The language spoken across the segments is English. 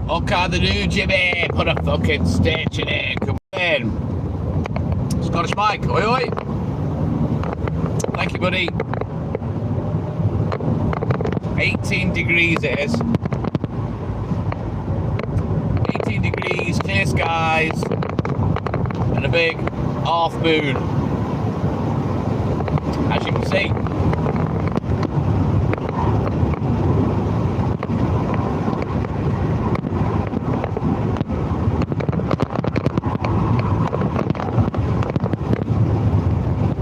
Okay, the new Jimmy, put a fucking stitch in it. Come in. Scottish Mike, oi oi. Thank you, buddy. 18 degrees it is. 18 degrees, clear skies, and a big half moon. As you can see.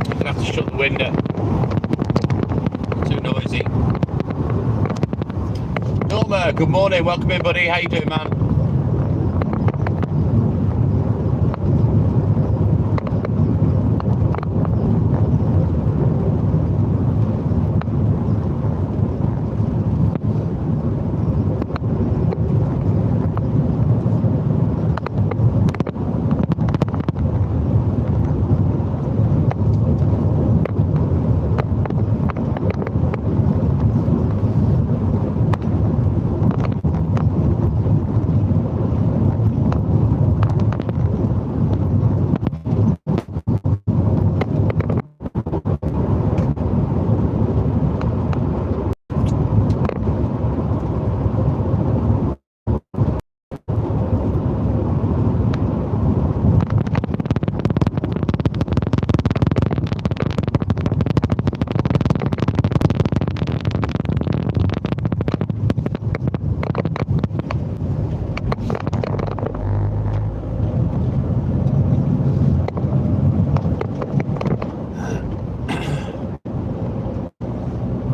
I'm gonna have to shut the window. Too noisy. Norma, good morning. Welcome in, buddy. How you doing, man?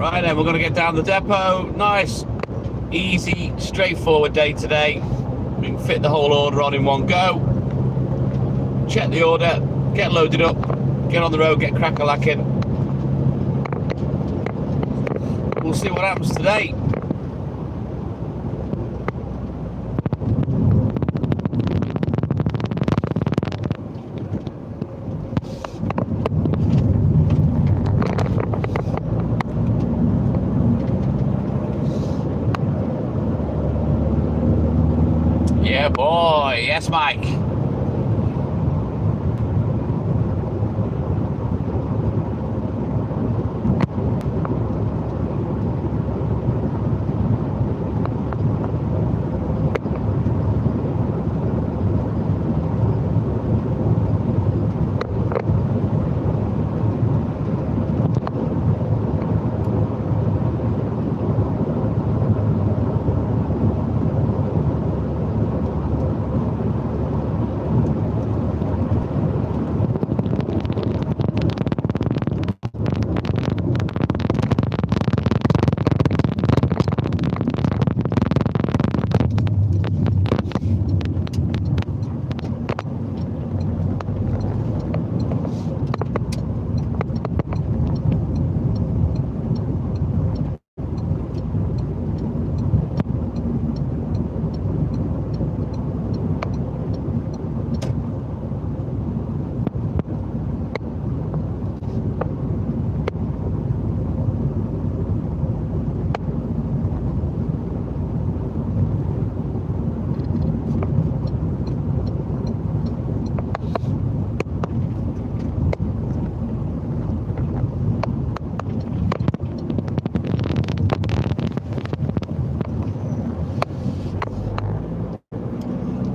Right then, we're going to get down the depot. Nice, easy, straightforward day today. We can fit the whole order on in one go. Check the order, get loaded up, get on the road, get crack-a-lacking. We'll see what happens today. Yeah, boy. Yes, Mike.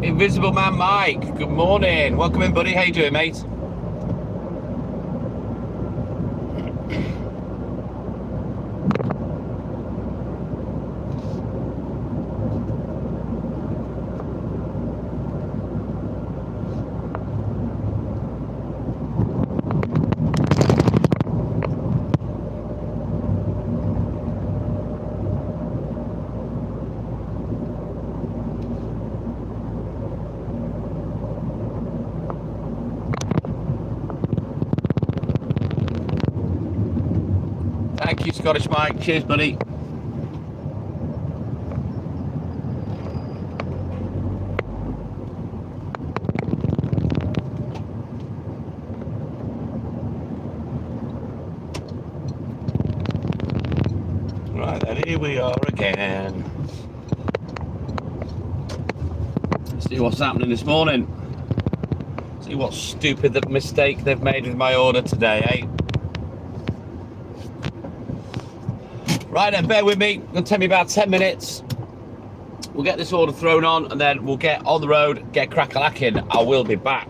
Invisible Man Mike, good morning. Welcome in, buddy. How you doing, mate? Thank you, Scottish Mike. Cheers, buddy. Right then, here we are again. See what's happening this morning. See what stupid mistake they've made with my order today, eh? Right then, bear with me. It'll take me about 10 minutes. We'll get this order thrown on and then we'll get on the road, get crack-a-lacking. I will be back.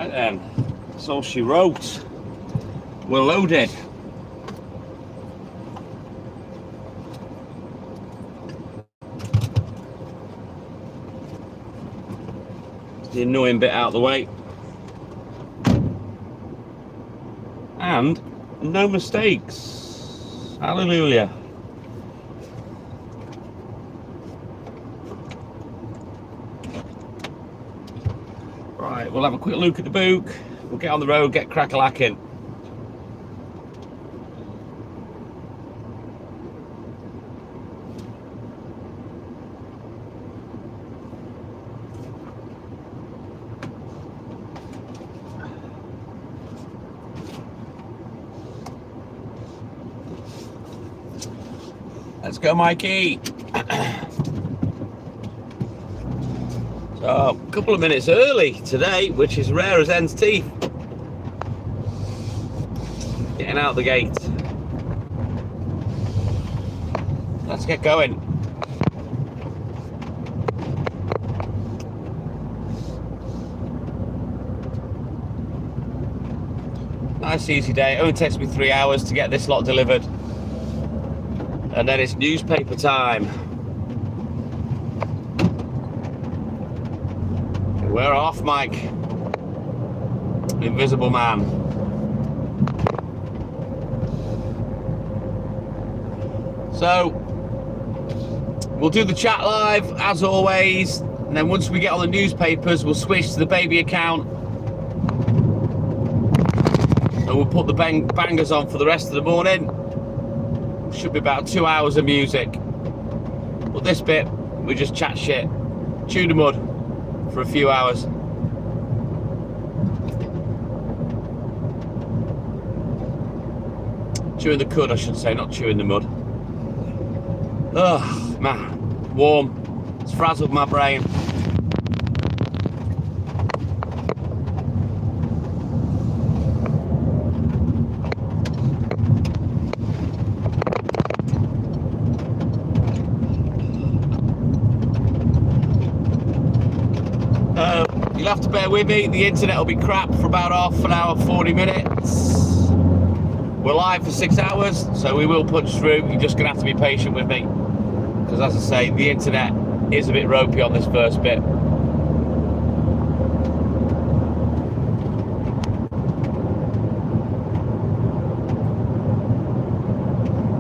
Right then, that's all she wrote. We're loaded. The annoying bit out of the way. And no mistakes. Hallelujah. Right, we'll have a quick look at the book. We'll get on the road, get crack-a-lacking. Let's go, Mikey. So, a couple of minutes early today, which is rare as hen's teeth. Getting out the gate. Let's get going. Nice easy day. It only takes me 3 hours to get this lot delivered. And then it's newspaper time. We're off, Mike. Invisible Man. So, we'll do the chat live, as always. And then once we get on the newspapers, we'll switch to the baby account. And we'll put the bangers on for the rest of the morning. Should be about 2 hours of music. But this bit, we just chat shit. Chew the mud for a few hours. Chewing the cud, I should say, not chewing the mud. Ugh, man, warm. It's frazzled my brain. You'll have to bear with me. The internet will be crap for about half an hour, 40 minutes. We're live for 6 hours, so we will punch through. You're just gonna have to be patient with me, because as I say, the internet is a bit ropey on this first bit.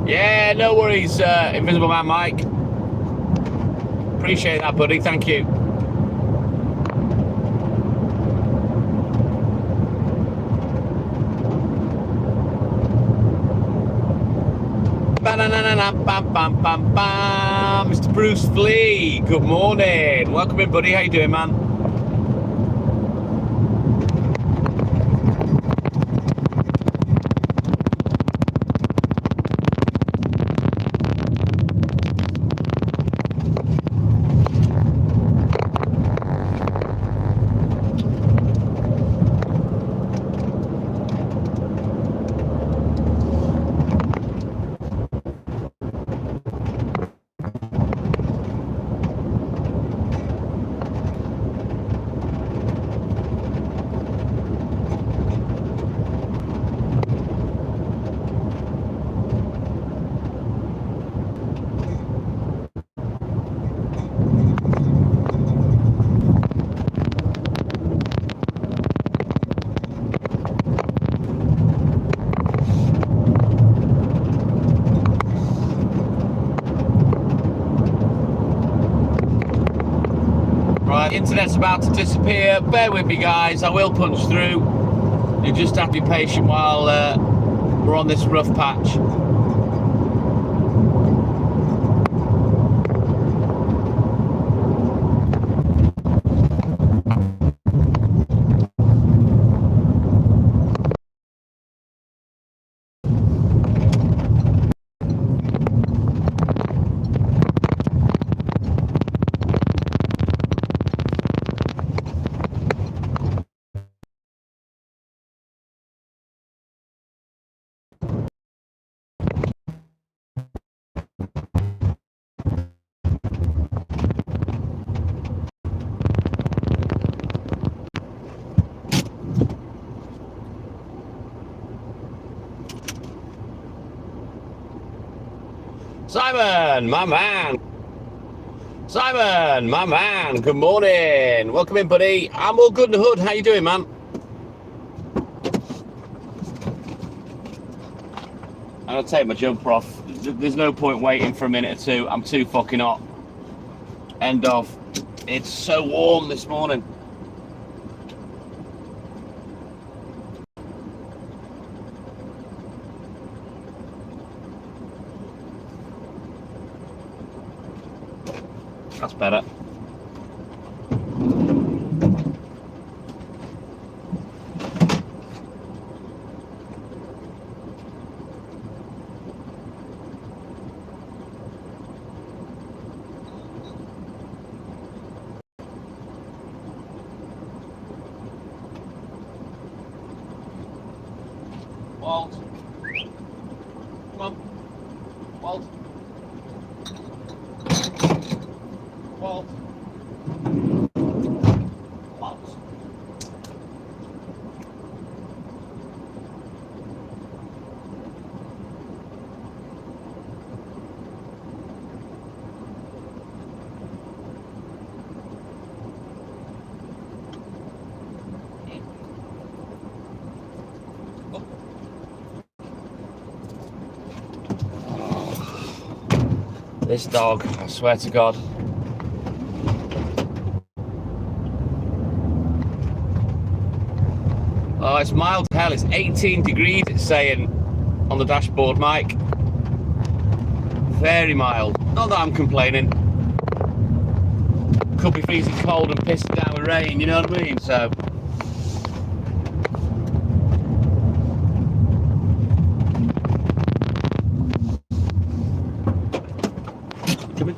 Yeah, no worries, Invisible Man Mike. Appreciate that, buddy. Thank you. Mr. Bruce Flea, good morning. Welcome in, buddy. How you doing, man? Internet's about to disappear. Bear with me, guys. I will punch through. You just have to be patient while we're on this rough patch. Simon, my man. Simon, my man. Good morning. Welcome in, buddy. I'm all good in the hood. How you doing, man? I'll take my jumper off. There's no point waiting for a minute or two. I'm too fucking hot. End of. It's so warm this morning. That's better. Walt. Come on. Walt. Walt. Walt. This dog, I swear to God. Oh, it's mild to hell. It's 18 degrees, it's saying on the dashboard, Mike. Very mild. Not that I'm complaining. Could be freezing cold and pissing down with rain, you know what I mean? So. Come in.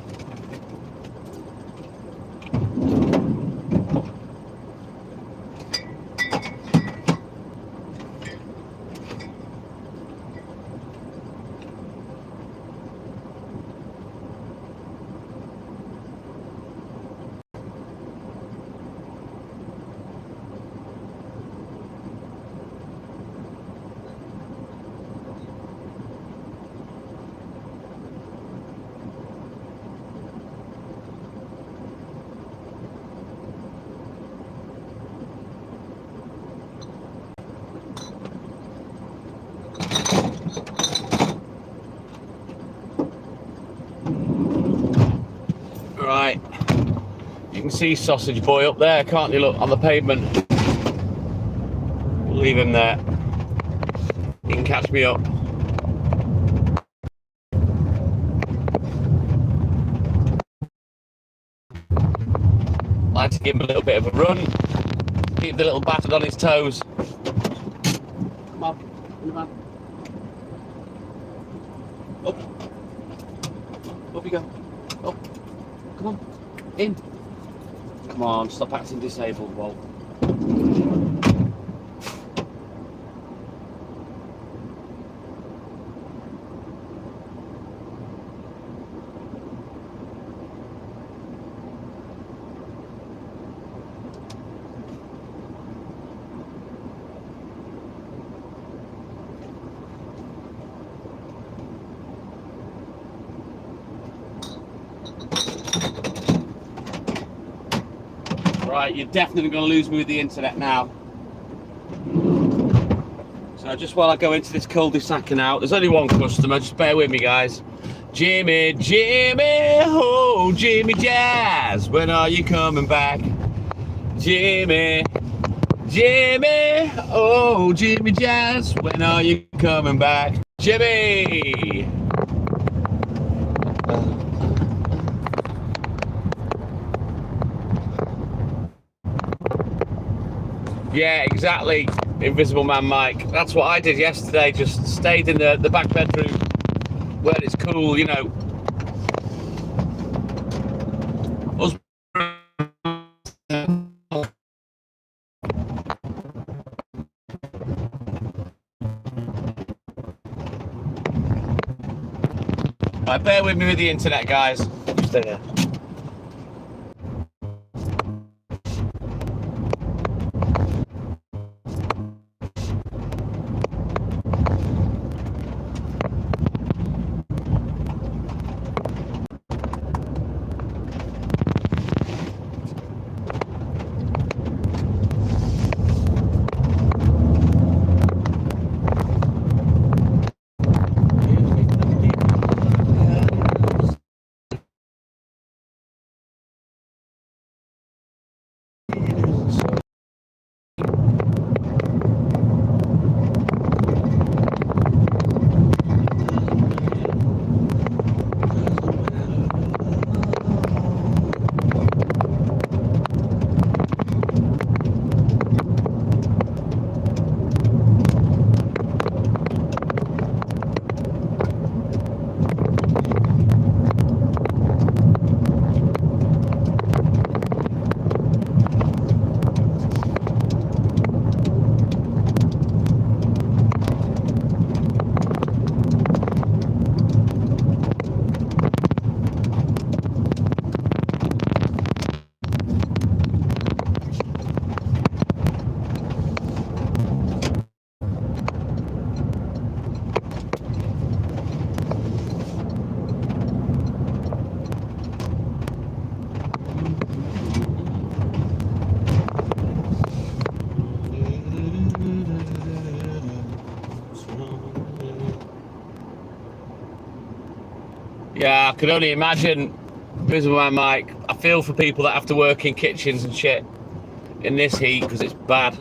Right, you can see Sausage Boy up there, can't you? Look, on the pavement. We'll leave him there. He can catch me up. Like to give him a little bit of a run. Keep the little bastard on his toes. Come on, come on. Up. Up you go. Up. Come on. In. Come on, stop acting disabled, Walt. Right, you're definitely going to lose me with the internet now. So just while I go into this cul-de-sac and out, there's only one customer, just bear with me, guys. Jimmy, Jimmy, oh, Jimmy Jazz, when are you coming back? Jimmy, Jimmy, oh, Jimmy Jazz, when are you coming back? Jimmy! Yeah, exactly, Invisible Man Mike. That's what I did yesterday, just stayed in the back bedroom where it's cool, you know. Right, bear with me with the internet, guys. Stay there. Yeah, I could only imagine losing my mic. I feel for people that have to work in kitchens and shit in this heat because it's bad.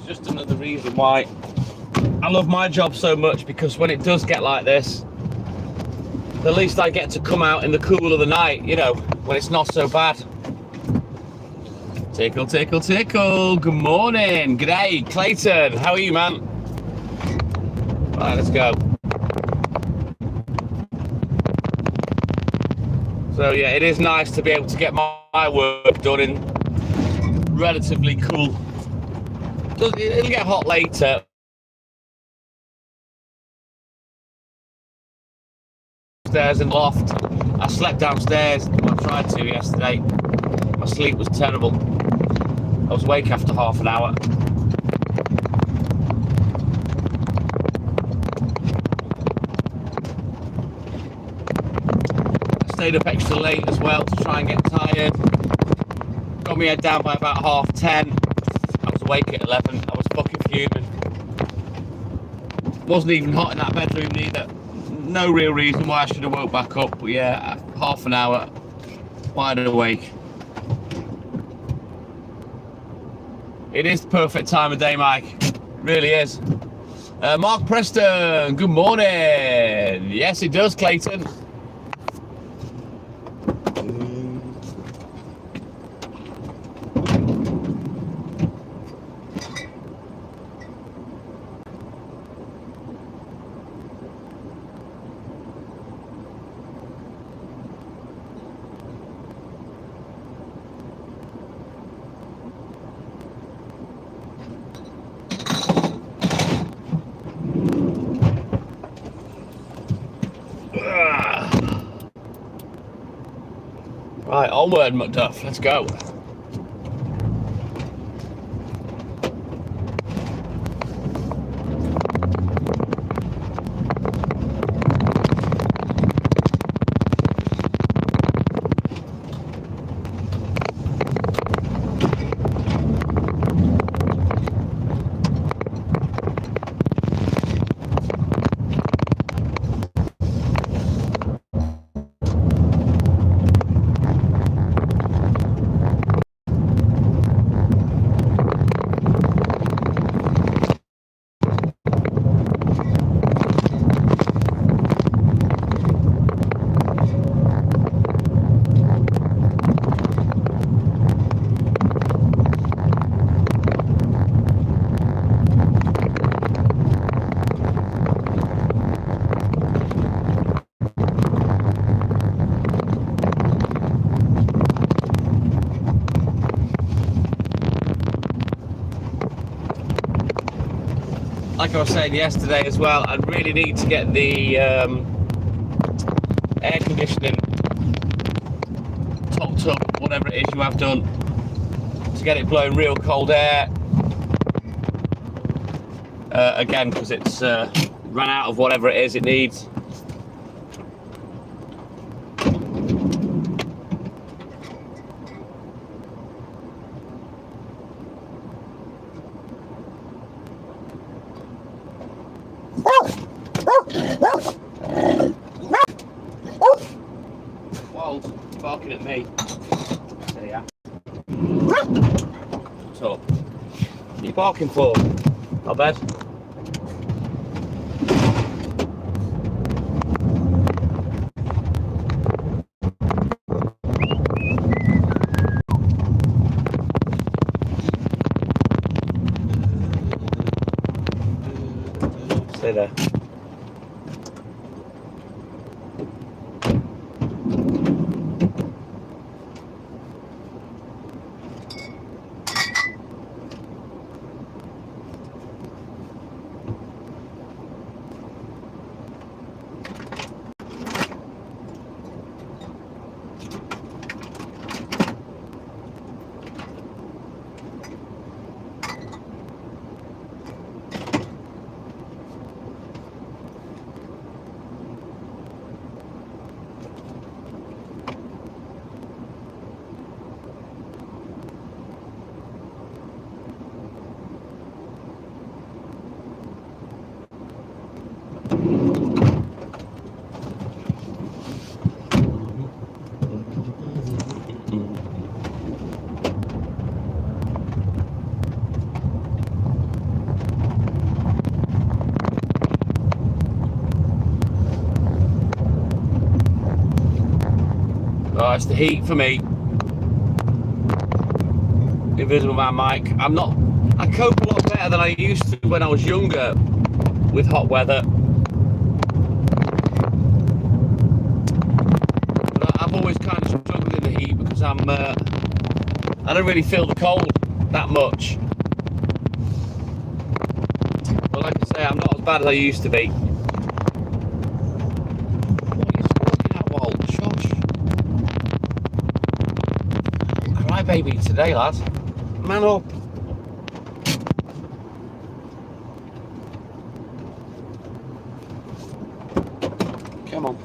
Just another reason why I love my job so much, because when it does get like this, at least I get to come out in the cool of the night, you know, when it's not so bad. Tickle, tickle, tickle. Good morning. G'day, Clayton. How are you, man? Right, let's go. So yeah, it is nice to be able to get my work done in relatively cool. It'll get hot later. Upstairs and loft. I slept downstairs. I tried to yesterday. My sleep was terrible. I was awake after half an hour. I stayed up extra late as well to try and get tired. Got my head down by about 10:30. I was awake at 11. I was fucking fuming. Wasn't even hot in that bedroom neither. No real reason why I should have woke back up, but yeah, half an hour, wide awake. It is the perfect time of day, Mike. It really is. Mark Preston, good morning. Yes, it does, Clayton. Right, onward, McDuff. Let's go. Like I was saying yesterday as well, I really need to get the air conditioning topped up, whatever it is you have done, to get it blowing real cold air again, because it's run out of whatever it is it needs. Whoa, barking at me. There you are. What's up? What are you barking for? Not bad. Stay there. it's the heat for me. Invisible Man Mike. I cope a lot better than I used to when I was younger with hot weather. But I've always kind of struggled in the heat because I don't really feel the cold that much. But like I say, I'm not as bad as I used to be. What are you squawking at, Walt? Shush. Crybaby today, lad. Man up. Come on.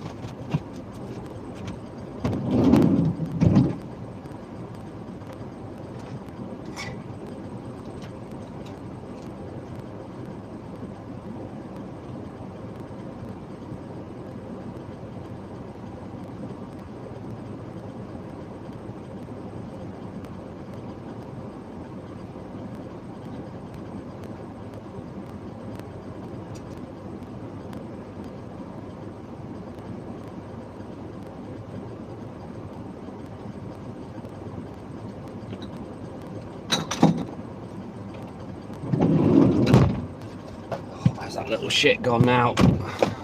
That little shit gone now.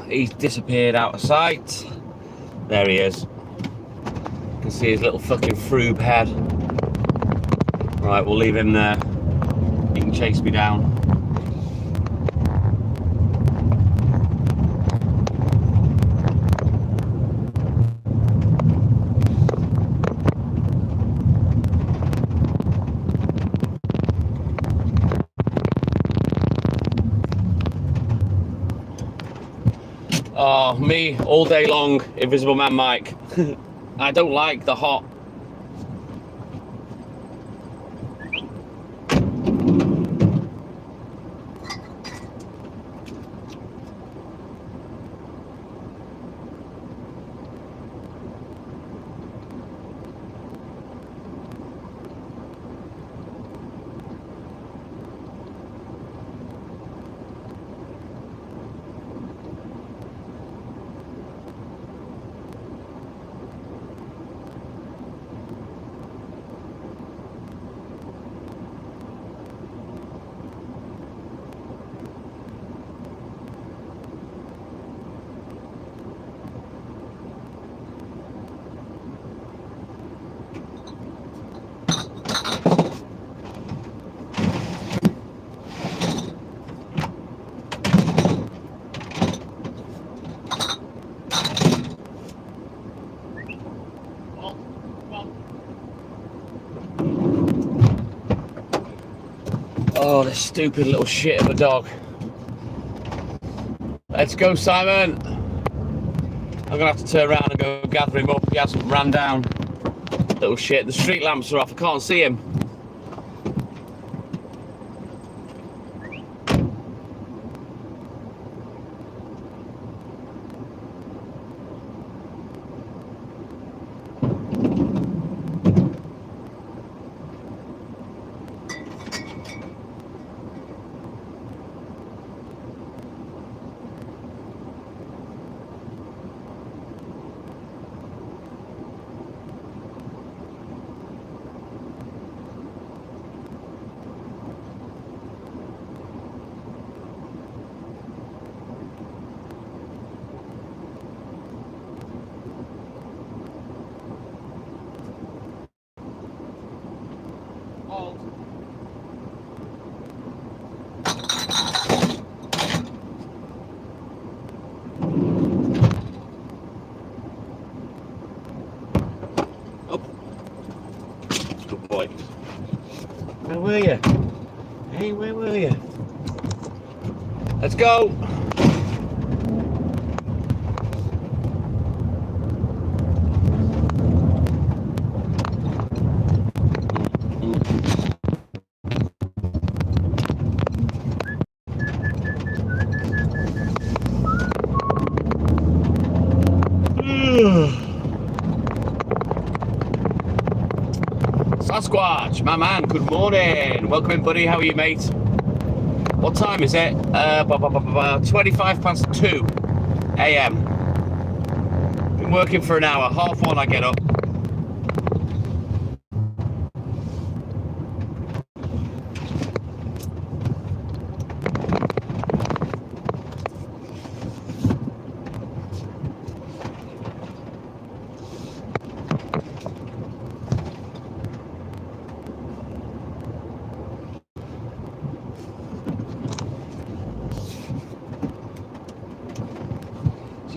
He's disappeared out of sight. There he is. You can see his little fucking froob head. Right, we'll leave him there. He can chase me down. Oh, me all day long, Invisible Man Mike. I don't like the hot. Oh, this stupid little shit of a dog. Let's go, Simon. I'm gonna have to turn around and go gather him up. He hasn't ran down. Little shit. The street lamps are off. I can't see him. Where were you? Hey, where were you? Let's go. Sasquatch, my man, good morning. Welcome in, buddy. How are you, mate? What time is it? 25 past 2 a.m. Been working for an hour. 1:30 I get up.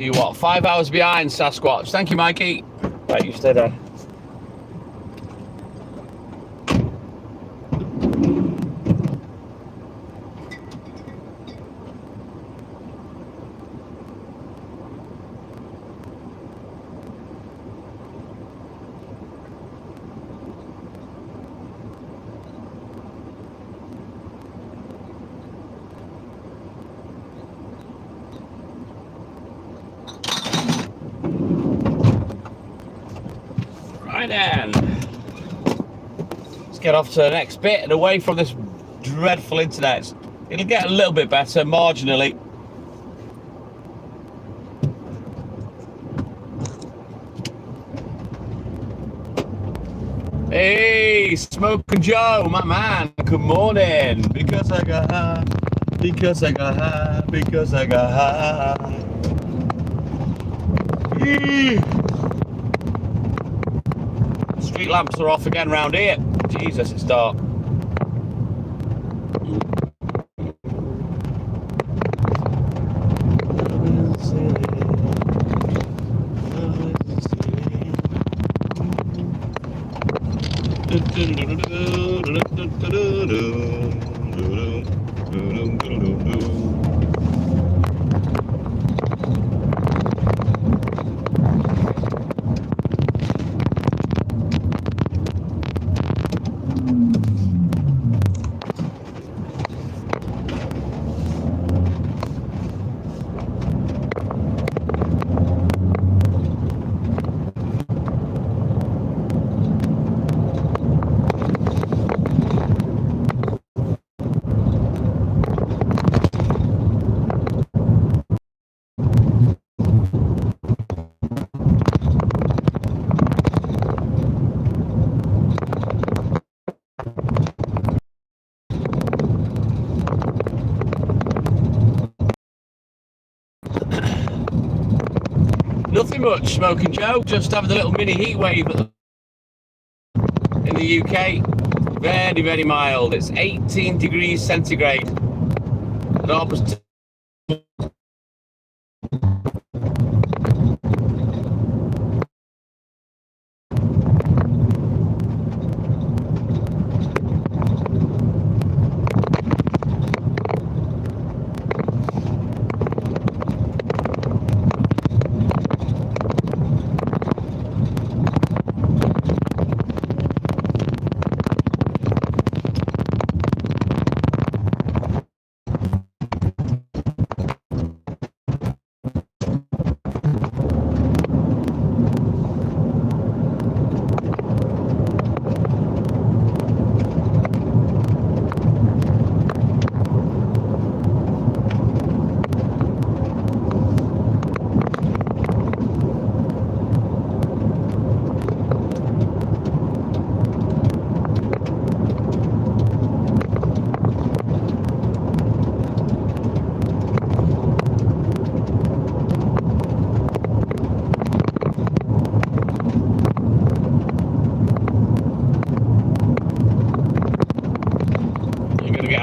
See you what? 5 hours behind, Sasquatch. Thank you, Mikey. Right, you stay there. Right then, let's get off to the next bit and away from this dreadful internet. It'll get a little bit better marginally. Hey, Smoking Joe, my man, good morning. Because I got high, because I got high, because I got high. Street lamps are off again round here. Jesus, it's dark. Nothing much, Smoking Joe. Just having a little mini heat wave in the UK. Very, very mild. It's 18 degrees centigrade. And almost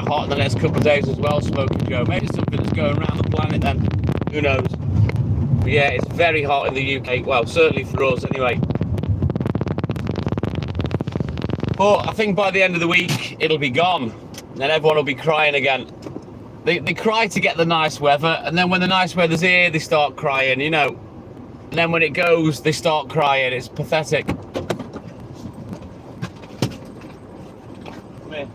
hot in the next couple of days as well, Smoking Joe. Maybe something that's going around the planet then. Who knows? But yeah, it's very hot in the UK. Well, certainly for us anyway. But I think by the end of the week, it'll be gone. And then everyone will be crying again. They cry to get the nice weather. And then when the nice weather's here, they start crying, you know. And then when it goes, they start crying. It's pathetic. Come here.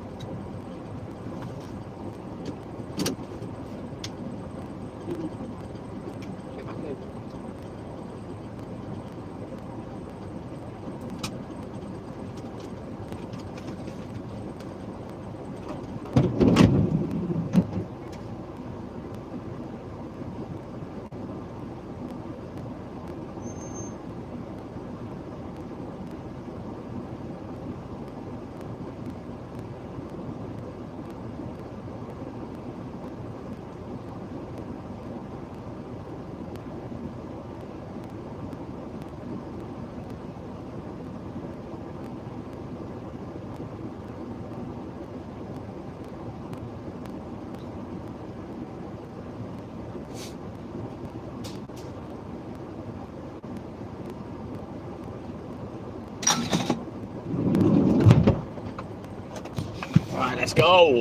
Let's go.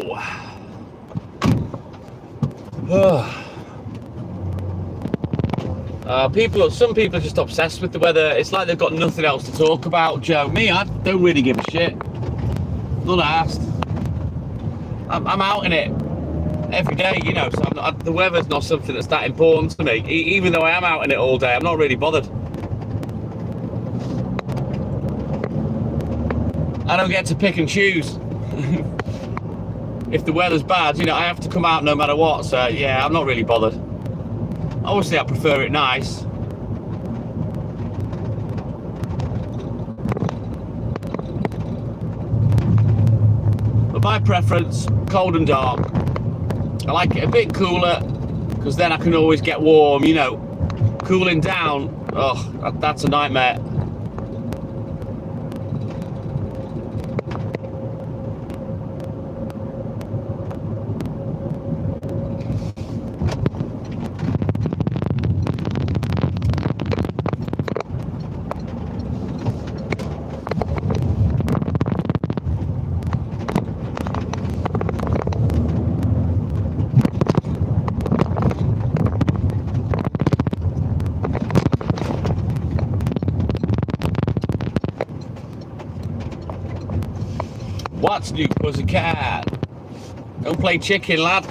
Some people are just obsessed with the weather. It's like they've got nothing else to talk about, Joe. Me, I don't really give a shit. Not asked. I'm out in it every day, you know, so the weather's not something that's that important to me. Even though I am out in it all day, I'm not really bothered. I don't get to pick and choose. If the weather's bad, you know, I have to come out no matter what, so yeah, I'm not really bothered. Obviously, I prefer it nice. But my preference, cold and dark. I like it a bit cooler, because then I can always get warm, you know. Cooling down, oh, that's a nightmare. What's new, pussycat? Don't play chicken, lad.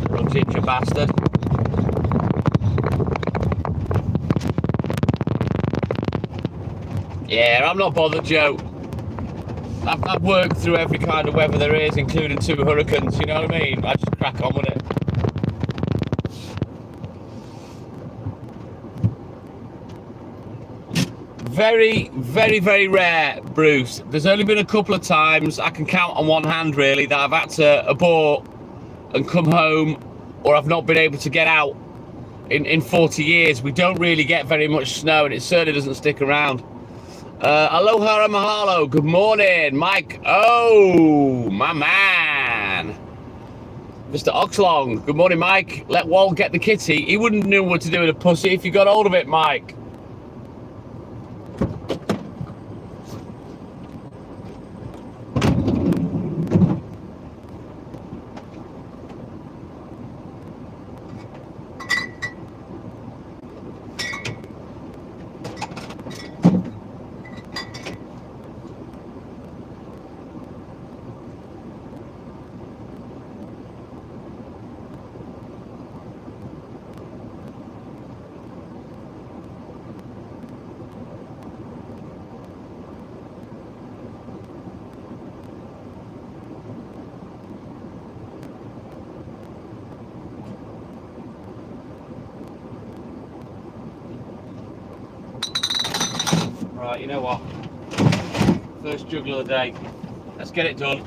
Little ginger bastard. Yeah, I'm not bothered, Joe. I've worked through every kind of weather there is, including 2 hurricanes, you know what I mean? I just crack on with it. Very, very, very rare, Bruce. There's only been a couple of times, I can count on one hand really, that I've had to abort and come home, or I've not been able to get out in 40 years. We don't really get very much snow, and it certainly doesn't stick around. Aloha and mahalo. Good morning, Mike. Oh, my man. Mr. Oxlong. Good morning, Mike. Let Walt get the kitty. He wouldn't know what to do with a pussy if you got hold of it, Mike. Right, you know what? First juggle of the day. Let's get it done.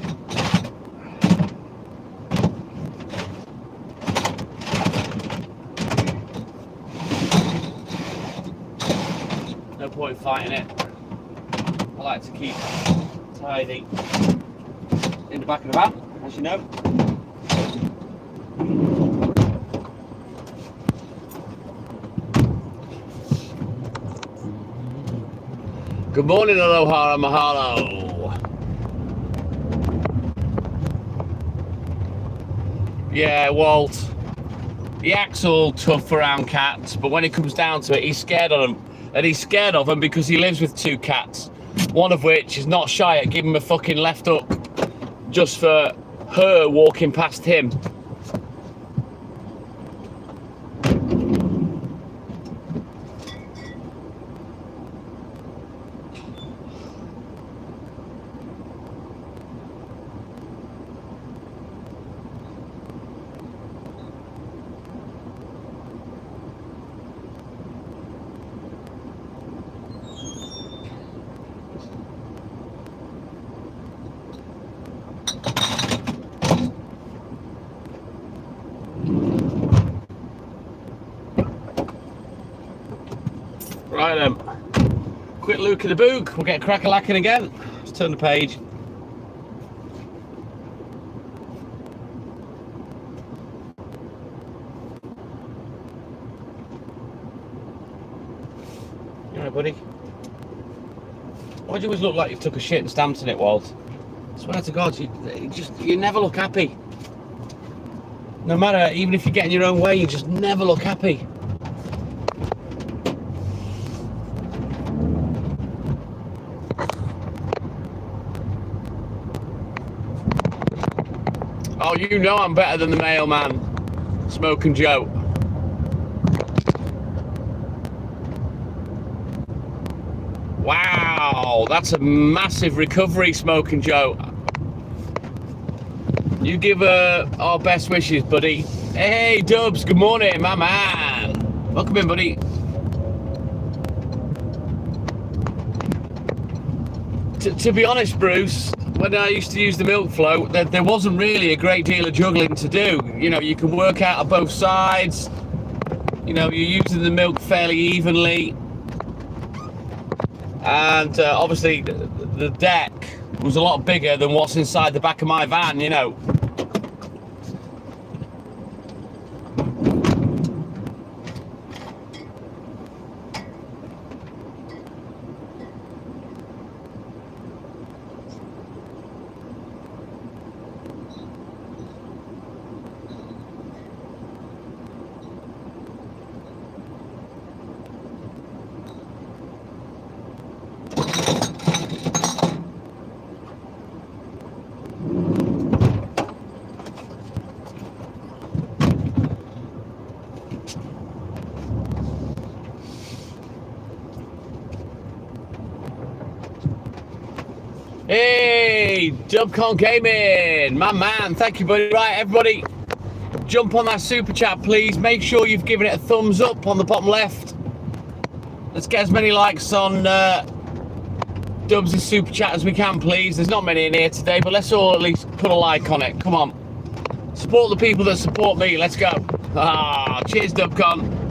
No point fighting it. I like to keep tidy in the back of the van, as you know. Good morning, aloha and mahalo. Yeah, Walt. He acts all tough around cats, but when it comes down to it, he's scared of them. And he's scared of them because he lives with 2 cats. One of which is not shy at giving him a fucking left hook just for her walking past him. Right then, quick look at the book, we'll get crack-a-lacking again. Let's turn the page. You alright, buddy? Why do you always look like you've took a shit and stamped in it, Walt? I swear to God, you never look happy. No matter, even if you get in your own way, you just never look happy. Oh, you know I'm better than the mailman, Smoking Joe. Wow, that's a massive recovery, Smoking Joe. You give our best wishes, buddy. Hey, Dubs, good morning, my man. Welcome in, buddy. To be honest, Bruce, when I used to use the milk float, there wasn't really a great deal of juggling to do. You know, you can work out of both sides. You know, you're using the milk fairly evenly. And obviously, the deck was a lot bigger than what's inside the back of my van, you know. Hey, Dubcon Gaming, my man, thank you, buddy. Right, everybody, jump on that super chat, please. Make sure you've given it a thumbs up on the bottom left. Let's get as many likes on Dubs' super chat as we can, please. There's not many in here today, but let's all at least put a like on it. Come on. Support the people that support me. Let's go. Ah, cheers, Dubcon.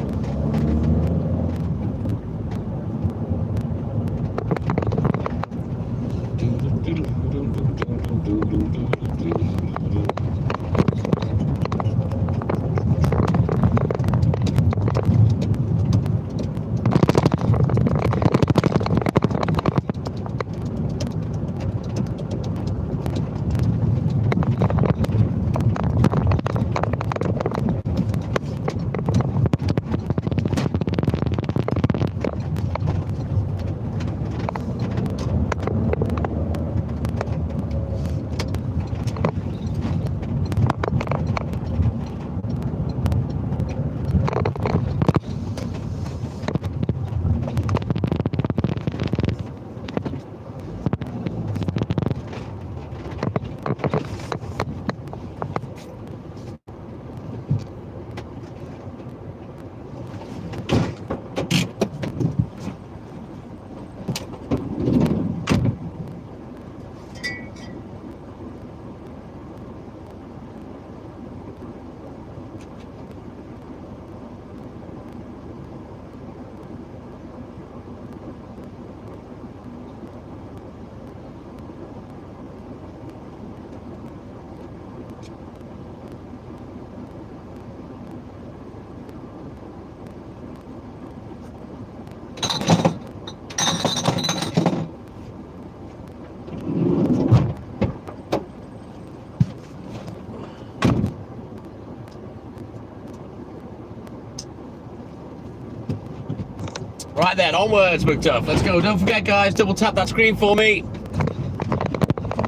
Right then, onwards, McDuff. Let's go. Don't forget, guys, double tap that screen for me.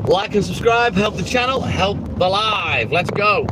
Like and subscribe. Help the channel. Help the live. Let's go.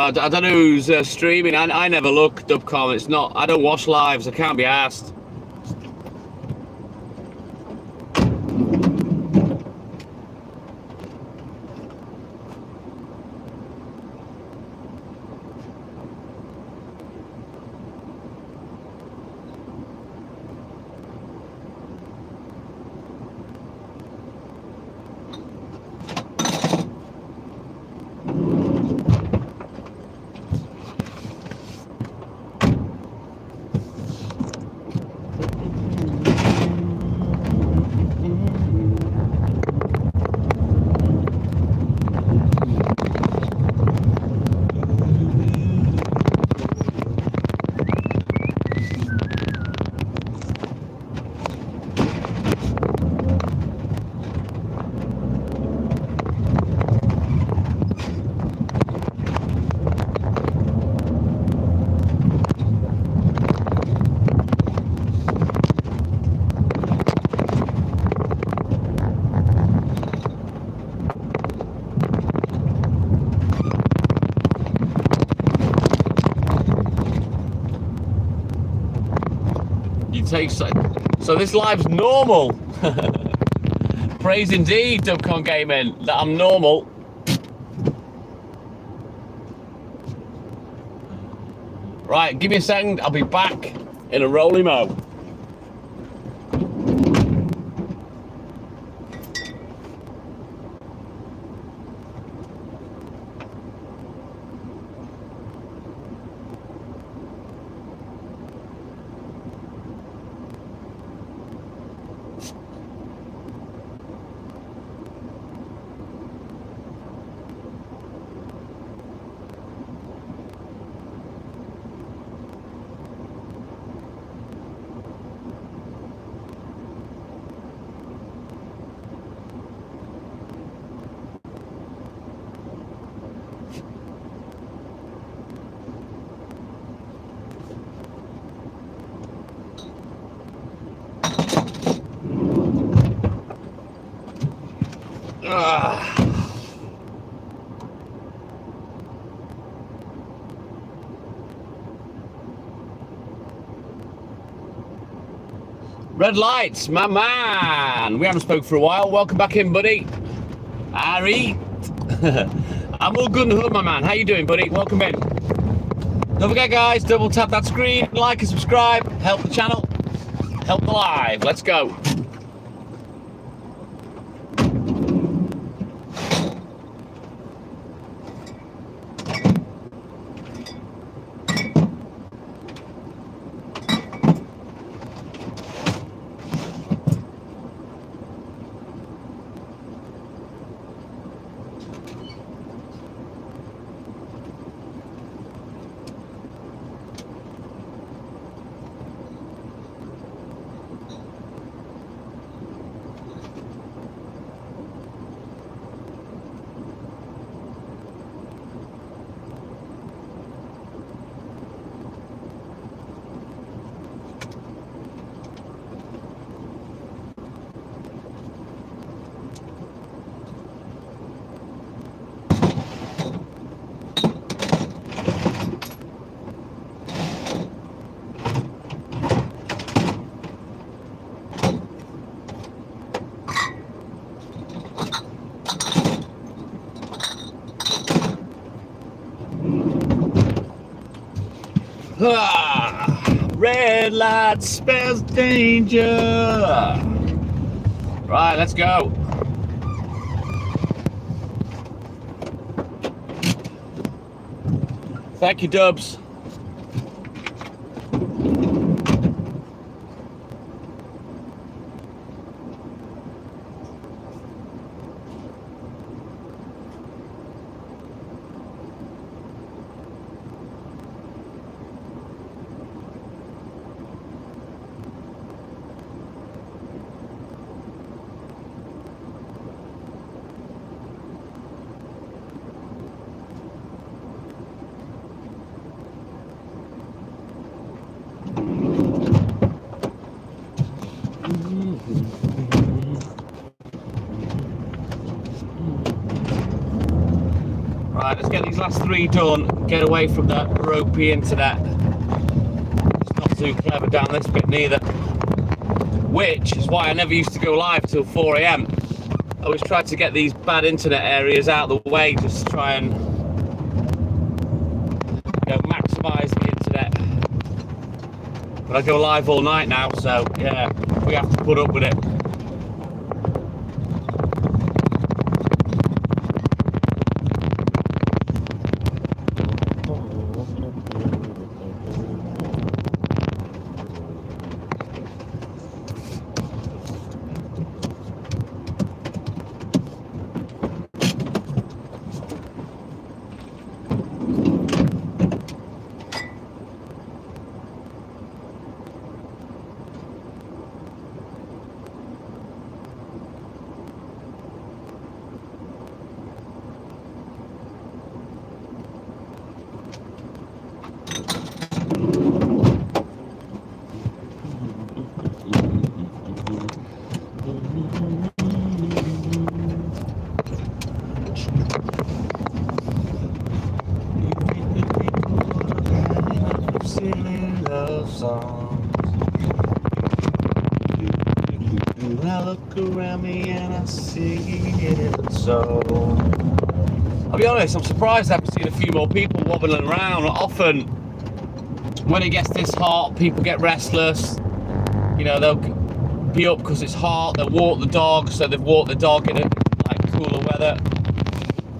I don't know who's streaming. I never look, Dubcom. It's not. I don't watch lives. I can't be asked. you take so this live's normal. Praise indeed, Dubcon Gaming, that I'm normal. Right, give me a second, I'll be back in a rolly mo. Red lights, my man. We haven't spoke for a while. Welcome back in, buddy. Harry. I'm all good and hood, my man. How you doing, buddy? Welcome in. Don't forget, guys, double tap that screen, like and subscribe. Help the channel, help the live. Let's go. Red light spells danger. Right, let's go. Thank you, Dubs. Right, let's get these last three done. Get away from that ropey internet. It's not too clever down this bit neither. Which is why I never used to go live till 4 AM. I always tried to get these bad internet areas out of the way, just to try and maximise the internet. But I go live all night now, so yeah, we have to put up with it. I look around me and I see it. So I'll be honest, I'm surprised I haven't seen a few more people wobbling around. Often when it gets this hot, people get restless. You know, they'll be up because it's hot, they'll walk the dog, so they've walked the dog in like cooler weather.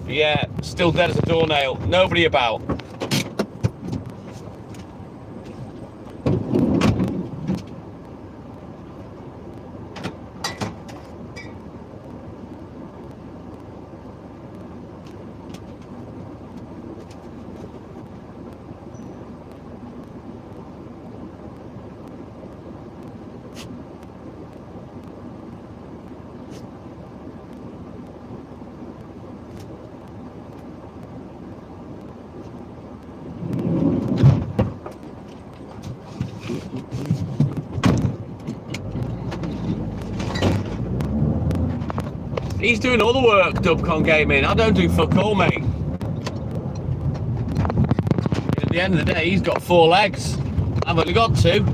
But yeah, still dead as a doornail, nobody about. He's doing all the work, Dubcon Gaming. I don't do fuck all, mate. At the end of the day, he's got 4 legs. I've only got 2.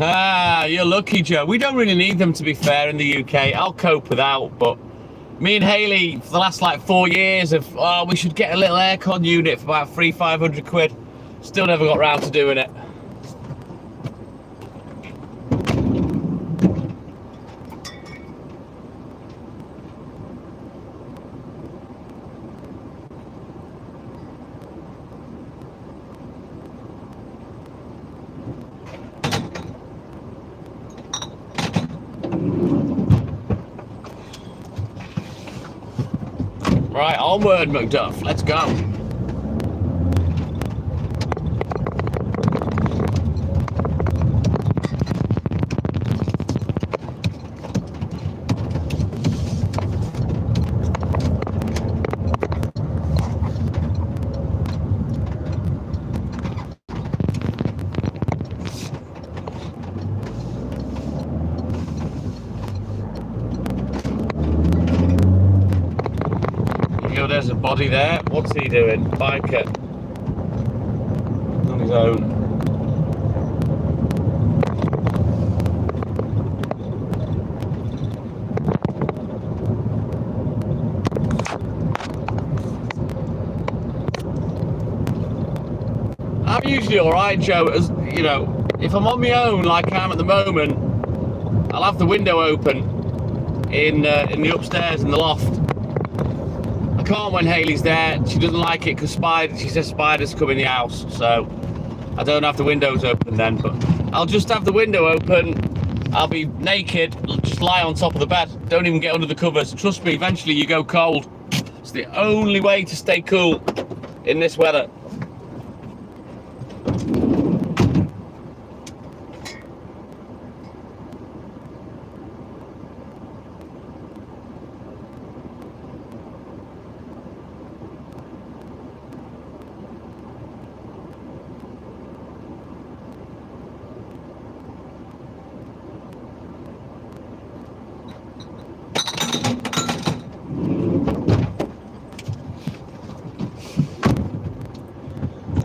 Ah, you're lucky, Joe. We don't really need them, to be fair, in the UK. I'll cope without, but me and Hayley, for the last like 4 years, of we should get a little aircon unit for about 300-500 quid. Still never got round to doing it. Right, onward, McDuff. Let's go. There's a body there. What's he doing? Biker. On his own. I'm usually alright, Joe. As you know, if I'm on my own like I am at the moment, I'll have the window open in the upstairs in the loft. I can't when Hayley's there. She doesn't like it because she says spiders come in the house, so I don't have the windows open then. But I'll just have the window open. I'll be naked, just lie on top of the bed. Don't even get under the covers. Trust me, eventually you go cold. It's the only way to stay cool in this weather.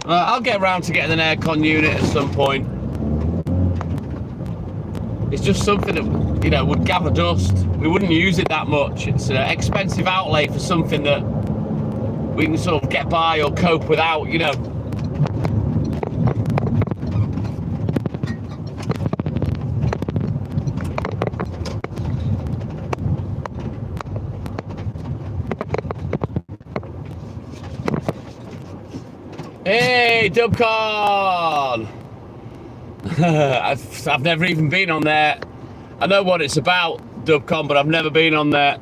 I'll get around to getting an aircon unit at some point. It's just something that, you know, would gather dust. We wouldn't use it that much. It's an expensive outlay for something that we can sort of get by or cope without, you know. Hey, Dubcon! I've never even been on there. I know what it's about, Dubcon, but I've never been on there.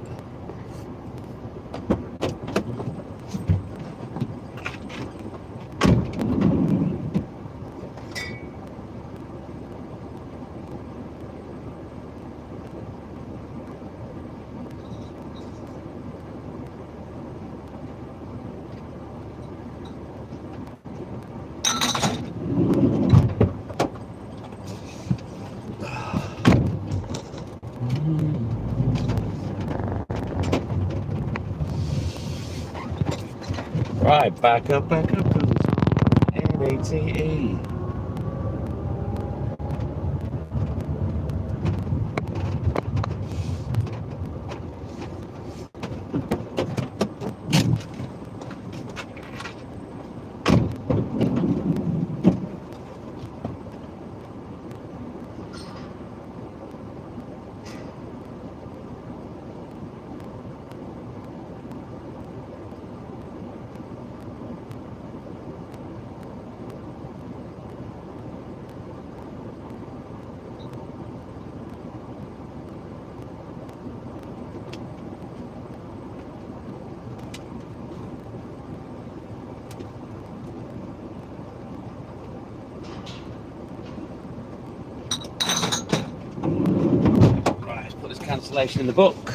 Right, back up, NATE. Right, let's put this cancellation in the book.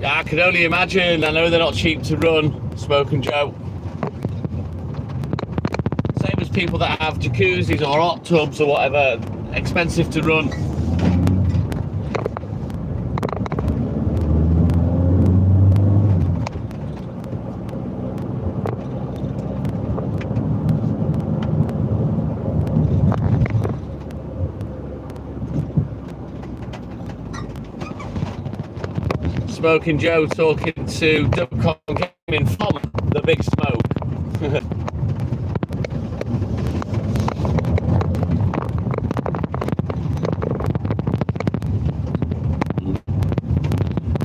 Yeah, I can only imagine. I know they're not cheap to run, Smoke and Joe. Same as people that have jacuzzis or hot tubs or whatever, expensive to run. Smoking Joe talking to Dubcon Gaming from the Big Smoke.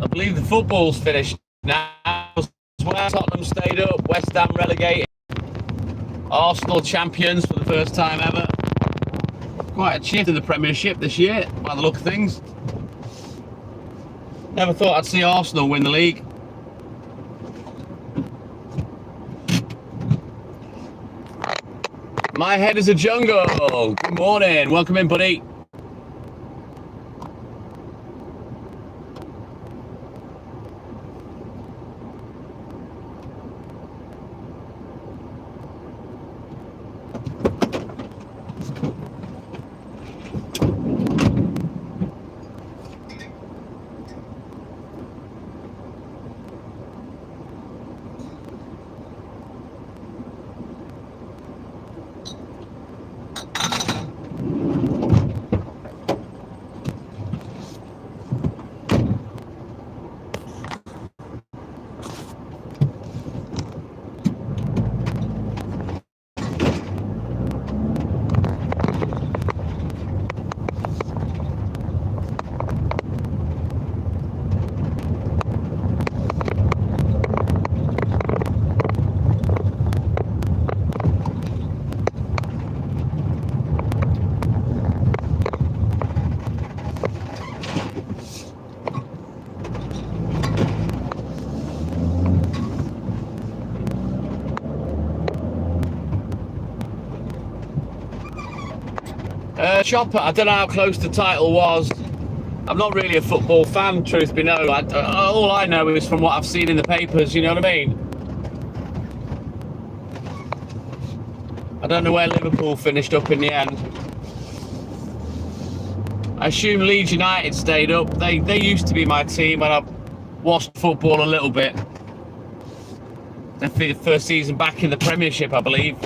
I believe the football's finished now. Tottenham stayed up, West Ham relegated, Arsenal champions for the first time ever. Quite a shift in the Premiership this year, by the look of things. Never thought I'd see Arsenal win the league. My head is a jungle. Good morning. Welcome in, buddy. Chopper, I don't know how close the title was. I'm not really a football fan, truth be known. All I know is from what I've seen in the papers, you know what I mean? I don't know where Liverpool finished up in the end. I assume Leeds United stayed up. They used to be my team when I watched football a little bit. Their first season back in the Premiership, I believe.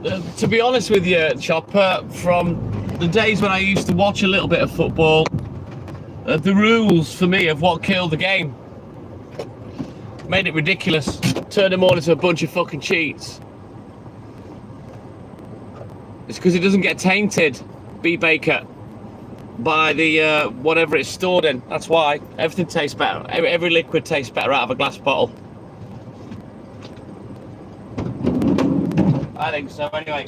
To be honest with you, Chopper, from the days when I used to watch a little bit of football, the rules for me of what killed the game made it ridiculous. Turned them all into a bunch of fucking cheats. It's because it doesn't get tainted, B. Baker, by the whatever it's stored in. That's why everything tastes better. Every liquid tastes better out of a glass bottle. I think so, anyway.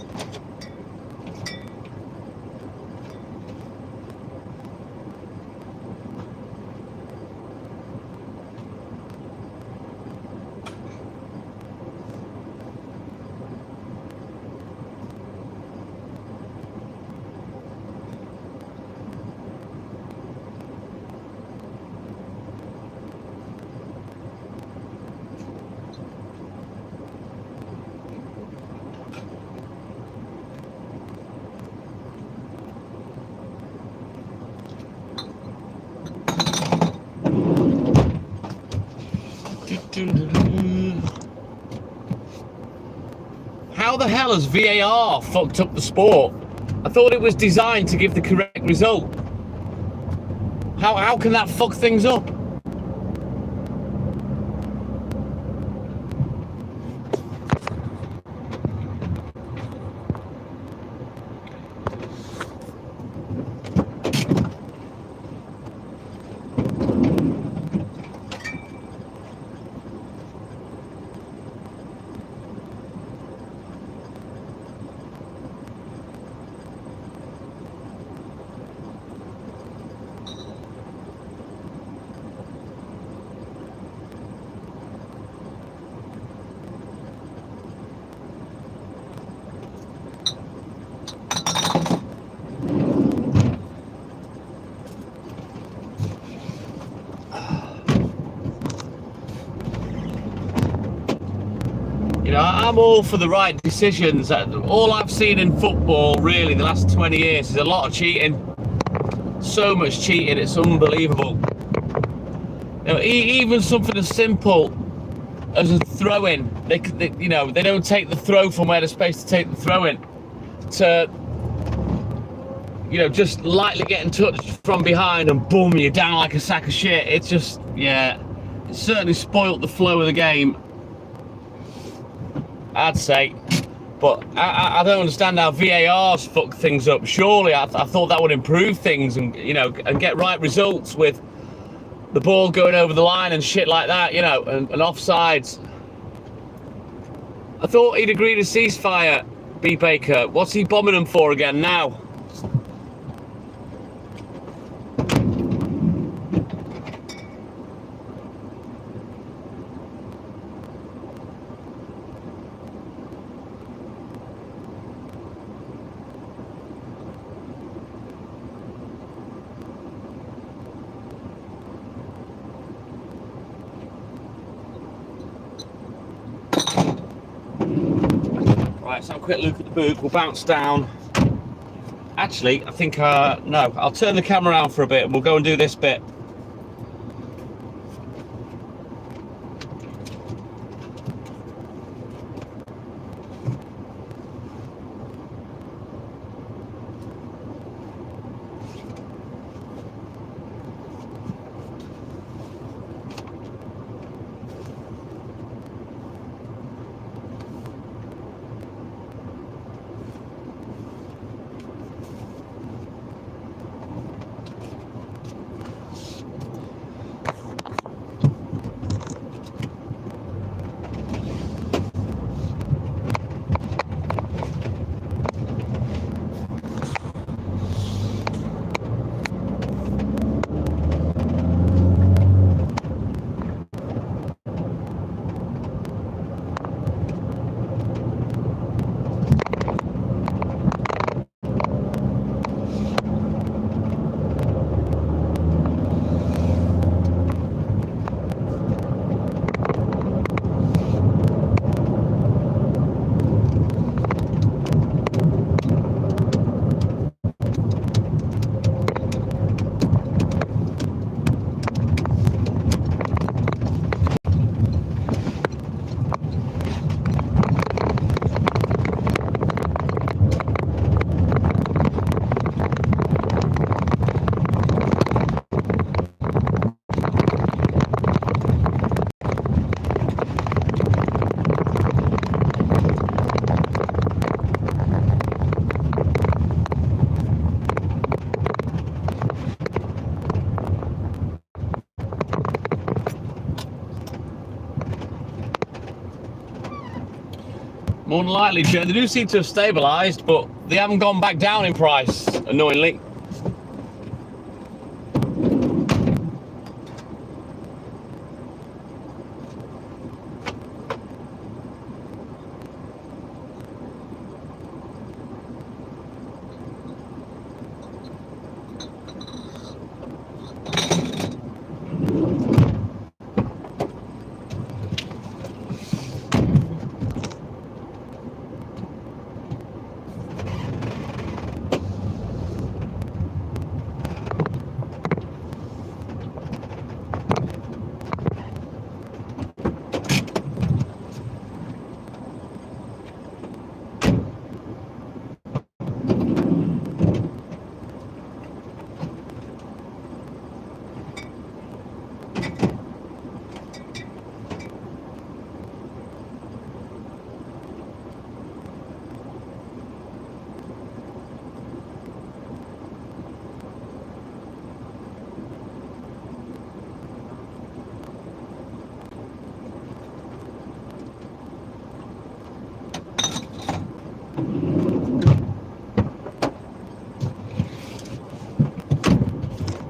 How the hell has VAR fucked up the sport? I thought it was designed to give the correct result. How can that fuck things up? You know, I'm all for the right decisions. All I've seen in football, really, the last 20 years is a lot of cheating. So much cheating, it's unbelievable. You know, even something as simple as a throw-in, they don't take the throw from where they're supposed to take the throw-in to, just lightly getting touched from behind and boom, you're down like a sack of shit. It's just, yeah, it certainly spoilt the flow of the game, I'd say. But I don't understand how VAR's fucked things up. Surely I thought that would improve things and and get right results with the ball going over the line and shit like that, and offsides. I thought he'd agreed a ceasefire, B. Baker. What's he bombing them for again now? Right, so have a quick look at the boot. We'll bounce down. Actually, I think, no, I'll turn the camera around for a bit and we'll go and do this bit. More than likely, Joe. They do seem to have stabilised, but they haven't gone back down in price, annoyingly.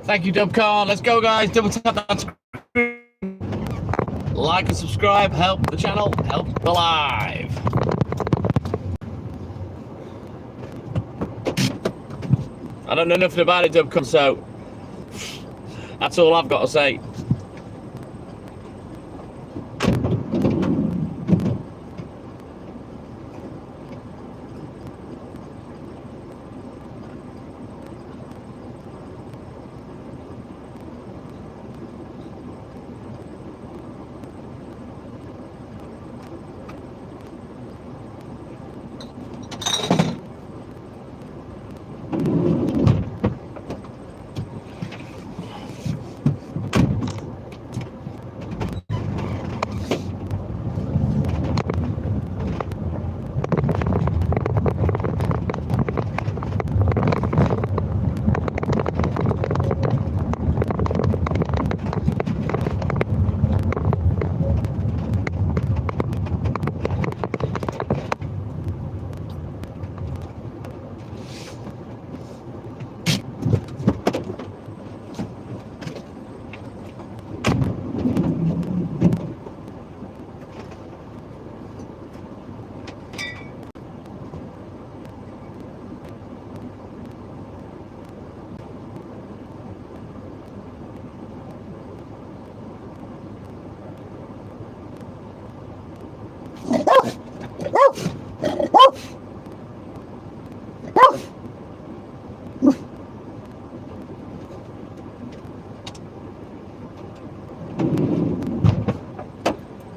Thank you, Dubcar. Let's go, guys. Double tap that screen. Like and subscribe. Help the channel. Help the live. I don't know nothing about it, Dubcar, so that's all I've got to say.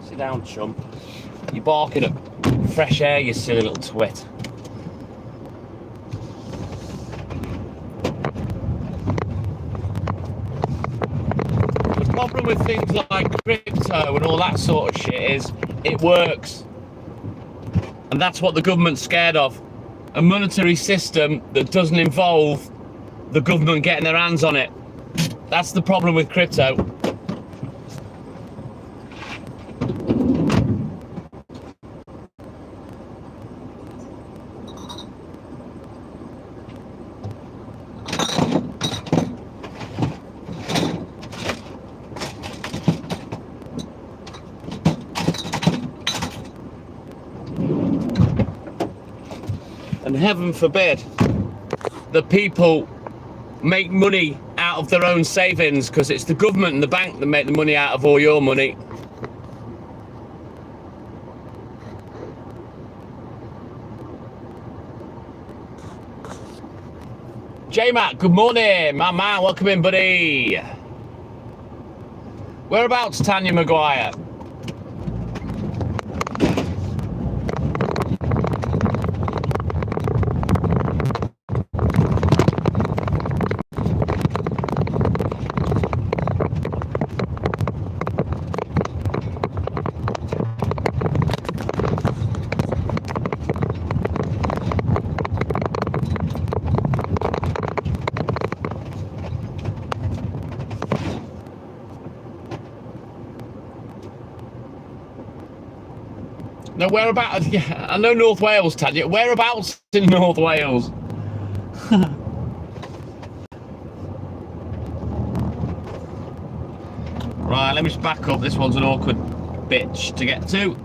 Sit down, chump. You're barking at fresh air, you silly little twit. The problem with things like crypto and all that sort of shit is it works. And that's what the government's scared of. A monetary system that doesn't involve the government getting their hands on it. That's the problem with crypto. And heaven forbid that people make money out of their own savings, because it's the government and the bank that make the money out of all your money. J-Mac, good morning, my man, welcome in, buddy. Whereabouts, Tanya Maguire? No, whereabouts? Yeah, I know North Wales, Tanya. Whereabouts in North Wales? Right, let me just back up. This one's an awkward bitch to get to.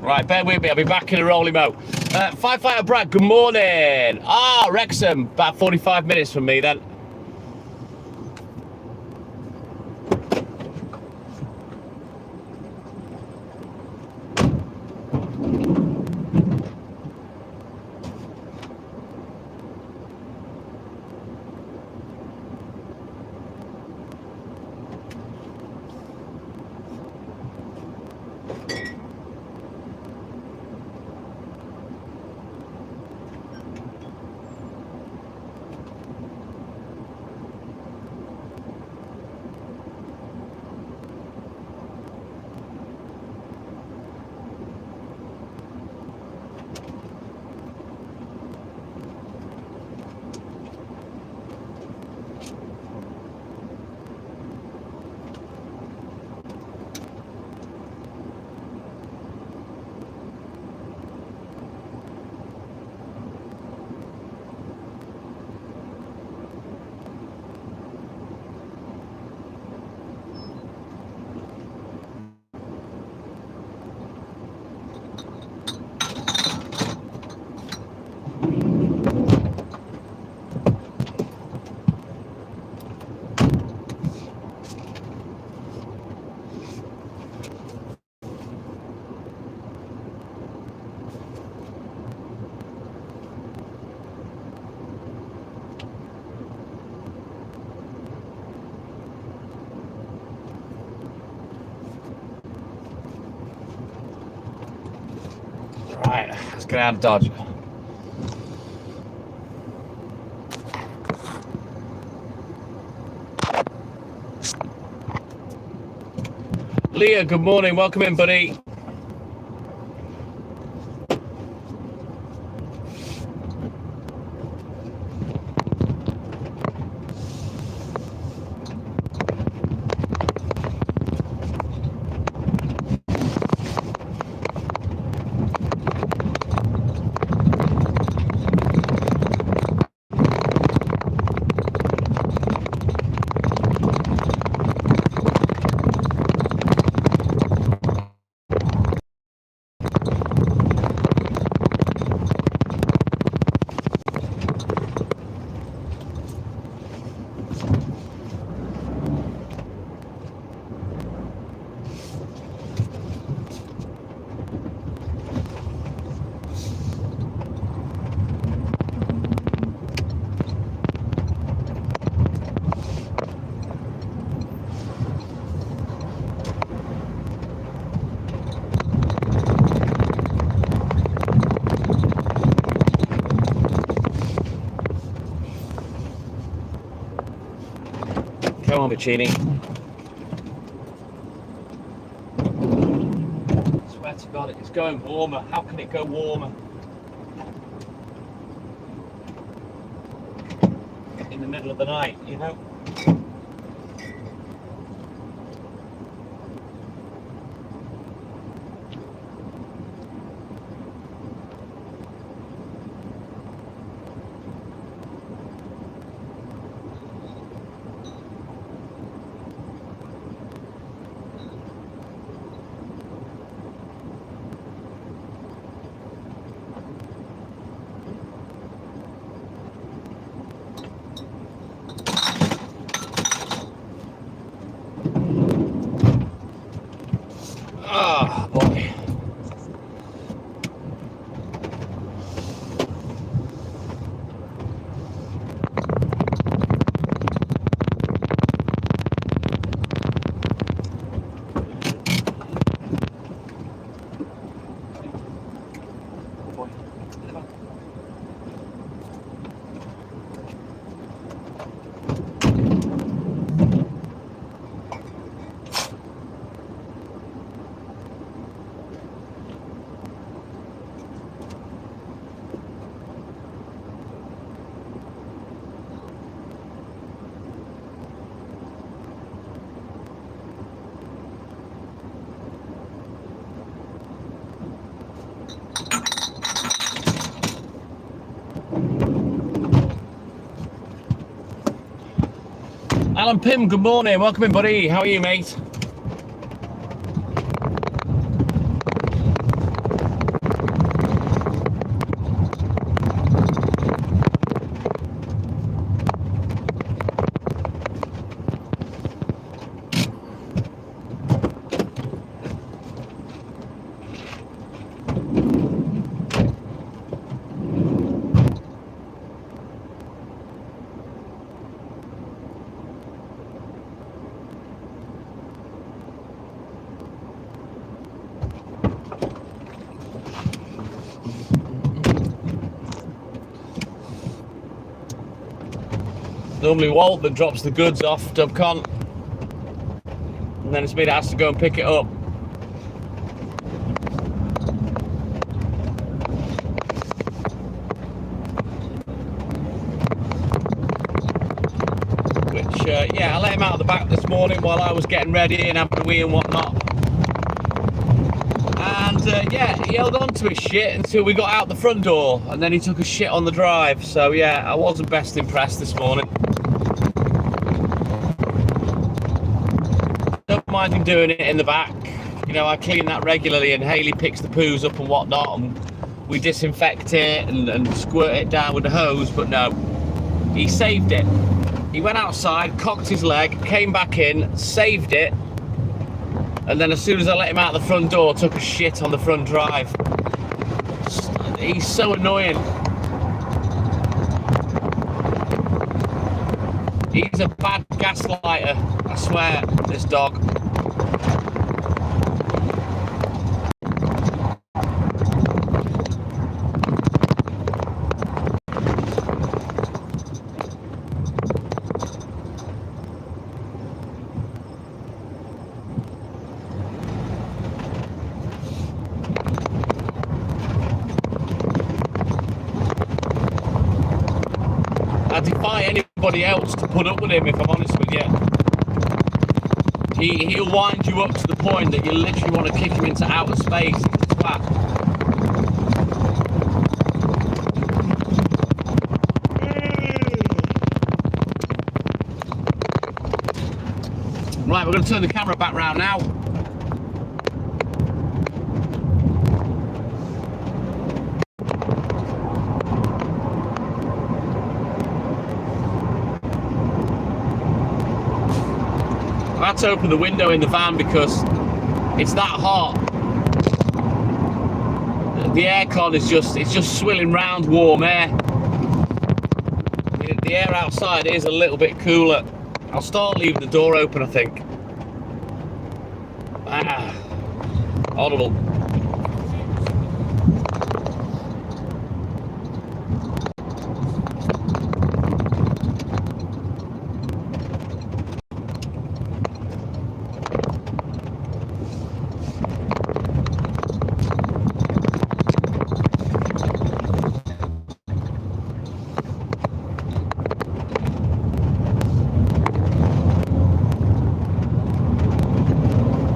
Right, bear with me. I'll be back in a rolling mo. Firefighter Brad, good morning. Ah, Wrexham, about 45 minutes from me then. Right, let's get out of Dodge. Leah, good morning. Welcome in, buddy. Come on, Piccini. Swear to God, it's going warmer. How can it go warmer? In the middle of the night, you know? Alan Pym, good morning. Welcome in, buddy. How are you, mate? Normally Walt that drops the goods off Dubcon, and then it's me that has to go and pick it up. Which, yeah, I let him out of the back this morning while I was getting ready and having a wee and whatnot. And yeah, he held on to his shit until we got out the front door, and then he took a shit on the drive. So yeah, I wasn't best impressed this morning. Don't mind him doing it in the back. You know, I clean that regularly, and Haley picks the poos up and whatnot, and we disinfect it and squirt it down with the hose. But no, he saved it. He went outside, cocked his leg, came back in, saved it, and then as soon as I let him out the front door, took a shit on the front drive. He's so annoying. He's a bad gaslighter, I swear, this dog. I defy anybody else to put up with him, if I'm honest with you. He'll wind you up to the point that you literally want to kick him into outer space. He's a twat. Right, we're going to turn the camera back round now. I had to open the window in the van because it's that hot. The aircon is just swilling round warm air. The air outside is a little bit cooler. I'll start leaving the door open, I think. Audible.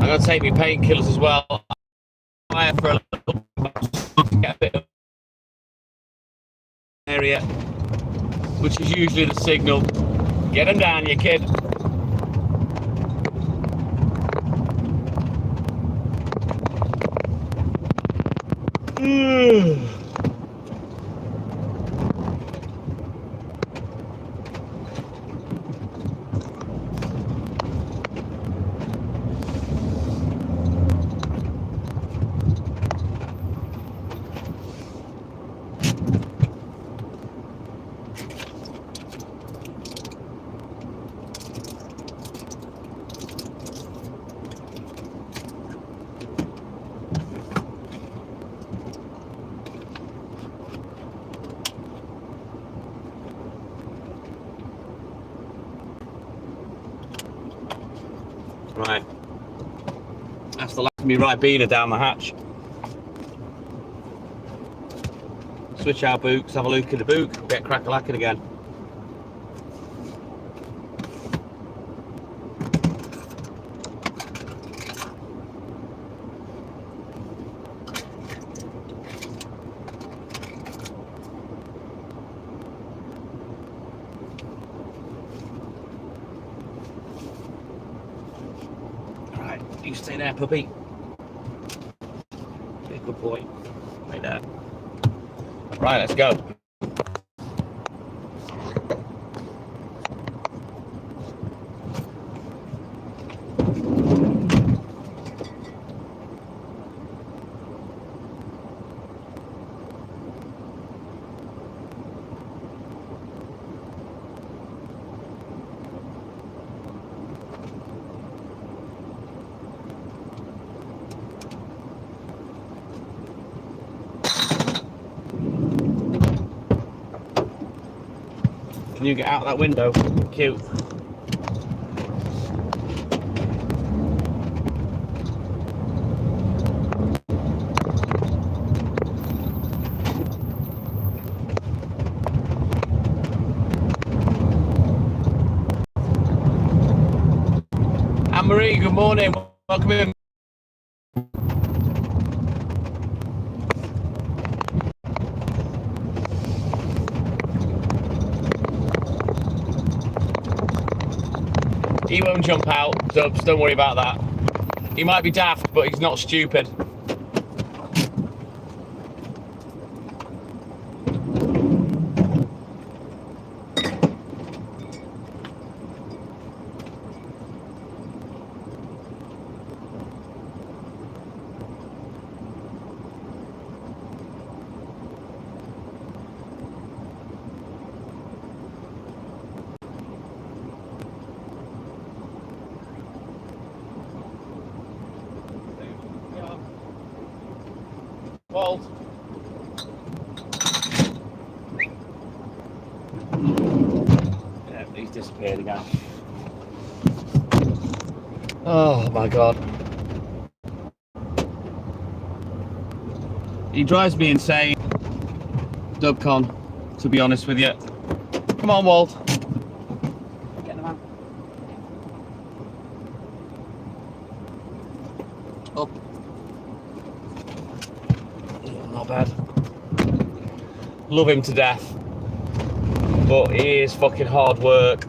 I'm going to take my painkillers as well. Fire for a little get a bit of area, which is usually the signal. Get them down, you kid. Right, that's the last of me Ribena down the hatch. Switch our books, have a look in the book, get crack-a-lacking again. You stay there, puppy. Be a good boy. Right there. Right, let's go. Can you get out that window? Cute. Anne-Marie, good morning. Welcome in. He won't jump out, Dubs, don't worry about that. He might be daft, but he's not stupid. Walt. Yeah, he's disappeared again. Oh my god. He drives me insane, Dubcon, to be honest with you. Come on, Walt. Get the man. Up. Not bad. Love him to death, but he is fucking hard work.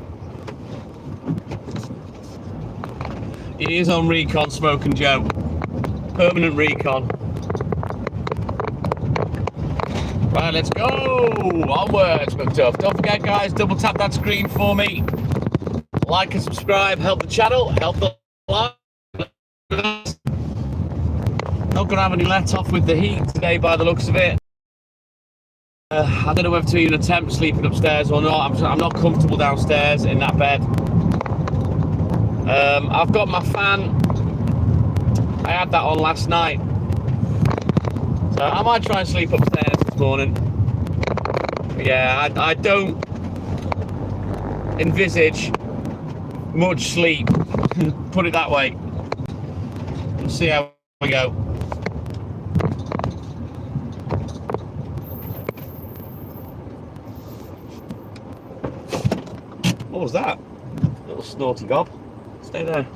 He is on recon, Smoking Joe. Permanent recon. Right, let's go. Onwards, McDuff. Don't forget, guys, double tap that screen for me. Like and subscribe. Help the channel. Help the live. Not gonna have any let off with the heat today, by the looks of it. I don't know whether to even attempt sleeping upstairs or not. I'm not comfortable downstairs in that bed. I've got my fan. I had that on last night, so I might try and sleep upstairs this morning. But yeah, I don't envisage much sleep. Put it that way. We'll see how we go. What was that? Little snorty gob. Stay there.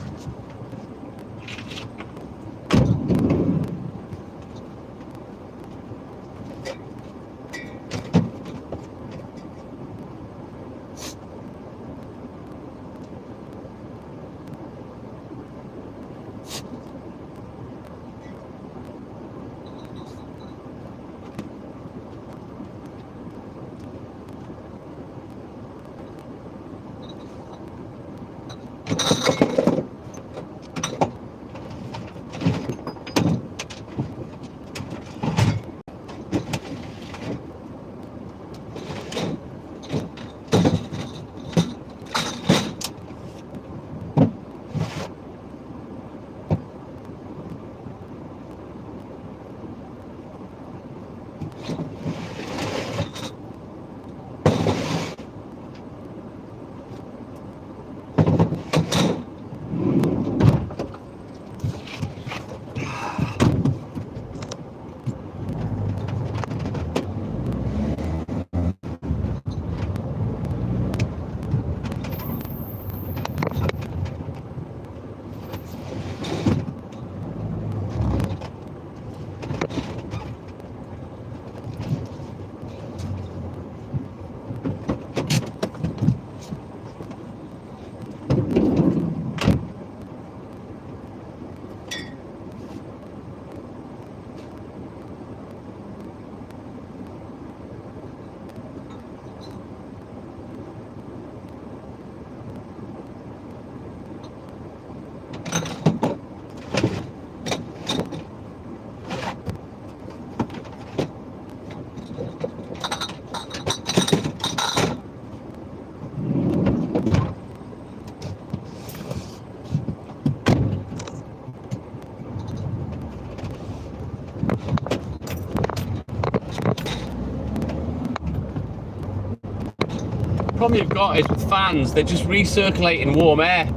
problem you've got is with fans, they're just recirculating warm air.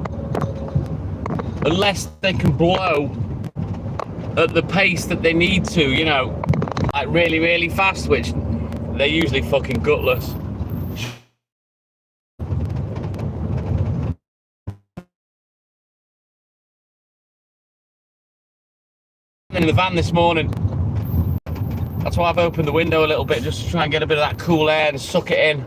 Unless they can blow at the pace that they need to, you know, like really, really fast, which they're usually fucking gutless. In the van this morning. That's why I've opened the window a little bit, just to try and get a bit of that cool air and suck it in.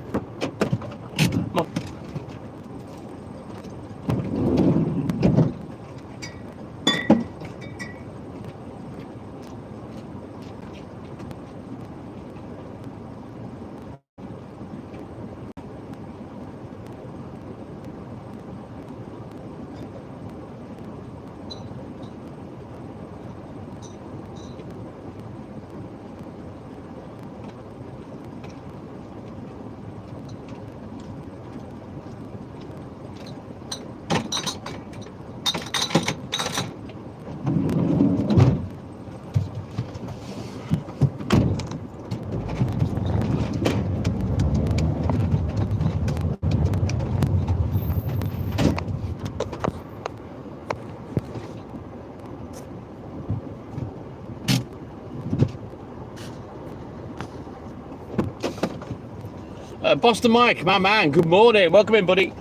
Boston Mike, my man, good morning. Welcome in, buddy.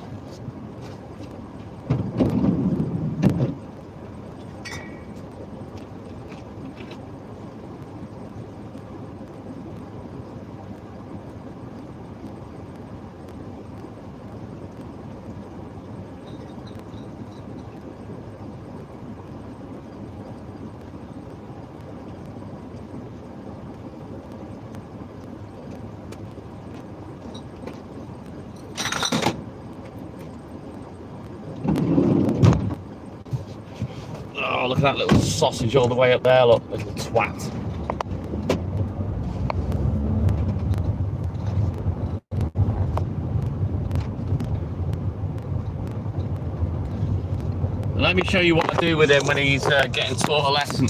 Oh, look at that little sausage all the way up there, look, little twat. Let me show you what I do with him when he's getting taught a lesson.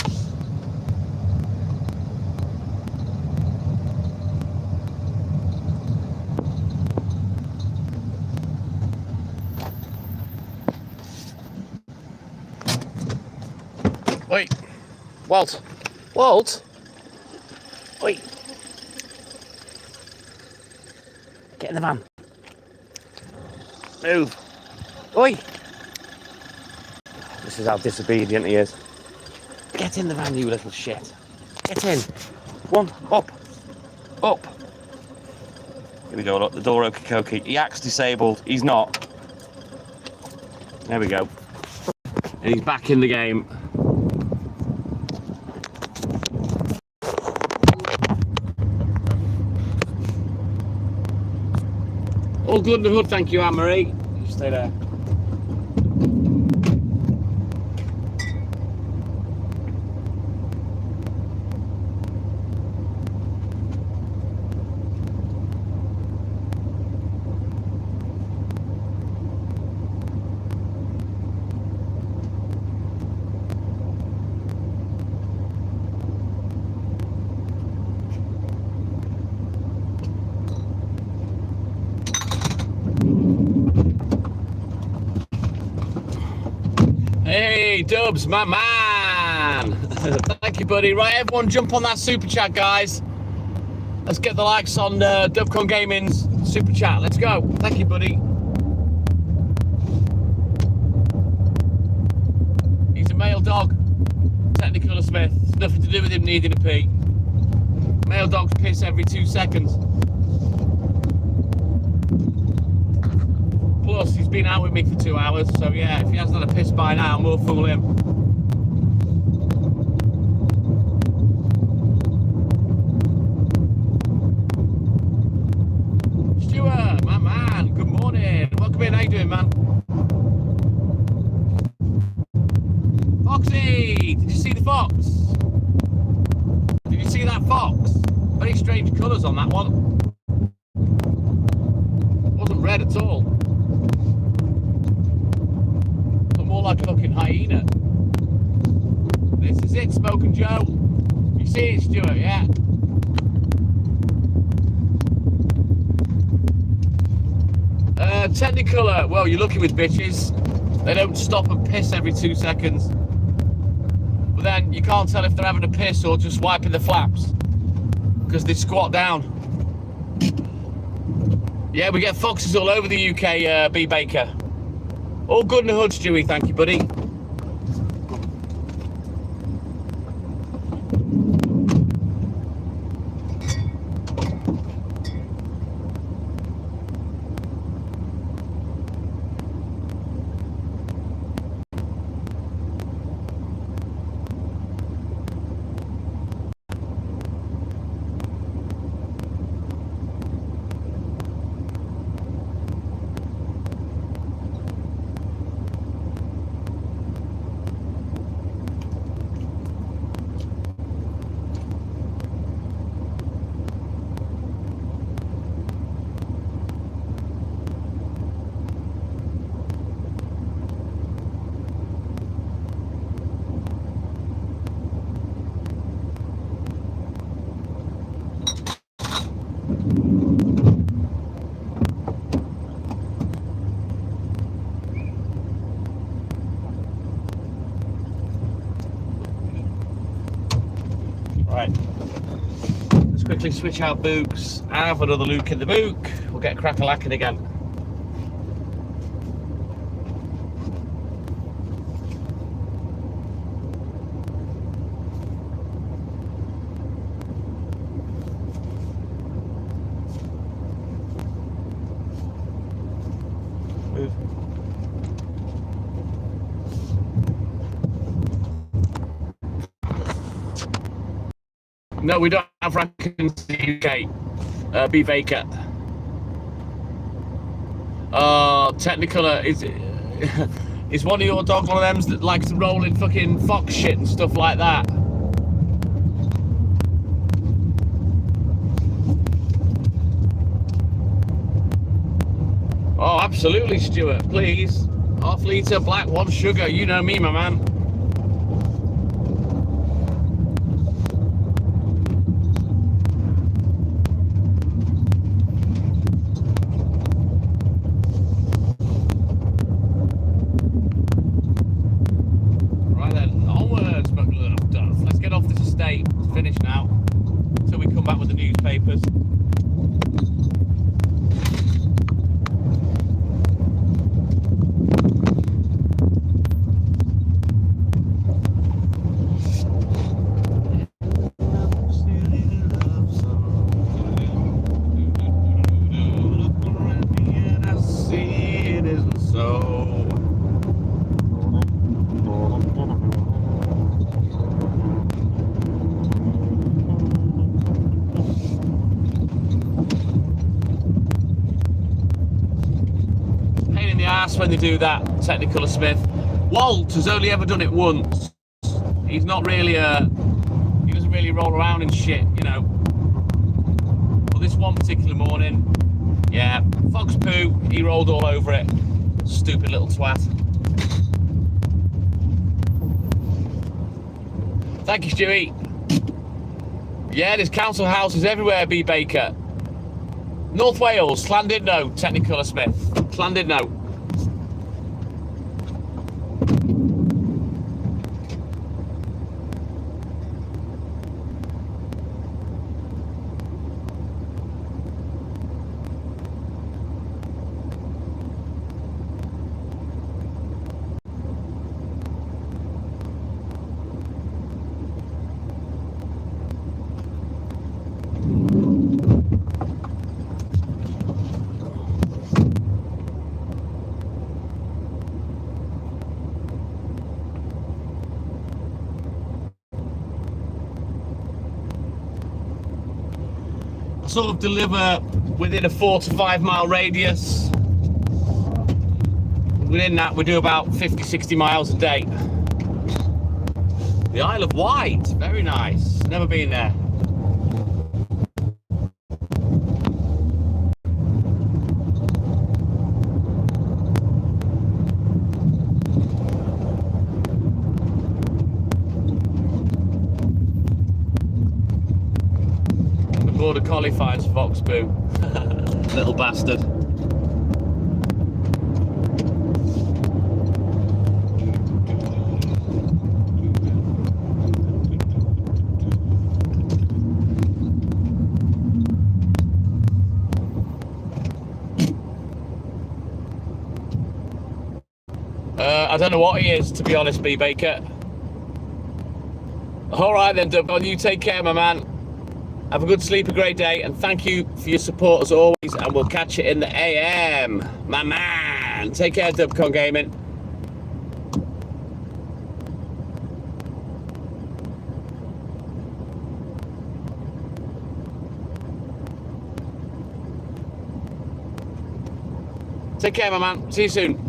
Wait, Walt, wait, get in the van, move, oi, this is how disobedient he is. Get in the van, you little shit, get in, one, up, here we go, look, the door okey-cokey, he acts disabled, he's not, there we go, and he's back in the game. All good in the hood, thank you, Anne-Marie. You stay there. Hey, Dubs, my man. Thank you, buddy. Right, everyone jump on that super chat, guys. Let's get the likes on Dubcon Gaming's super chat. Let's go. Thank you, buddy. He's a male dog. Technicolor Smith. It's nothing to do with him needing a pee. Male dogs piss every 2 seconds. Plus, he's been out with me for 2 hours, so yeah, if he hasn't had a piss by now, we'll fool him. Stuart, my man, good morning. Welcome in, how you doing, man? Foxy, did you see the fox? Did you see that fox? Very strange colours on that one. Wasn't red at all. More like a fucking hyena. This is it, Smoking Joe. You see it, Stuart, yeah? Technicolor, well, you're lucky with bitches. They don't stop and piss every 2 seconds. But then you can't tell if they're having a piss or just wiping the flaps, because they squat down. Yeah, we get foxes all over the UK, B Baker. All good in the hood, Stewie, thank you, buddy. Right, let's quickly switch out books, have another look in the book, we'll get crack-a-lacking again. Move. No, we don't have rankings in the UK. B Baker. Technicolor is one of your dogs one of them that likes to roll in fucking fox shit and stuff like that? Oh, absolutely, Stuart. Please, ½ litre black, 1 sugar. You know me, my man. Finished now until we come back with the newspapers. When they do that, Technicolor Smith. Walt has only ever done it once. He's not really he doesn't really roll around in shit, you know. But this one particular morning, yeah, fox poo, he rolled all over it. Stupid little twat. Thank you, Stewie. Yeah, there's council houses everywhere, B Baker. North Wales, Llandudno, Technicolor Smith. Llandudno. Sort of deliver within a 4 to 5 mile radius. Within that we do about 50-60 miles a day. The Isle of Wight, very nice, never been there. Border collie finds fox poo. Little bastard. I don't know what he is, to be honest, B Baker. All right then, Dubcon, you take care, my man. Have a good sleep, a great day, and thank you for your support as always, and we'll catch you in the AM, my man. Take care, Dubcon Gaming. Take care, my man. See you soon.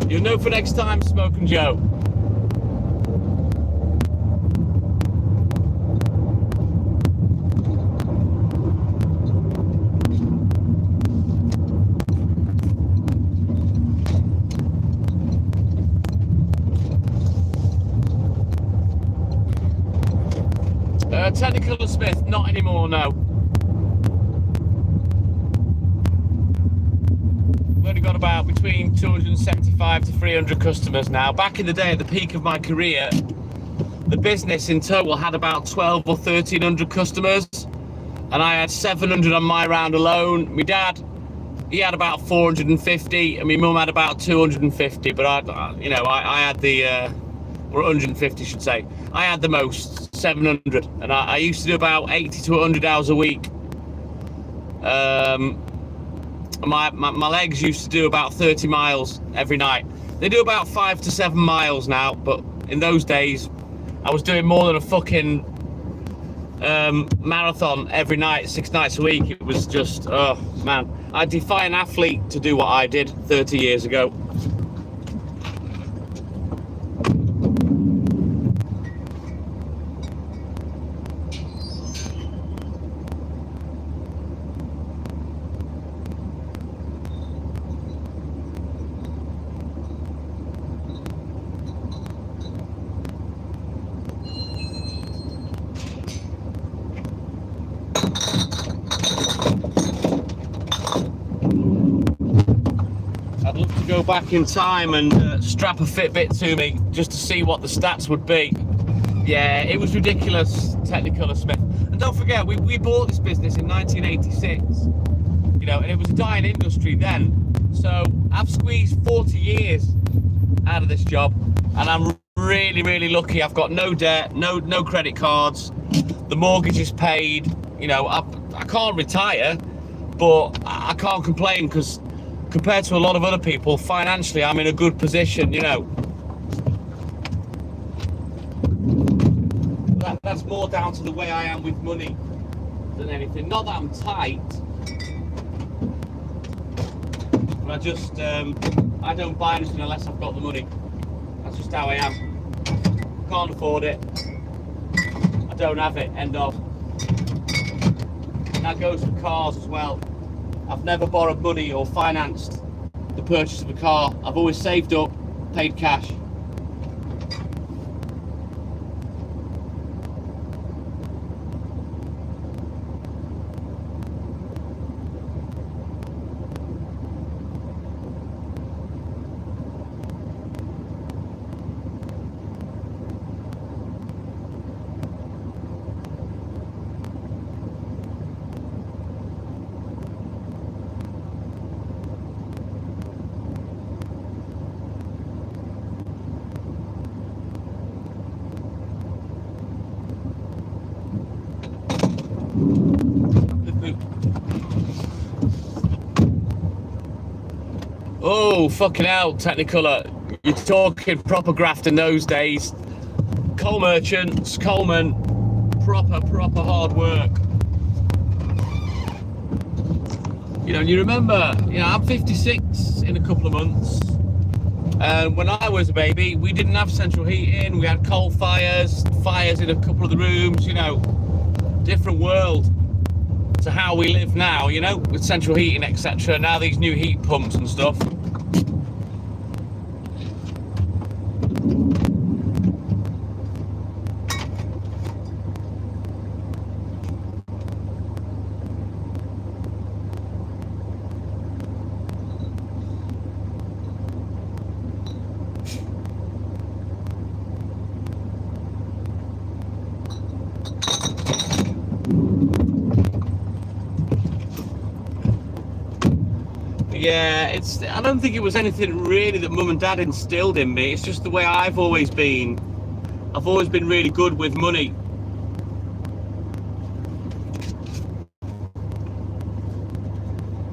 You'll know for next time, Smoking Joe. Technicolor Smith, not anymore, no. We've only got about between 275 to 300 customers now. Back in the day, at the peak of my career, the business in total had about 12 or 1300 customers, and I had 700 on my round alone. My dad, he had about 450, and my mum had about 250, but I had the, or 150 should say. I had the most, 700, and I used to do about 80 to 100 hours a week. My legs used to do about 30 miles every night. They do about 5 to 7 miles now, but in those days, I was doing more than a fucking marathon every night, 6 nights a week. It was just, oh man. I defy an athlete to do what I did 30 years ago. I'd love to go back in time and strap a Fitbit to me just to see what the stats would be. Yeah, it was ridiculous, Technicolor Smith. And don't forget, we bought this business in 1986, you know, and it was a dying industry then. So I've squeezed 40 years out of this job, and I'm really, really lucky. I've got no debt, no credit cards. The mortgage is paid. You know, I can't retire, but I can't complain because compared to a lot of other people, financially, I'm in a good position, you know. That's more down to the way I am with money than anything. Not that I'm tight, but I just, I don't buy anything unless I've got the money. That's just how I am. Can't afford it. I don't have it, end of. And that goes for cars as well. I've never borrowed money or financed the purchase of a car. I've always saved up, paid cash. Oh, fucking hell, Technicolor. You're talking proper graft in those days. Coal merchants, coalmen, proper hard work. You know, you remember, you know, I'm 56 in a couple of months. And when I was a baby, we didn't have central heating. We had coal fires in a couple of the rooms, you know, different world to how we live now, you know, with central heating, etc. Now these new heat pumps and stuff. Yeah, I don't think it was anything really that mum and dad instilled in me. It's just the way I've always been. I've always been really good with money.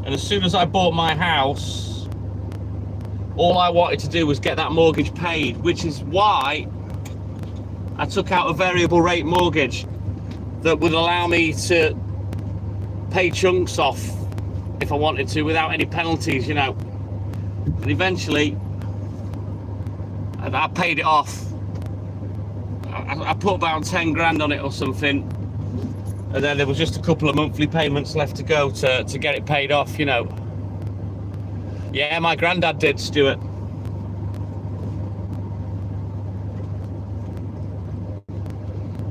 And as soon as I bought my house, all I wanted to do was get that mortgage paid, which is why I took out a variable rate mortgage that would allow me to pay chunks off if I wanted to without any penalties, you know. And eventually I paid it off. I put about 10 grand on it or something, and then there was just a couple of monthly payments left to go to get it paid off, you know. Yeah, my granddad did, Stuart.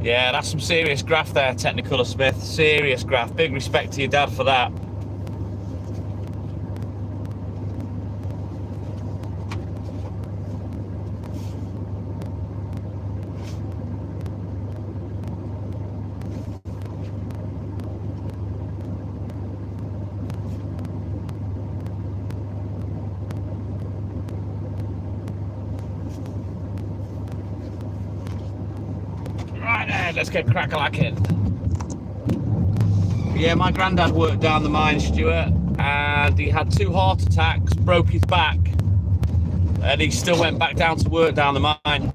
Yeah, that's some serious graft there, Technicolor Smith. Serious graft. Big respect to your dad for that. Let's get crack-a-lacking. Yeah, my granddad worked down the mine, Stuart, and he had 2 heart attacks, broke his back, and he still went back down to work down the mine.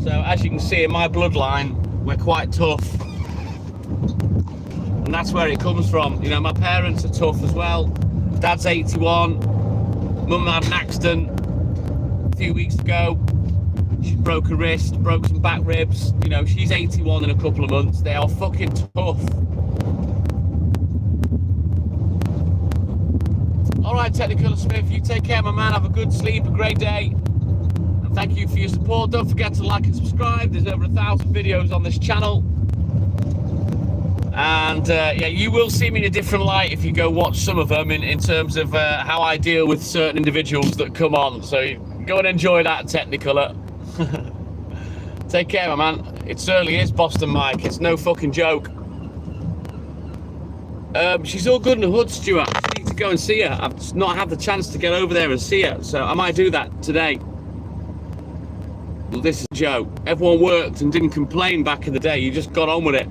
So as you can see in my bloodline, we're quite tough, and that's where it comes from. You know, my parents are tough as well. Dad's 81, mum had an accident a few weeks ago. She broke her wrist, broke some back ribs. You know, she's 81 in a couple of months. They are fucking tough. All right, Technicolor Smith, you take care, my man. Have a good sleep, a great day. And thank you for your support. Don't forget to like and subscribe. There's over 1,000 videos on this channel. And yeah, you will see me in a different light if you go watch some of them in terms of how I deal with certain individuals that come on. So go and enjoy that, Technicolor. Take care, my man. It certainly is Boston Mike. It's no fucking joke. She's all good in the hood, Stuart. I need to go and see her. I've just not had the chance to get over there and see her, so I might do that today. Well, this is a joke. Everyone worked and didn't complain back in the day. You just got on with it.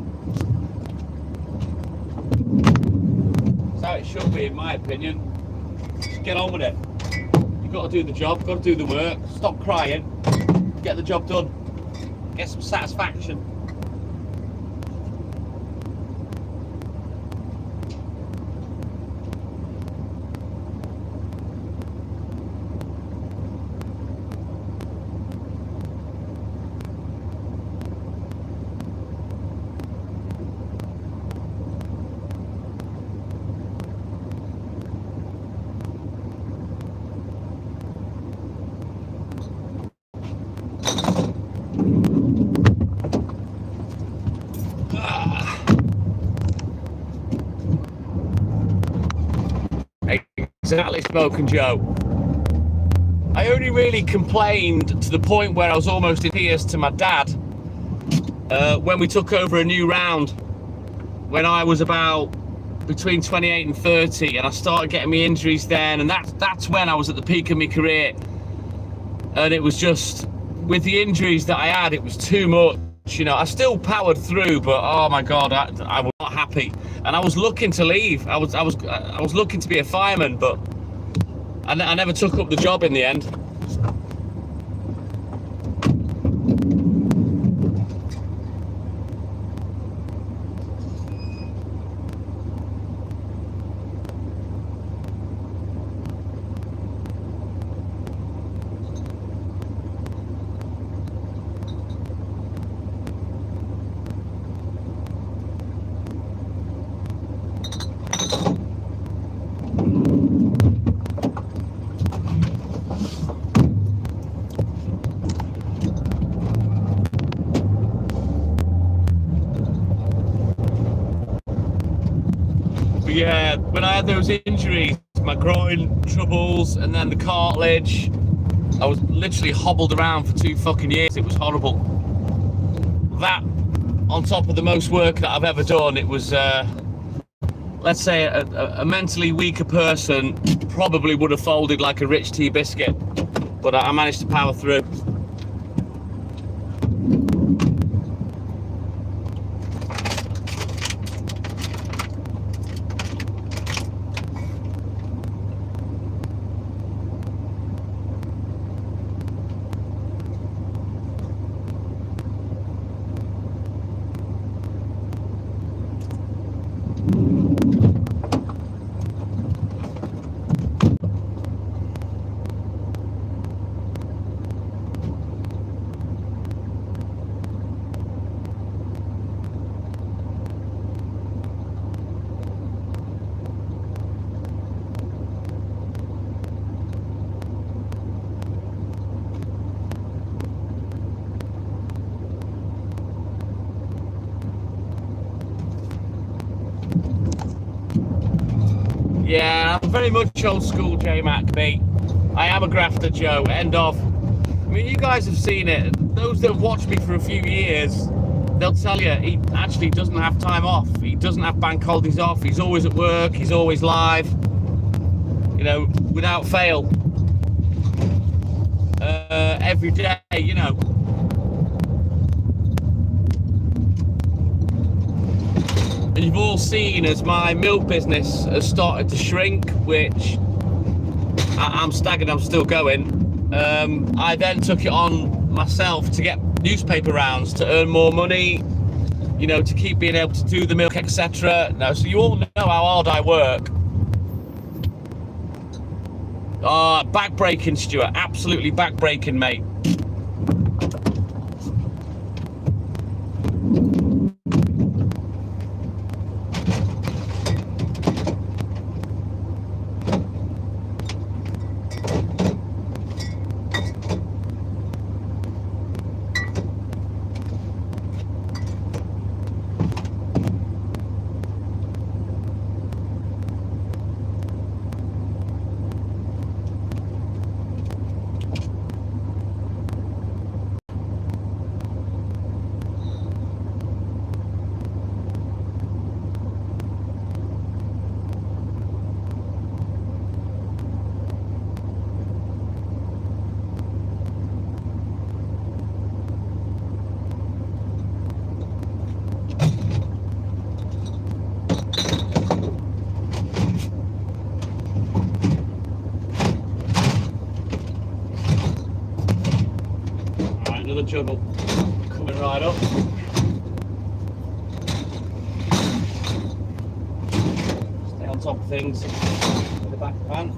That's how it should be, in my opinion. Just get on with it. You've got to do the job, got to do the work. Stop crying. Get the job done. Get some satisfaction. Exactly, Smoking Joe. I only really complained to the point where I was almost in tears to my dad when we took over a new round when I was about between 28 and 30, and I started getting me injuries then, and that's when I was at the peak of my career. And it was just, with the injuries that I had, it was too much. You know, I still powered through, but oh my God, I was not happy, and I was looking to leave. I was looking to be a fireman, but I never took up the job in the end. Yeah, when I had those injuries, my groin troubles and then the cartilage, I was literally hobbled around for 2 fucking years. It was horrible. That, on top of the most work that I've ever done, it was, let's say, a mentally weaker person probably would have folded like a rich tea biscuit, but I managed to power through. Yeah, I'm very much old school J-Mac, mate. I am a grafter, Joe. End of. I mean, you guys have seen it. Those that have watched me for a few years, they'll tell you he actually doesn't have time off. He doesn't have bank holidays off. He's always at work. He's always live. You know, without fail. Every day, you know. And you've all seen as my milk business has started to shrink, which I'm staggered I'm still going. I then took it on myself to get newspaper rounds to earn more money, you know, to keep being able to do the milk, etc. Now, so you all know how hard I work. Back-breaking, Stuart. Absolutely back-breaking, mate. Another juggle coming right up. Stay on top of things with the back of the van.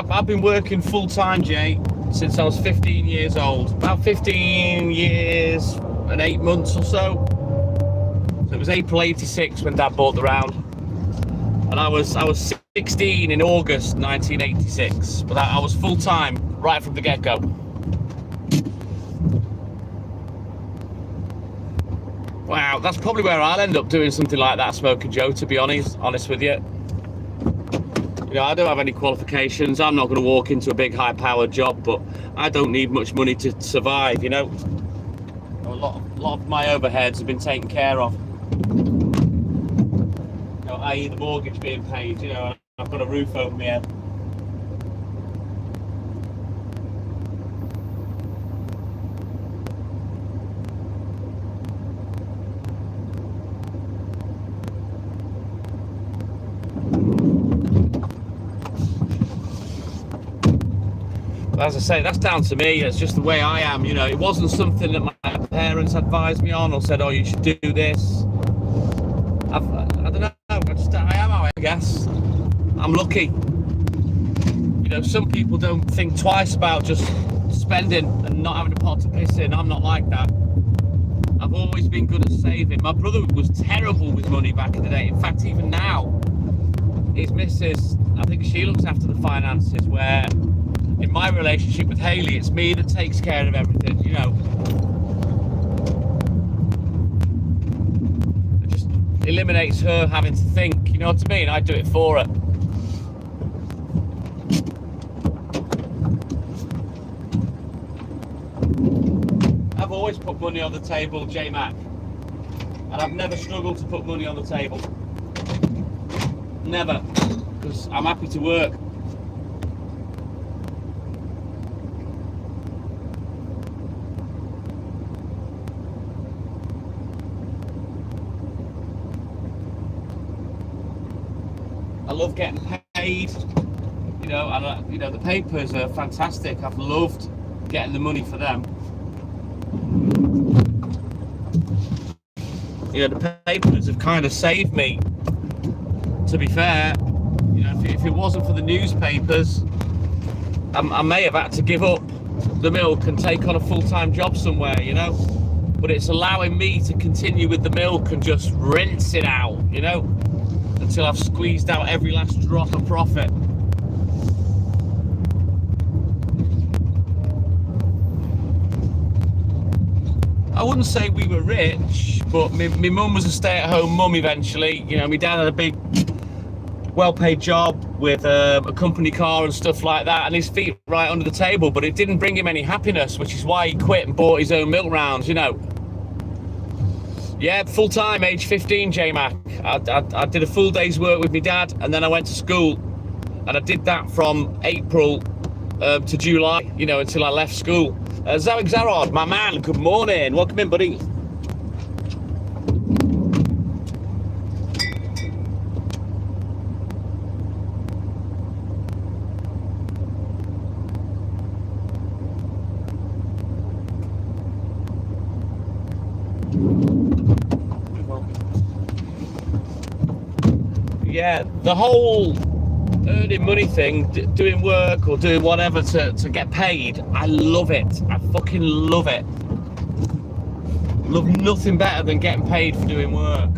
I've been working full-time, Jay, since I was 15 years old. About 15 years and 8 months or so. So it was April 86 when Dad bought the round. And I was 16 in August 1986. But I was full-time right from the get-go. Wow, that's probably where I'll end up doing something like that, Smoking Joe, to be honest with you. You know, I don't have any qualifications. I'm not going to walk into a big high-powered job, but I don't need much money to survive, you know. A lot of my overheads have been taken care of. You know, i.e. the mortgage being paid, you know, and I've got a roof over my head. As I say, that's down to me. It's just the way I am, you know. It wasn't something that my parents advised me on or said, oh, you should do this. I don't know. I am how I guess. I'm lucky. You know, some people don't think twice about just spending and not having a pot to piss in. I'm not like that. I've always been good at saving. My brother was terrible with money back in the day. In fact, even now, his missus, I think she looks after the finances, where in my relationship with Hayley, it's me that takes care of everything, you know. It just eliminates her having to think, you know what I mean? I do it for her. I've always put money on the table, J-Mac. And I've never struggled to put money on the table. Never. Because I'm happy to work. I love getting paid, you know, and you know, the papers are fantastic. I've loved getting the money for them. You know, the papers have kind of saved me, to be fair. You know, if it wasn't for the newspapers, I may have had to give up the milk and take on a full-time job somewhere, you know. But it's allowing me to continue with the milk and just rinse it out, you know, until I've squeezed out every last drop of profit. I wouldn't say we were rich, but my mum was a stay-at-home mum eventually. You know, my dad had a big, well-paid job with a company car and stuff like that, and his feet right under the table, but it didn't bring him any happiness, which is why he quit and bought his own milk rounds, you know. Yeah, full-time, age 15, J-Mac. I did a full day's work with my dad, and then I went to school, and I did that from April to July, you know, until I left school. Zarek Zarod, my man, good morning. Welcome in, buddy. Yeah, the whole earning money thing, doing work or doing whatever to get paid, I love it. I fucking love it. Love nothing better than getting paid for doing work.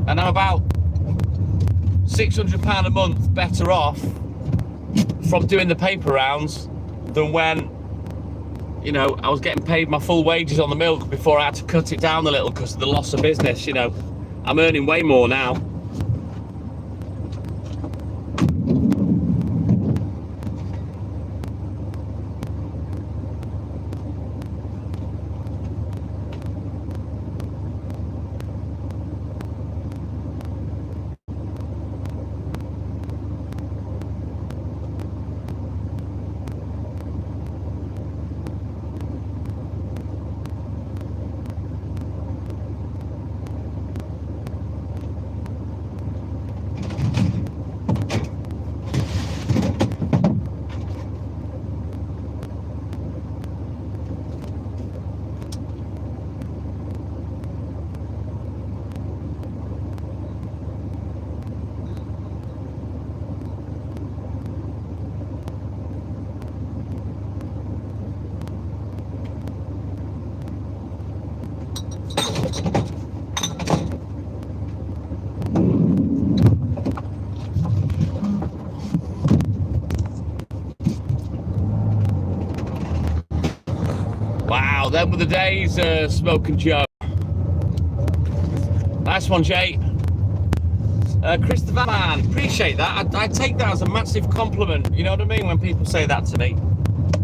And I'm about £600 a month better off from doing the paper rounds than when, you know, I was getting paid my full wages on the milk before I had to cut it down a little because of the loss of business, you know. I'm earning way more now. them were the days, Smoking Joe. Nice one, Jay. Christopher Man, appreciate that. I take that as a massive compliment. You know what I mean? When people say that to me,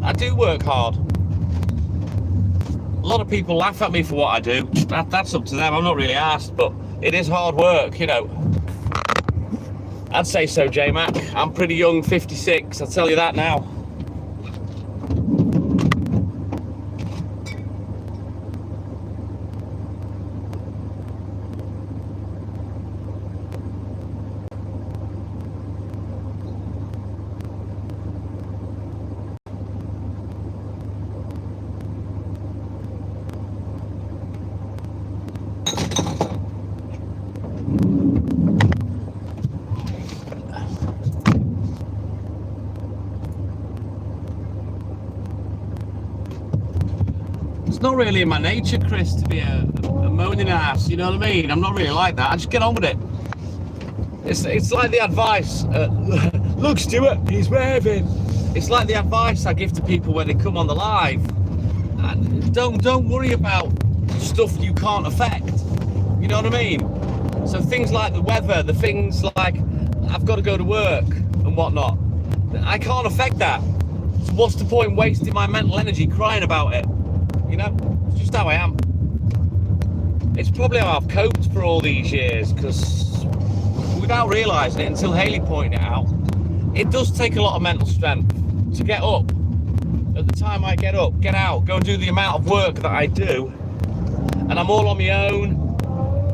I do work hard. A lot of people laugh at me for what I do. That's up to them. I'm not really asked, but it is hard work, you know. I'd say so, J-Mac. I'm pretty young, 56. I'll tell you that now. It's not really in my nature, Chris, to be a moaning ass, you know what I mean? I'm not really like that. I just get on with it. It's like the advice, look, Stuart, he's raving. It's like the advice I give to people when they come on the live. And don't worry about stuff you can't affect. You know what I mean? So things like the weather, the things like I've got to go to work and whatnot, I can't affect that. So what's the point wasting my mental energy crying about it? You know, it's just how I am. It's probably how I've coped for all these years, because without realising it until Haley pointed it out, it does take a lot of mental strength to get up. At the time I get up, get out, go and do the amount of work that I do, and I'm all on my own,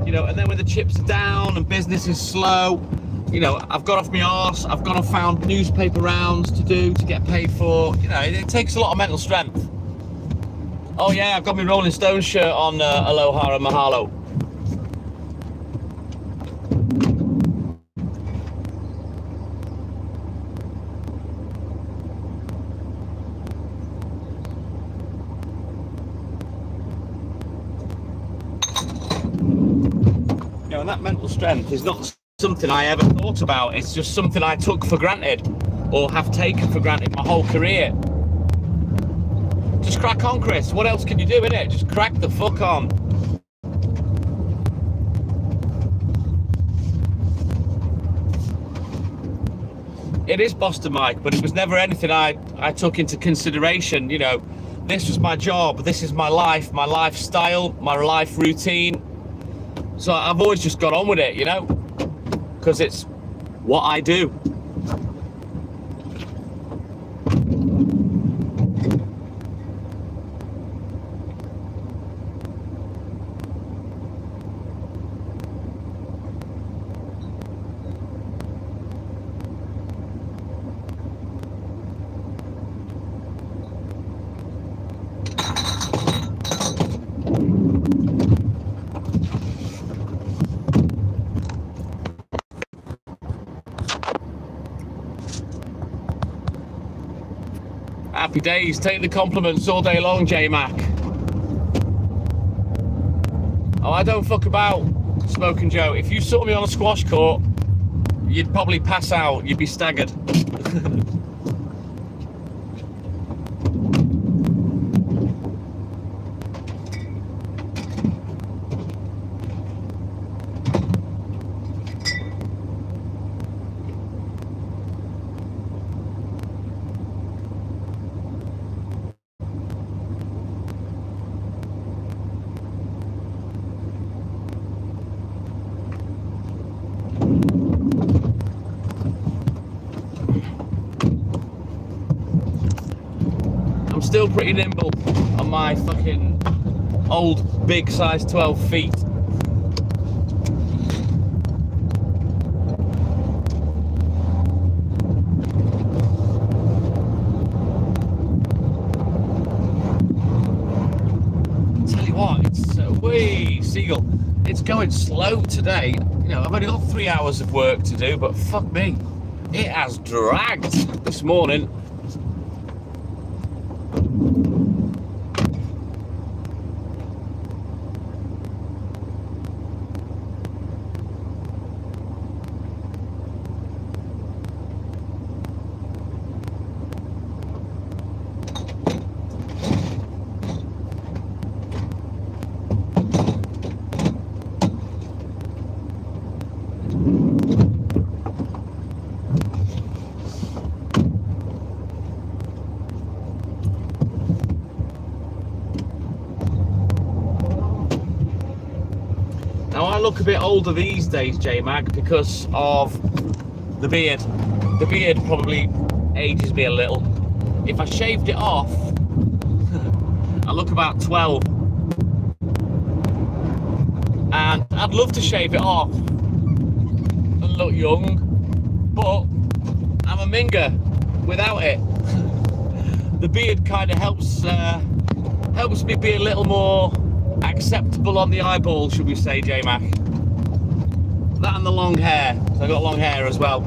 you know, and then when the chips are down and business is slow, you know, I've got off my arse, I've gone and found newspaper rounds to do, to get paid for, you know, it takes a lot of mental strength. Oh yeah, I've got my Rolling Stones shirt on, Aloha and Mahalo. You know, and that mental strength is not something I ever thought about. It's just something I took for granted, or have taken for granted my whole career. Just crack on, Chris. What else can you do, innit? Just crack the fuck on. It is Boston Mike, but it was never anything I took into consideration. You know, this was my job, this is my life, my lifestyle, my life routine. So I've always just got on with it, you know, because it's what I do. Happy days. Take the compliments all day long, J-Mac. Oh, I don't fuck about, Smoking Joe. If you saw me on a squash court, you'd probably pass out. You'd be staggered. Still pretty nimble on my fucking old big size 12 feet. Tell you what, it's wee Seagull, it's going slow today. You know, I've only got 3 hours of work to do, but fuck me, it has dragged this morning. look a bit older these days, J-Mag, because of the beard. The beard probably ages me a little. If I shaved it off, I look about 12. And I'd love to shave it off and look young, but I'm a minger without it. The beard kind of helps me be a little more acceptable on the eyeball, should we say, J-Mac. That and the long hair. So I've got long hair as well.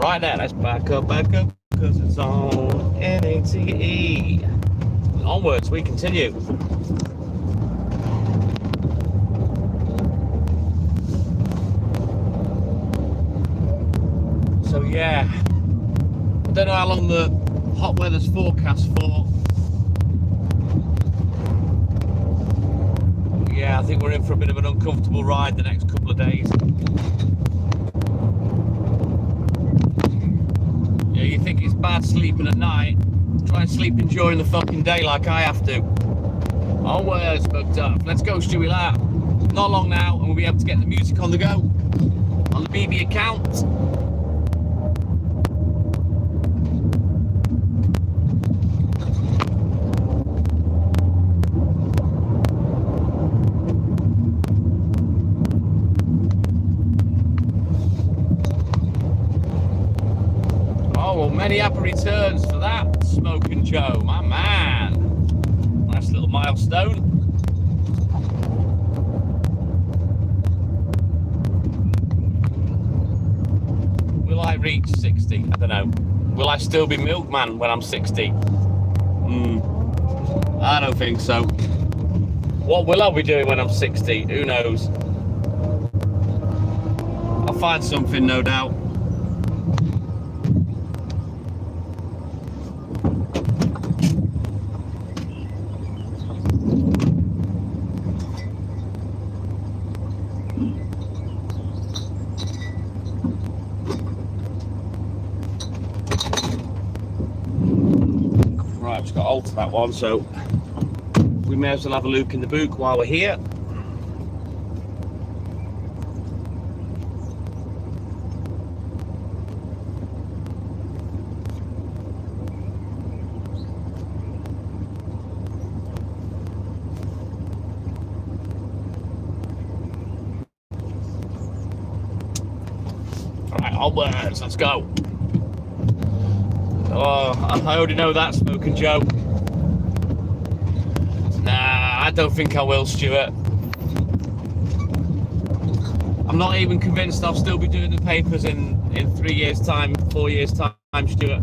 Right now, let's back up, because it's on NATE. Onwards, we continue. So yeah, I don't know how long the hot weather's forecast for. Yeah, I think we're in for a bit of an uncomfortable ride the next couple of days. Yeah, you think it's bad sleeping at night? Try sleeping during the fucking day like I have to. Oh, well, it's booked up. Let's go, Stewie Lap. Not long now, and we'll be able to get the music on the go on the BB account. Many happy returns for that, Smoking Joe, my man. Nice little milestone. Will I reach 60? I don't know. Will I still be Milkman when I'm 60? I don't think so. What will I be doing when I'm 60? Who knows? I'll find something, no doubt. I've just got to alter that one, so we may as well have a look in the book while we're here. Alright, onwards, let's go. Oh, I already know that, Smoking Joe. Nah, I don't think I will, Stuart. I'm not even convinced I'll still be doing the papers in 3 years' time, 4 years' time, Stuart.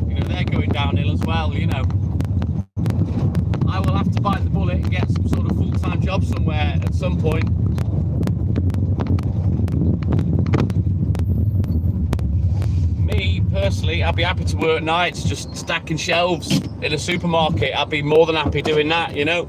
You know, they're going downhill as well, you know. I will have to bite the bullet and get some sort of full-time job somewhere at some point. Me personally, I'd be happy to work nights, just stacking shelves in a supermarket. I'd be more than happy doing that, you know.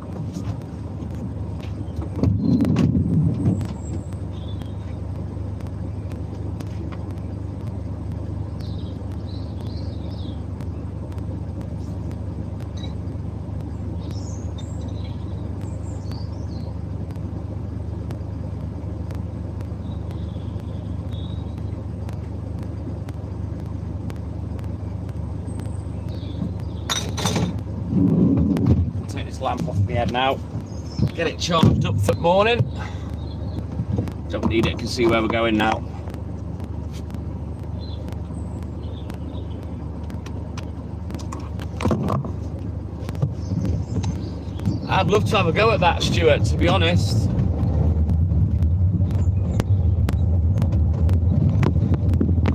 Take this lamp off my head now. Get it charged up for the morning. Don't need it, can see where we're going now. I'd love to have a go at that, Stuart, to be honest.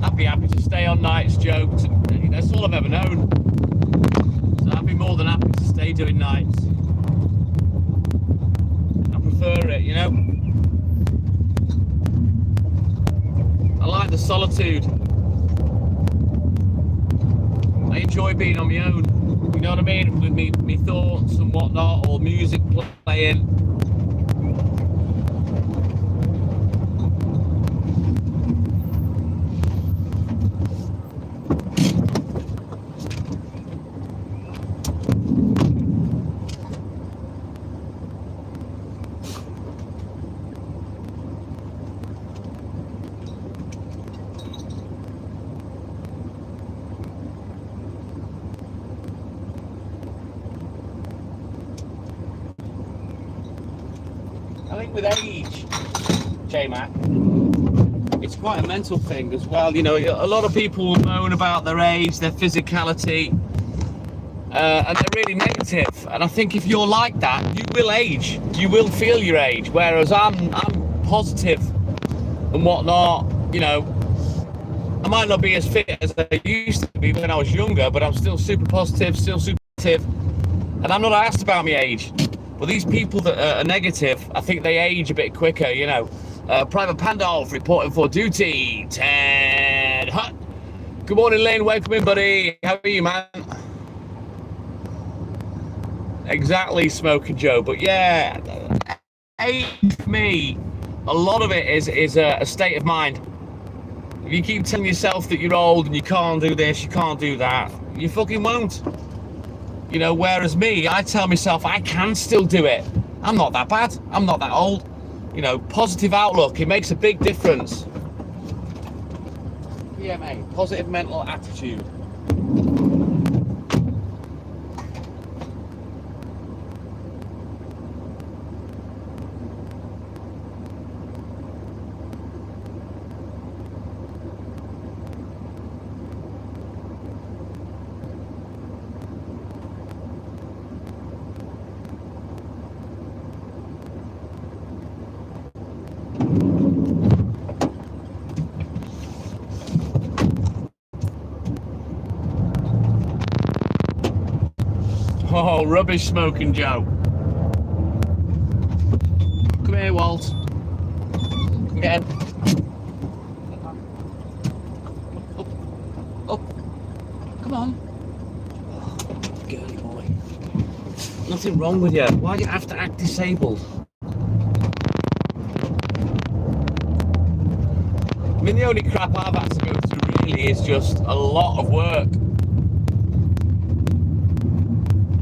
I'd be happy to stay on nights, Joe. That's all I've ever known. So I'd be more than happy to stay doing nights. I prefer it, you know. I like the solitude. I enjoy being on my own. You know what I mean? With me thoughts and whatnot, or music playing. I think with age, J-Mac, it's quite a mental thing as well. You know, a lot of people will moan about their age, their physicality, and they're really negative. And I think if you're like that, you will age. You will feel your age. Whereas I'm positive and whatnot. You know, I might not be as fit as I used to be when I was younger, but I'm still super positive, still super active. And I'm not asked about my age. But these people that are negative, I think they age a bit quicker, you know. Private Pandolf reporting for duty. Ted Hutt. Good morning, Lane. Welcome in, buddy. How are you, man? Exactly, Smoking Joe. But yeah, age for me, a lot of it is a state of mind. If you keep telling yourself that you're old and you can't do this, you can't do that, you fucking won't. You know, whereas me, I tell myself I can still do it. I'm not that bad. I'm not that old. You know, positive outlook, it makes a big difference. Yeah, mate, positive mental attitude. Oh, rubbish, Smoking Joe. Come here, Walt. Come get him. Up. Come on. Oh, girly boy. Nothing wrong with you. Why do you have to act disabled? I mean, the only crap I've had to go through really is just a lot of work.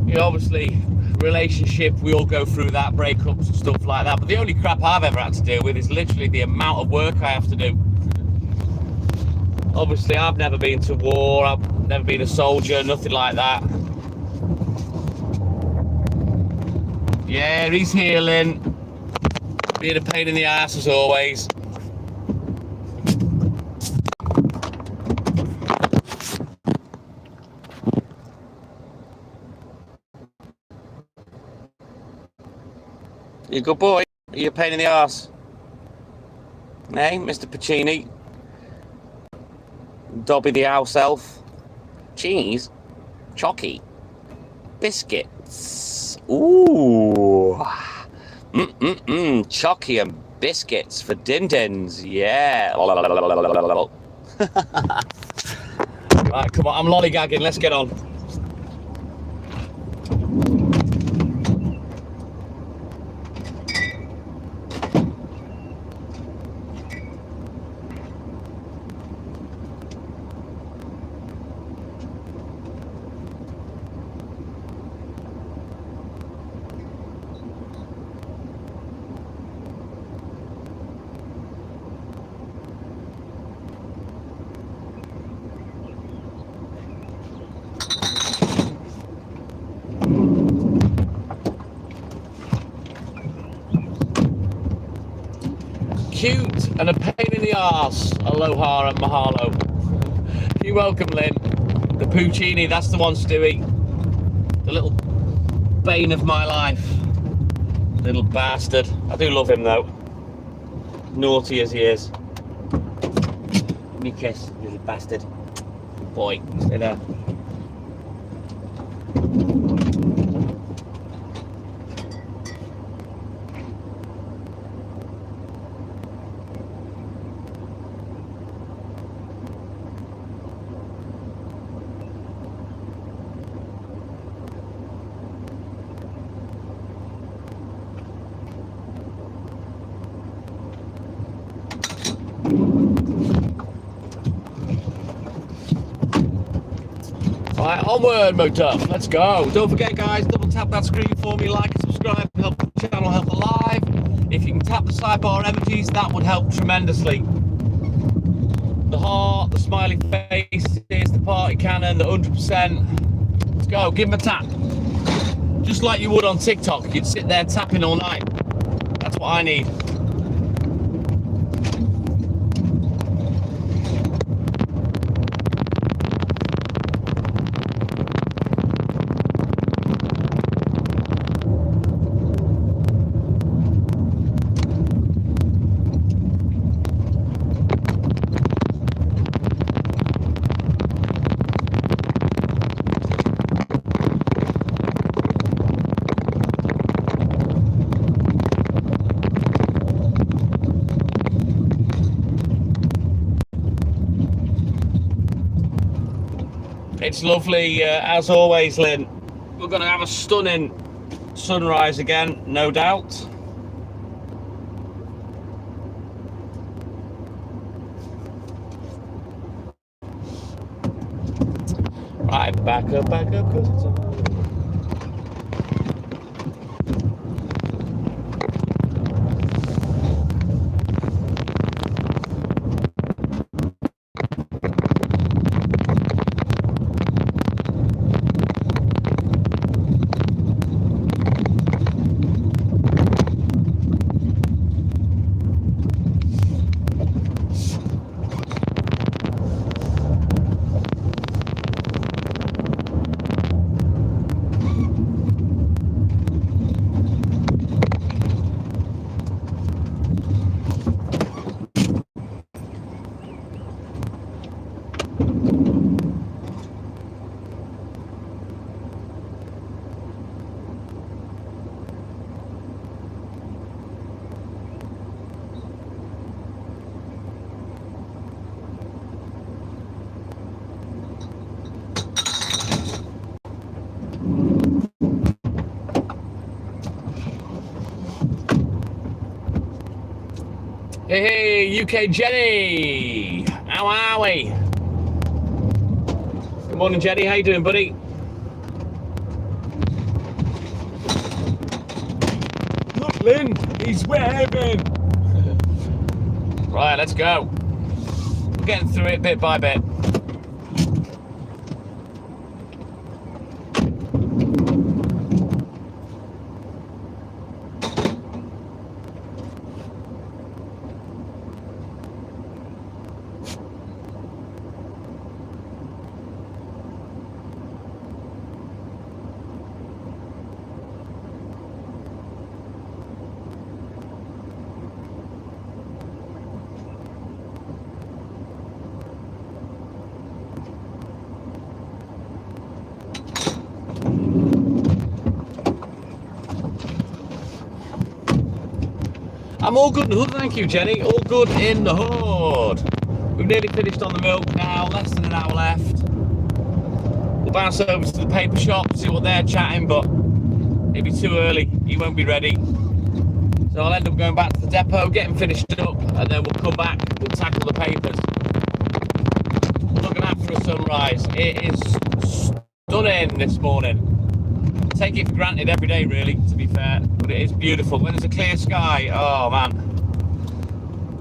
You know, obviously, relationship, we all go through that, breakups and stuff like that. But the only crap I've ever had to deal with is literally the amount of work I have to do. Obviously, I've never been to war. I've never been a soldier, nothing like that. Yeah, he's healing. Being a pain in the ass as always. You a good boy? Are you a pain in the arse? Hey, Mr. Pacini. Dobby the house elf. Cheese. Chocky. Biscuits. Ooh. Chocky and biscuits for din-dins. Yeah. Right, come on, I'm lollygagging, let's get on. Cute and a pain in the arse. Aloha and mahalo. You're welcome, Lynn. The Puccini, that's the one, Stewie. The little bane of my life. Little bastard. I do love him though. Naughty as he is. Give me a kiss, little bastard. Good boy, stay there. Right, onward, motor. Let's go. Don't forget, guys, double tap that screen for me, like and subscribe, help the channel help alive. If you can tap the sidebar emojis, that would help tremendously. The heart, the smiley faces, the party cannon, the 100%. Let's go, give them a tap. Just like you would on TikTok, you'd sit there tapping all night. That's what I need. It's lovely, as always, Lynn. We're going to have a stunning sunrise again, no doubt. Right, back up, because it's on. Hey, UK Jenny! How are we? Good morning, Jenny. How you doing, buddy? Look, Lynn, he's waving. Right, let's go. We're getting through it bit by bit. I'm all good in the hood, thank you, Jenny. All good in the hood. We've nearly finished on the milk now, less than an hour left. bounce over to the paper shop, see what they're chatting, but it'll be too early. He won't be ready. So I'll end up going back to the depot, getting finished up, and then we'll come back, we'll tackle the papers. Looking out for a sunrise. It is stunning this morning. I take it for granted every day, really, to be fair, but it is beautiful. When there's a clear sky, oh man.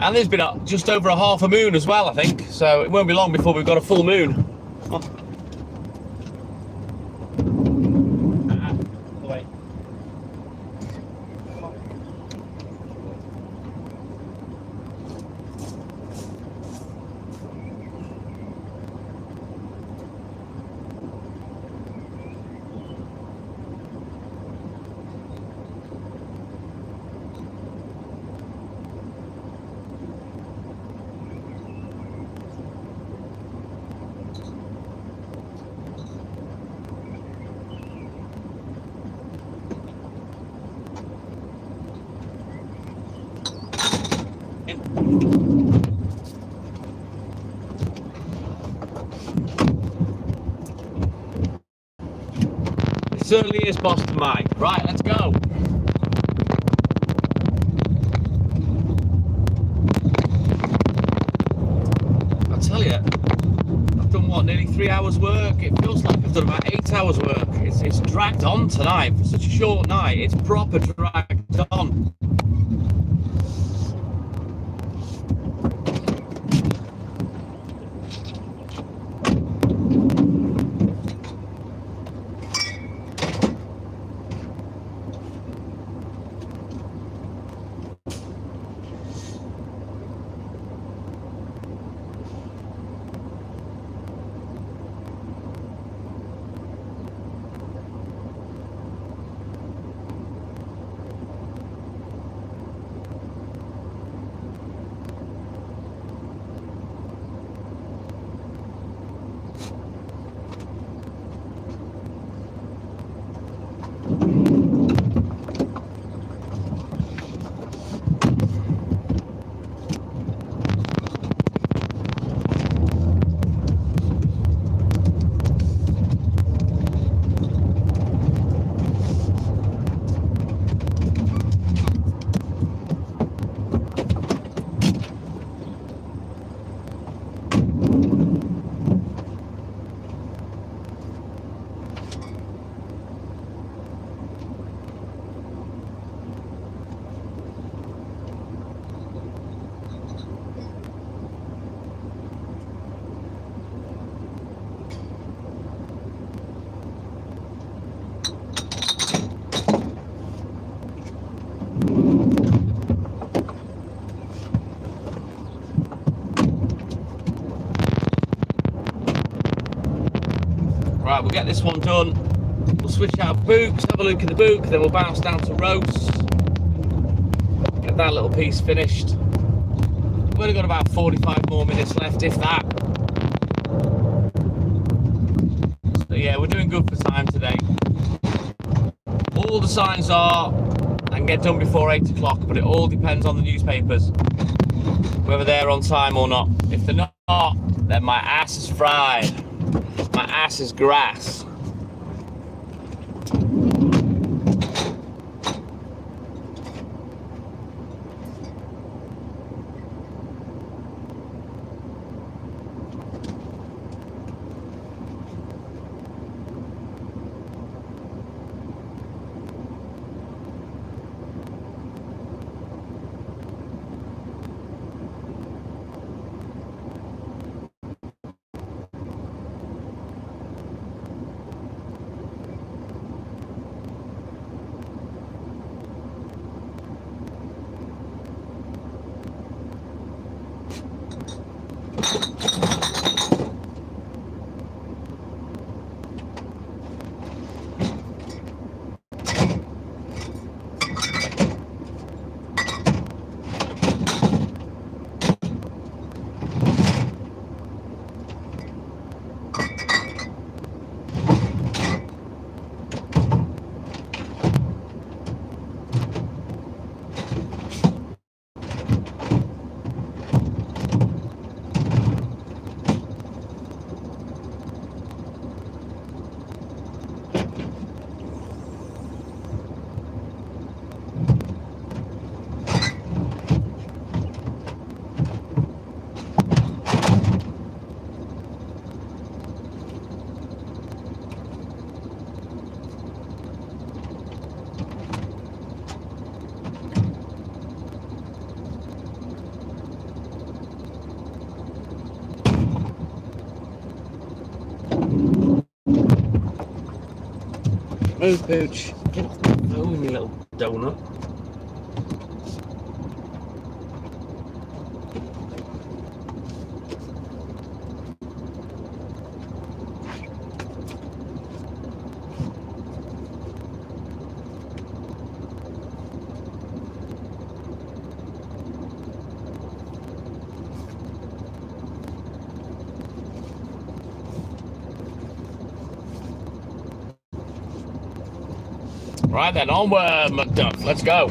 And there's been just over a half a moon as well, I think, so it won't be long before we've got a full moon. It certainly is Boston Mike. Right, let's go. I tell you, I've done what, nearly 3 hours work? It feels like I've done about 8 hours work. It's dragged on tonight for such a short night. It's proper dragged on. Right, we'll get this one done. We'll switch out books, have a look at the book, then we'll bounce down to roast. Get that little piece finished. We've only got about 45 more minutes left, if that. So yeah, we're doing good for time today. All the signs are and get done before 8 o'clock, but it all depends on the newspapers, whether they're on time or not. If they're not, then my ass is fried. My ass is grass. Oh, Pooch. Get off the phone, you little donut. Right then, onward, McDuck. Let's go.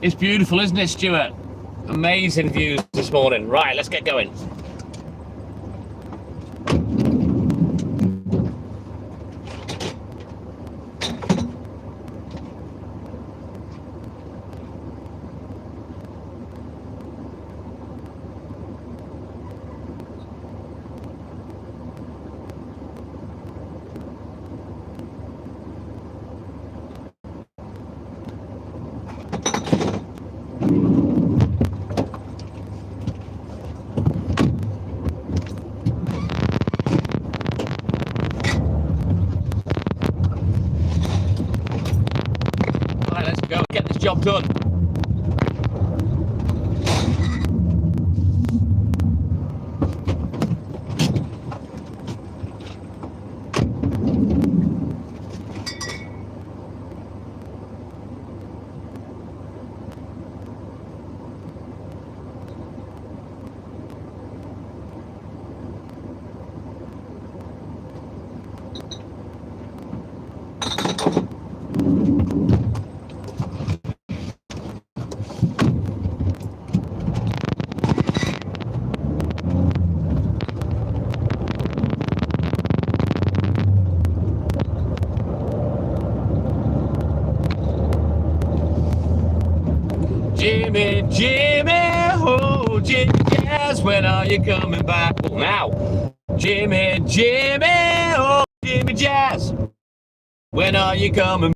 It's beautiful, isn't it, Stuart? Amazing views this morning. Right, let's get going. Right, let's go. Get this job done. Jimmy, Jimmy, oh, Jimmy Jazz, when are you coming back? Oh, now, Jimmy, Jimmy, oh, Jimmy Jazz, when are you coming?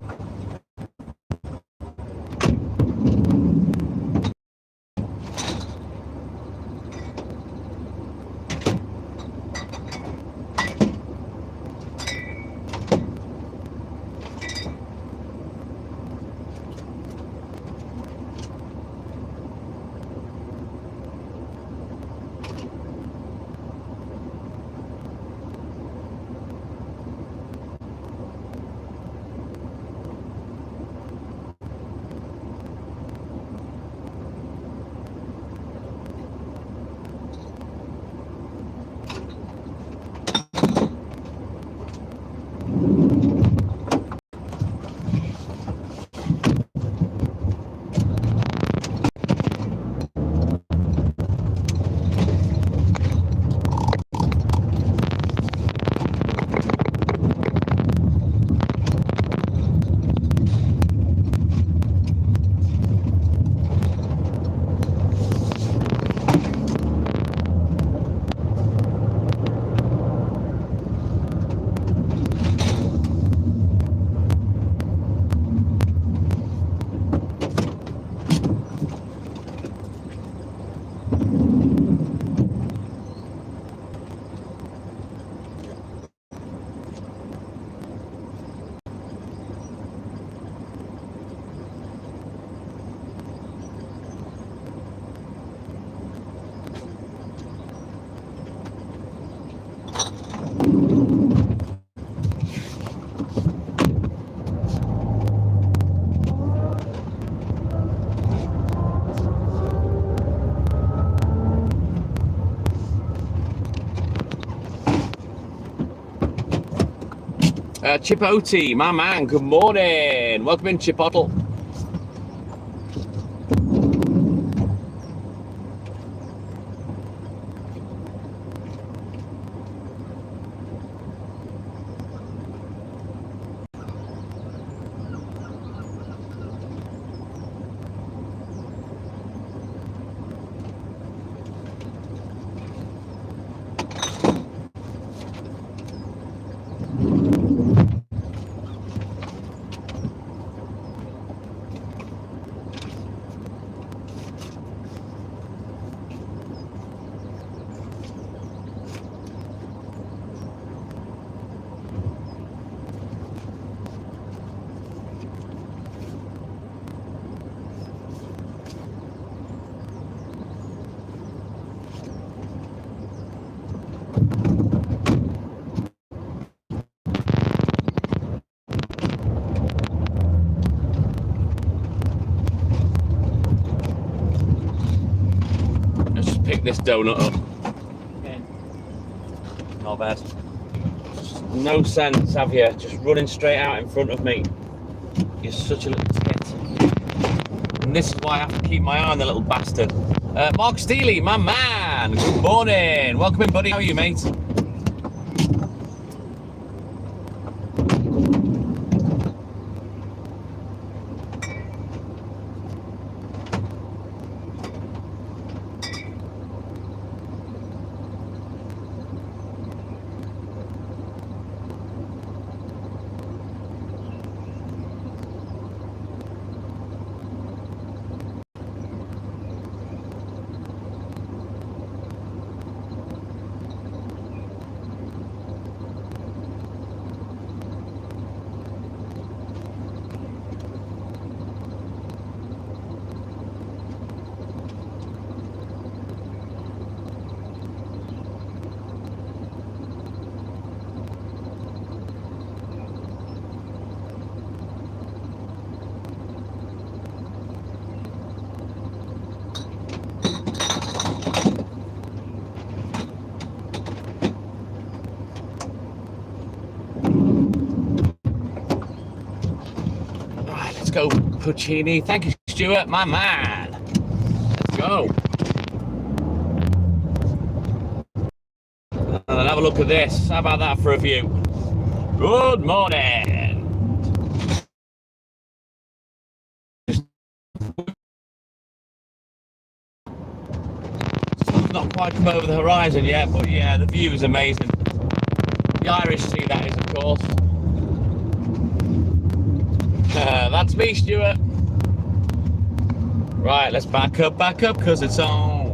Chipotle, my man, good morning. Welcome in, Chipotle. Pick this donut up. Okay. Not bad. No sense, have you? Just running straight out in front of me. You're such a little tit. And this is why I have to keep my eye on the little bastard. Mark Steely, my man. Good morning. Welcome in, buddy. How are you, mate? Let's go, Puccini. Thank you, Stuart, my man. Let's go. And have a look at this. How about that for a view? Good morning. Sun's not quite come over the horizon yet, but yeah, the view is amazing. The Irish Sea, that is, of course. That's me, Stuart. Right, let's back up, because it's on.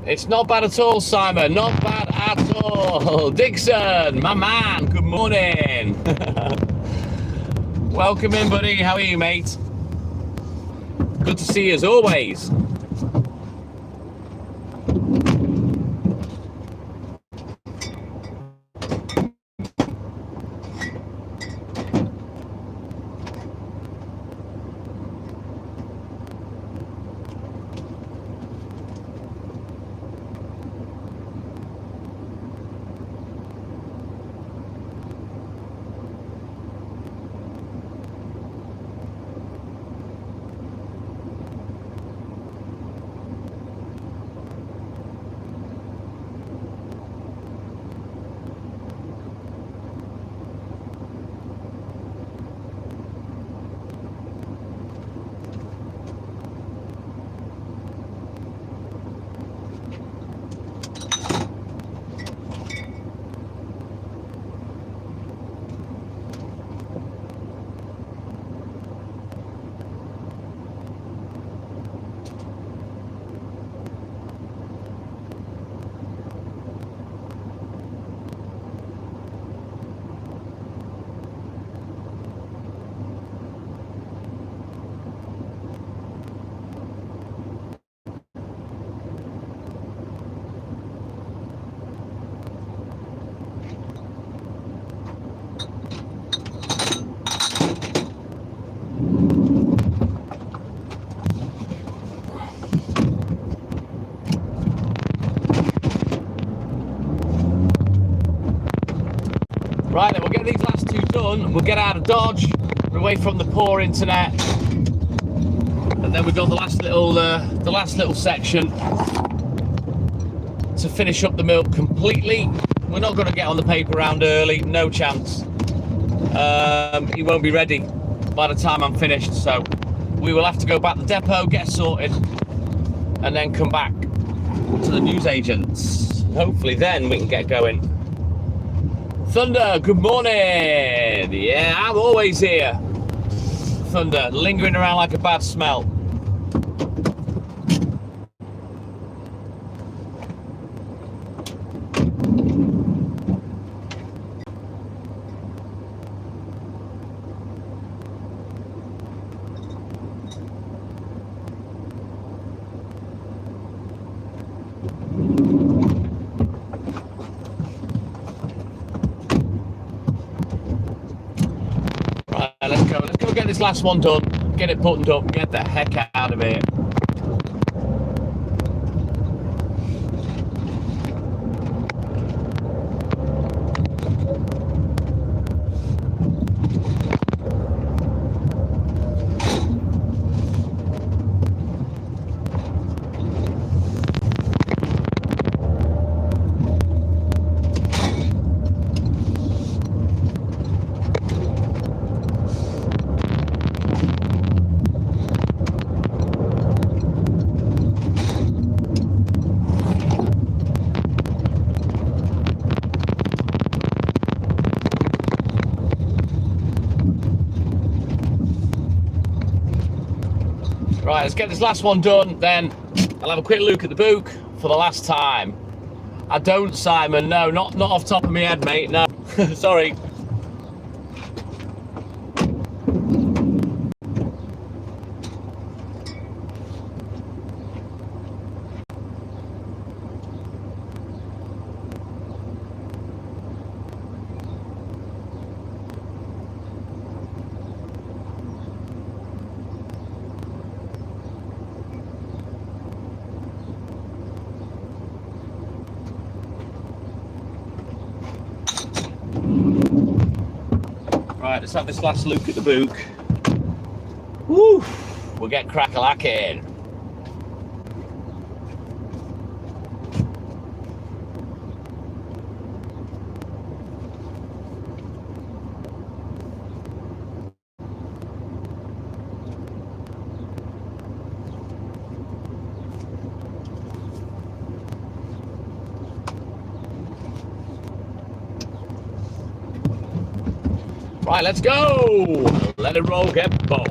It's not bad at all, Simon. Not bad at all. Dixon, my man, good morning. Welcome in, buddy. How are you, mate? Good to see you as always. Right, then we'll get these last two done. We'll get out of Dodge, away from the poor internet, and then we've got the last little section to finish up the milk completely. We're not going to get on the paper round early, no chance. He won't be ready by the time I'm finished, so we will have to go back to the depot, get sorted, and then come back to the newsagents. Hopefully, then we can get going. Thunder, good morning. Yeah, I'm always here. Thunder, lingering around like a bad smell. Let's go get this last one done, get it buttoned up, get the heck out of here. Right, let's get this last one done, then I'll have a quick look at the book for the last time. I don't, Simon, no, not off the top of my head, mate, no. Sorry. Right, let's have this last look at the book. Woo! We'll get crack-a-lacking. Right, let's go. Let it roll, get bold.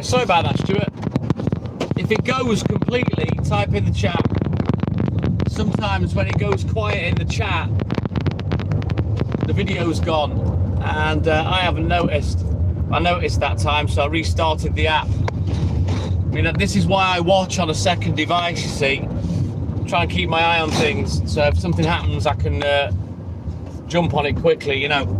Yeah, sorry about that, Stuart. If it goes completely, type in the chat. Sometimes when it goes quiet in the chat, the video's gone, and I haven't noticed. I noticed that time, so I restarted the app. I mean, this is why I watch on a second device, you see. Try and keep my eye on things, so if something happens, I can jump on it quickly, you know.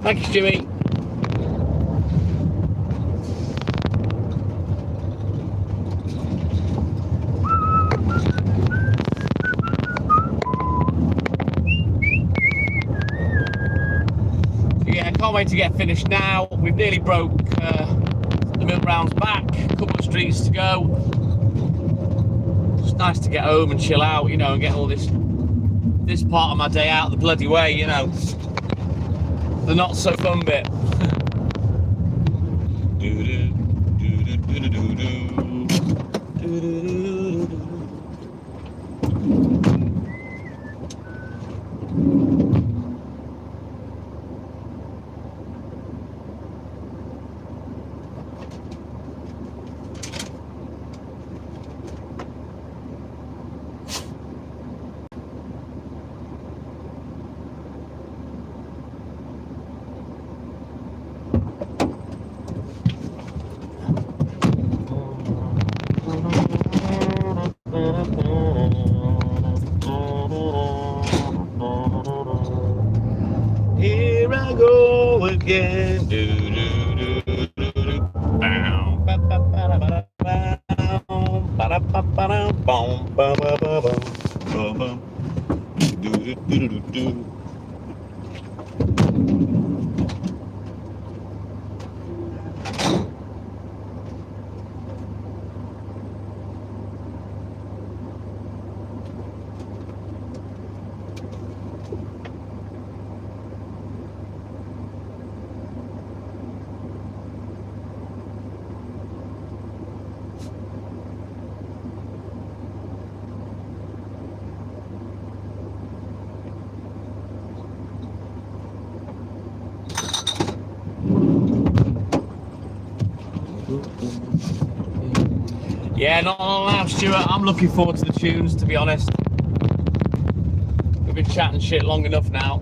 Thank you, Jimmy. Yeah, I can't wait to get finished now. We've nearly broke the milk rounds back. A couple of streets to go. It's nice to get home and chill out, you know, and get all this part of my day out of the bloody way, you know. The not so fun bit. Here I go again. Yeah, not long now, Stuart. I'm looking forward to the tunes, to be honest. We've been chatting shit long enough now.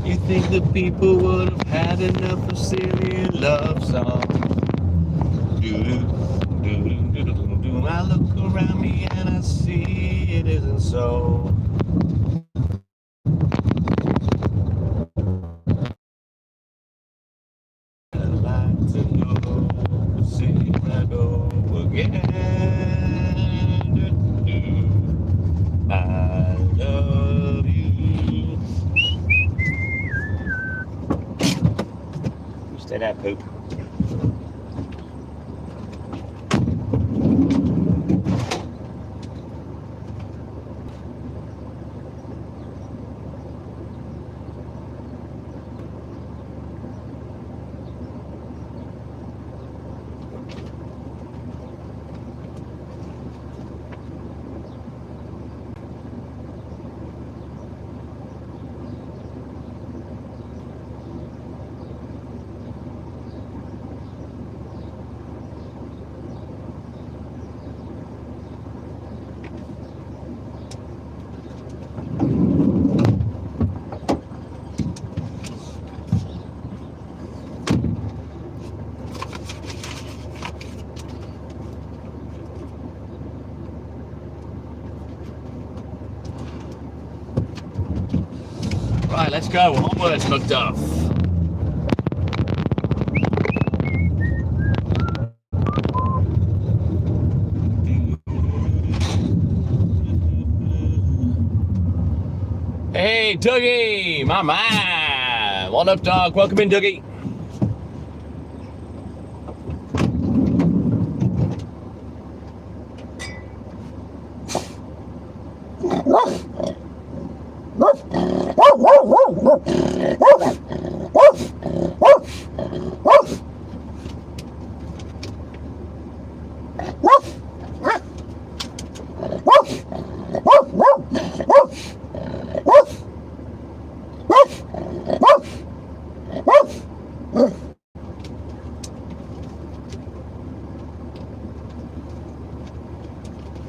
You think the people would have had enough of silly love songs? I look around me and I see it isn't so. I'd like to know, see I go again. I love you. Stay there, poop. Right, let's go. Onwards, Macduff. Hey, Dougie, my man. What up, dog? Welcome in, Dougie.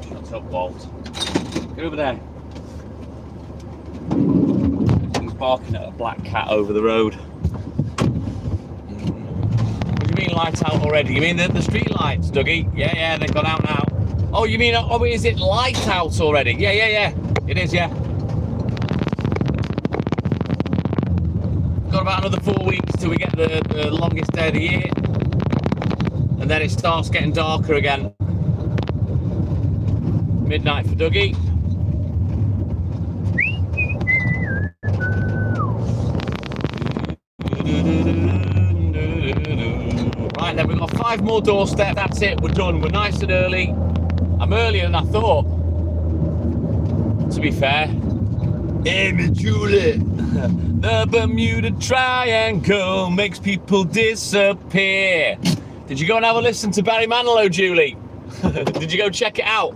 Shut up, Walt. Get over there. He's barking at a black cat over the road. What do you mean light out already? You mean the street lights, Dougie? Yeah, they've gone out now. Oh, you mean, oh, is it light out already? Yeah. It is, yeah. Got about another 4 weeks till we get the longest day of the year. And then it starts getting darker again. Midnight for Dougie. Right then, we've got 5 more doorsteps. That's it, we're done. We're nice and early. I'm earlier than I thought, to be fair. Hey, me Julie. The Bermuda Triangle makes people disappear. Did you go and have a listen to Barry Manilow, Julie? Did you go check it out?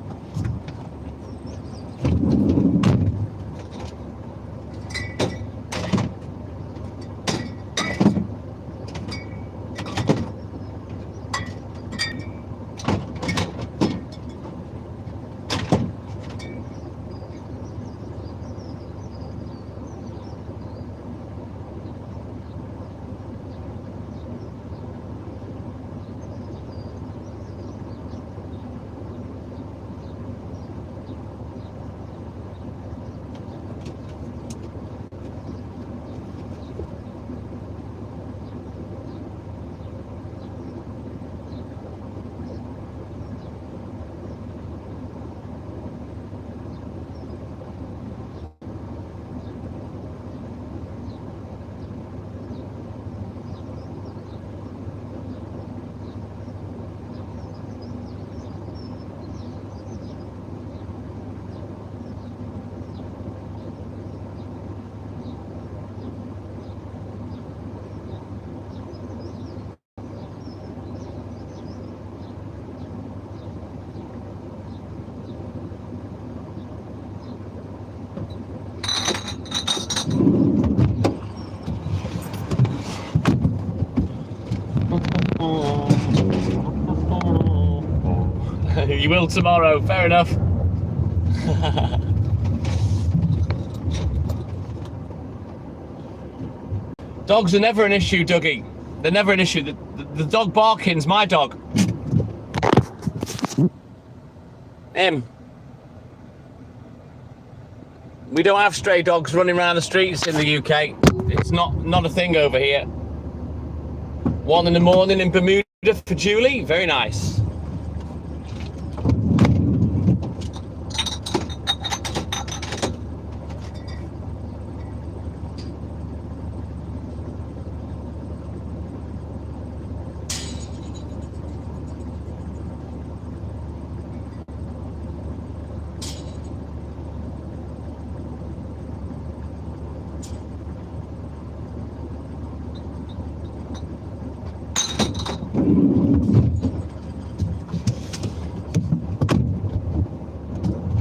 You will tomorrow, fair enough. Dogs are never an issue, Dougie. They're never an issue. The dog barking's my dog. Him. We don't have stray dogs running around the streets in the UK. It's not a thing over here. 1 in the morning in Bermuda for Julie. Very nice.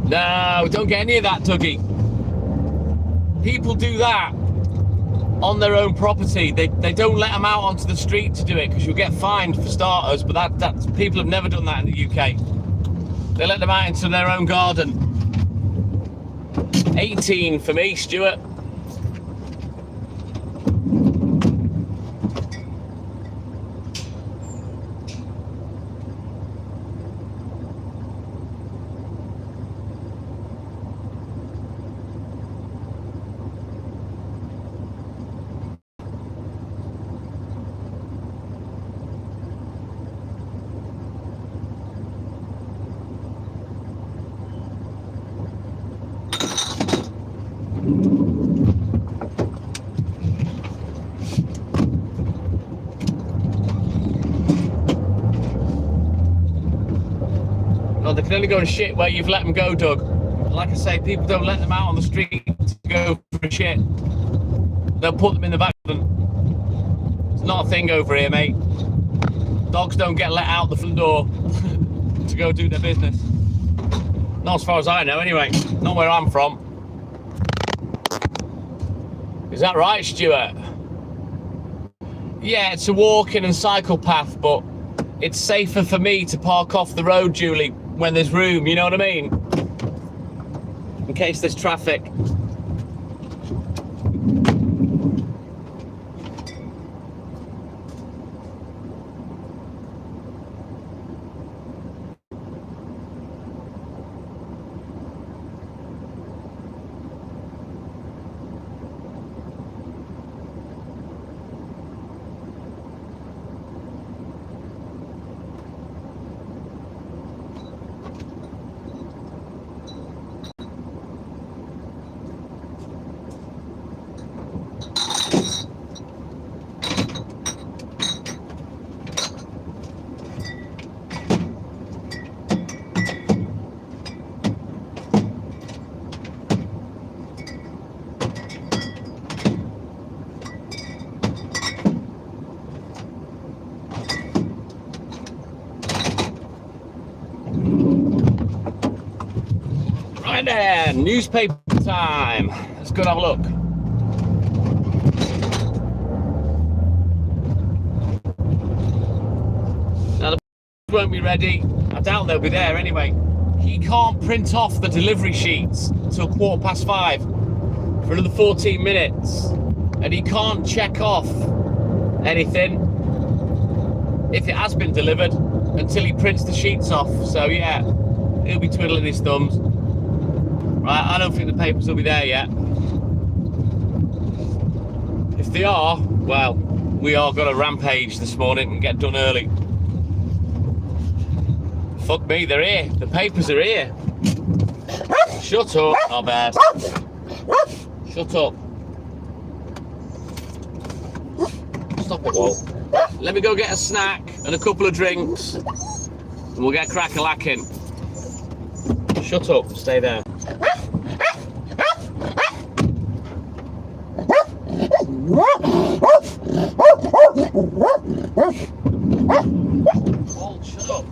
No, don't get any of that, Dougie. People do that on their own property. They don't let them out onto the street to do it because you'll get fined for starters, but that's people have never done that in the UK. They let them out into their own garden. 18 for me, Stuart. Well, they can only go and shit where you've let them go, Doug. Like I say, people don't let them out on the street to go for a shit. They'll put them in the back of them. It's not a thing over here, mate. Dogs don't get let out the front door to go do their business. Not as far as I know, anyway. Not where I'm from. Is that right, Stuart? Yeah, it's a walking and cycle path, but it's safer for me to park off the road, Julie, when there's room, you know what I mean? In case there's traffic. Right then, newspaper time. Let's go and have a look. Now the won't be ready. I doubt they'll be there anyway. He can't print off the delivery sheets until 5:15 for another 14 minutes. And he can't check off anything if it has been delivered until he prints the sheets off. So yeah, he'll be twiddling his thumbs. Right, I don't think the papers will be there yet. If they are, well, we are going to rampage this morning and get done early. Fuck me, they're here. The papers are here. Shut up, not bad. Shut up. Stop it, Walt. Let me go get a snack and a couple of drinks and we'll get crack-a-lacking. Shut up, stay there. Walt, shut up.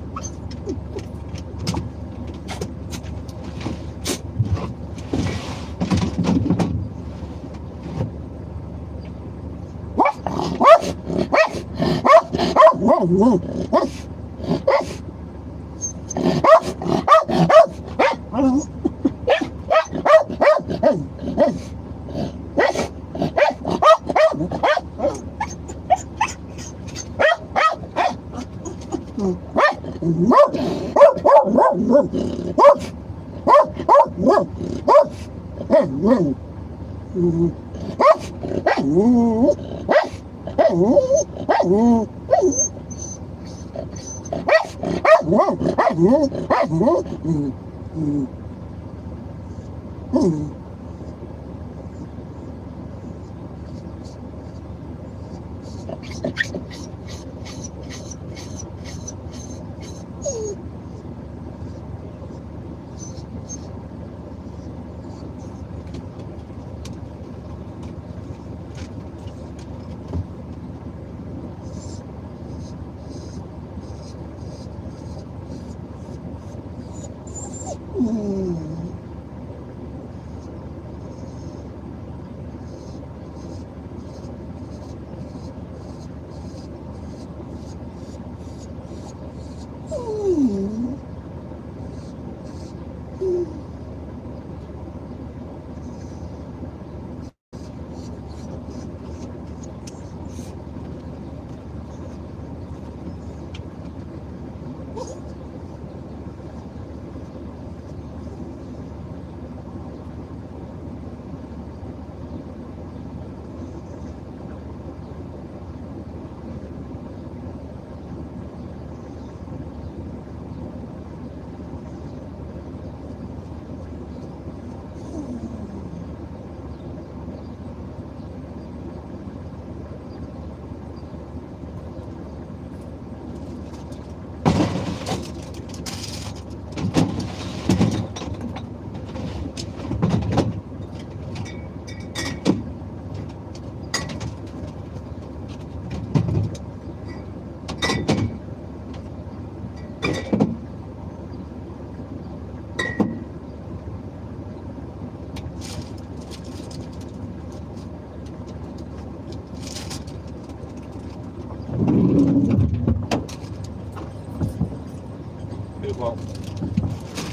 well.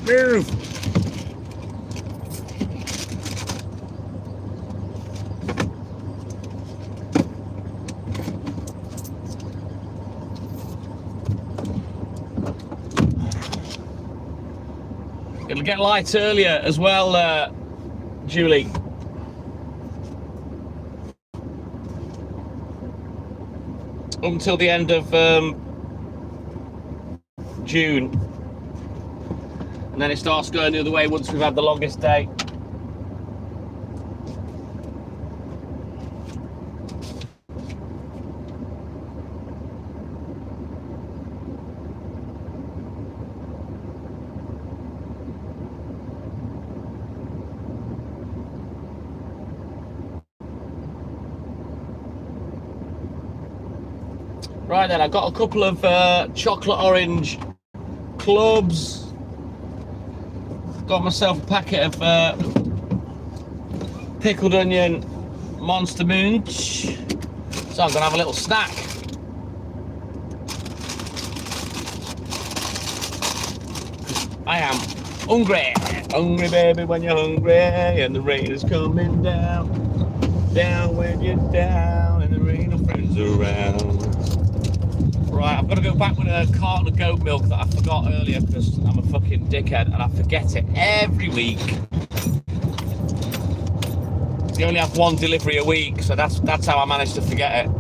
Move! It'll get light earlier as well, Julie. Up until the end of June. And then it starts going the other way once we've had the longest day. Right then, I got a couple of chocolate orange clubs. Got myself a packet of pickled onion Monster Munch. So I'm gonna have a little snack. I am hungry. Hungry baby when you're hungry and the rain is coming down. Down when you're down and there ain't no friends around. Right, I've got to go back with a carton of goat milk that I forgot earlier because I'm a fucking dickhead and I forget it every week. You only have one delivery a week, so that's how I managed to forget it.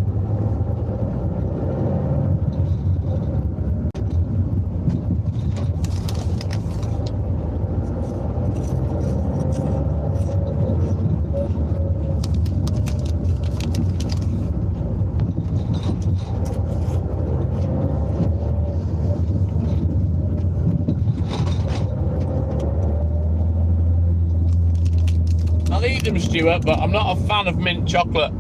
I'll eat them, Stuart, but I'm not a fan of mint chocolate.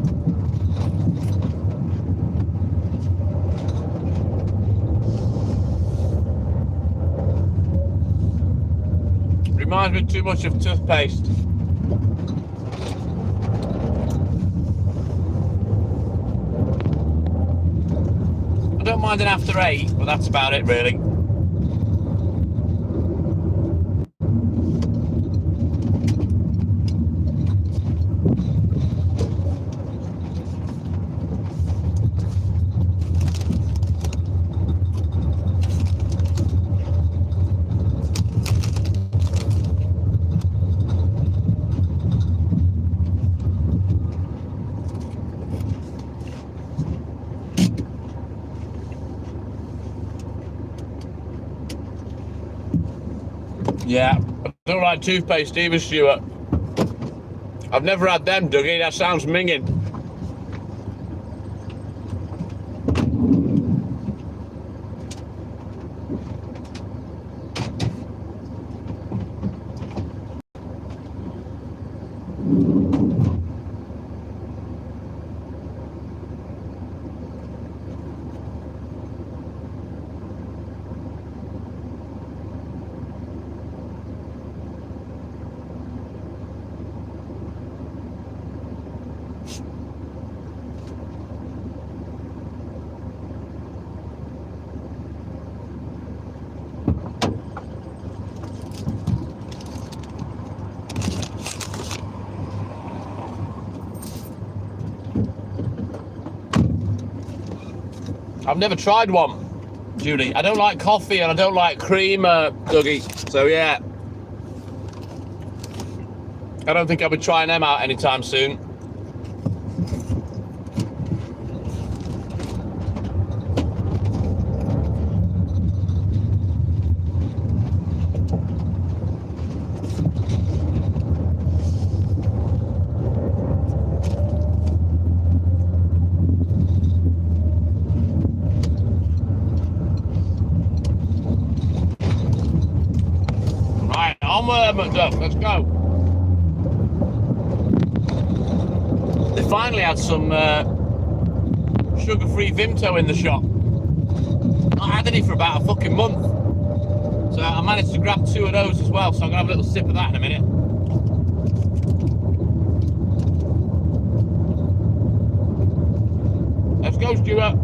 Reminds me too much of toothpaste. I don't mind an after 8, but that's about it really. Yeah, I don't like toothpaste either, Stuart. I've never had them, Dougie. That sounds minging. I've never tried one, Julie. I don't like coffee and I don't like cream, Dougie. So yeah, I don't think I'll be trying them out anytime soon. McDuff, let's go. They finally had some sugar-free Vimto in the shop. Not had any for about a fucking month. So I managed to grab 2 of those as well, so I'm gonna have a little sip of that in a minute. Let's go, Stuart.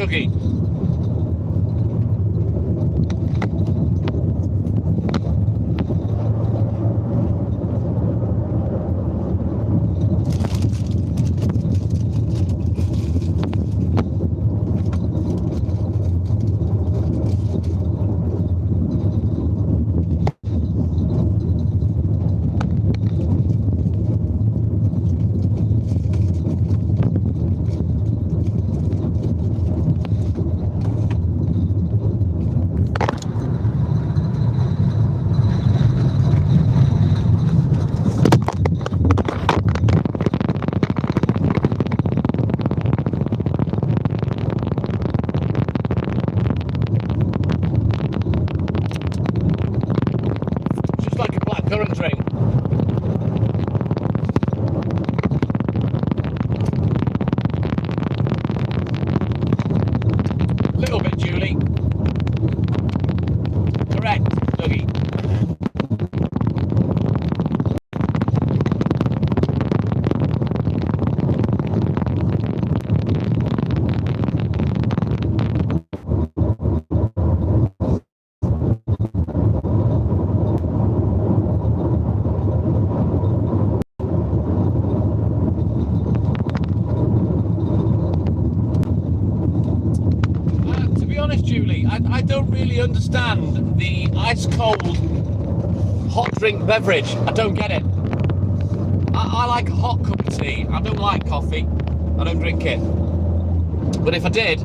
Dougie. Just like a black currant drink. Little bit, Julie. Correct, Dougie. To be honest, Julie, I don't really understand the ice cold hot drink beverage. I don't get it. I like a hot cup of tea. I don't like coffee. I don't drink it. But if I did,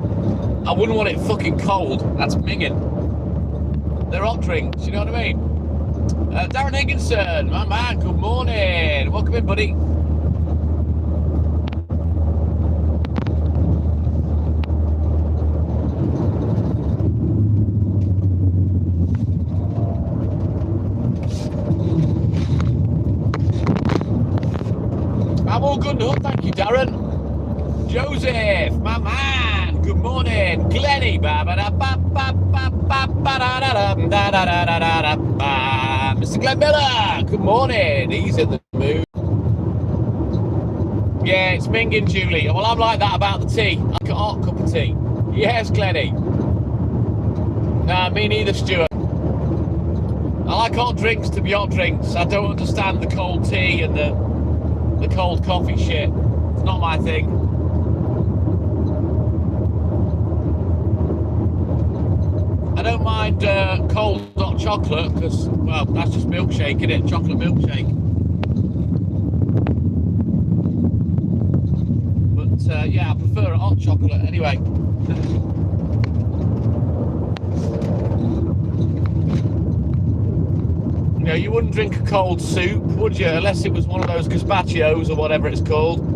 I wouldn't want it fucking cold. That's minging. They're hot drinks, you know what I mean? Darren Higginson, my man, good morning. Welcome in, buddy. I'm all good enough, thank you, Darren. Joseph, my man, good morning. Glenny, Mr. Glenn Miller, good morning. He's in the mood. Yeah, it's minging, Julie. Well, I'm like that about the tea. I like a hot cup of tea. Yes, Glenny. Nah, me neither, Stuart. I like hot drinks to be hot drinks. I don't understand the cold tea and the cold coffee shit. It's not my thing. I don't mind cold hot chocolate because, well, that's just milkshake, isn't it? Chocolate milkshake. But yeah, I prefer a hot chocolate anyway. You know, you wouldn't drink a cold soup, would you? Unless it was one of those gazpachos or whatever it's called.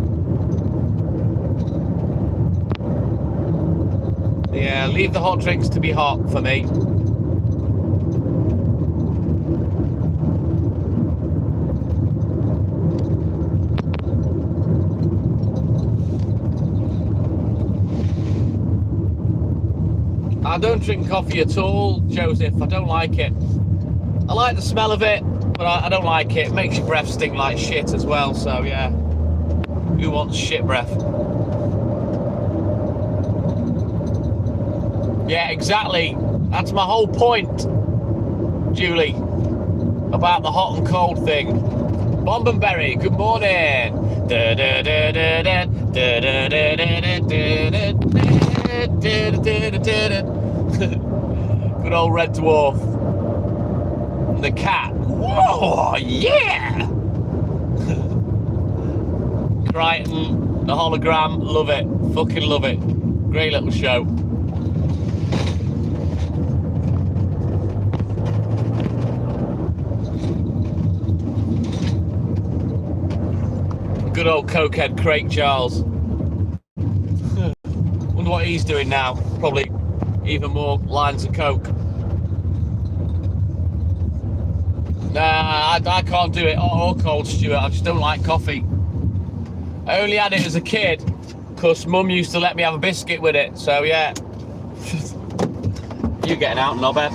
Yeah, leave the hot drinks to be hot for me. I don't drink coffee at all, Joseph. I don't like it. I like the smell of it, but I don't like it. It makes your breath stink like shit as well, so yeah. Who wants shit breath? Yeah, exactly. That's my whole point, Julie, about the hot and cold thing. Bombonberry, good morning. Good old Red Dwarf. The cat. Whoa, yeah! Crichton, the hologram, love it. Fucking love it. Great little show. Good old cokehead Craig Charles. Wonder what he's doing now. Probably even more lines of coke. Nah, I can't do it. Or cold, Stuart. I just don't like coffee. I only had it as a kid because Mum used to let me have a biscuit with it. So yeah. You getting out, knobhead?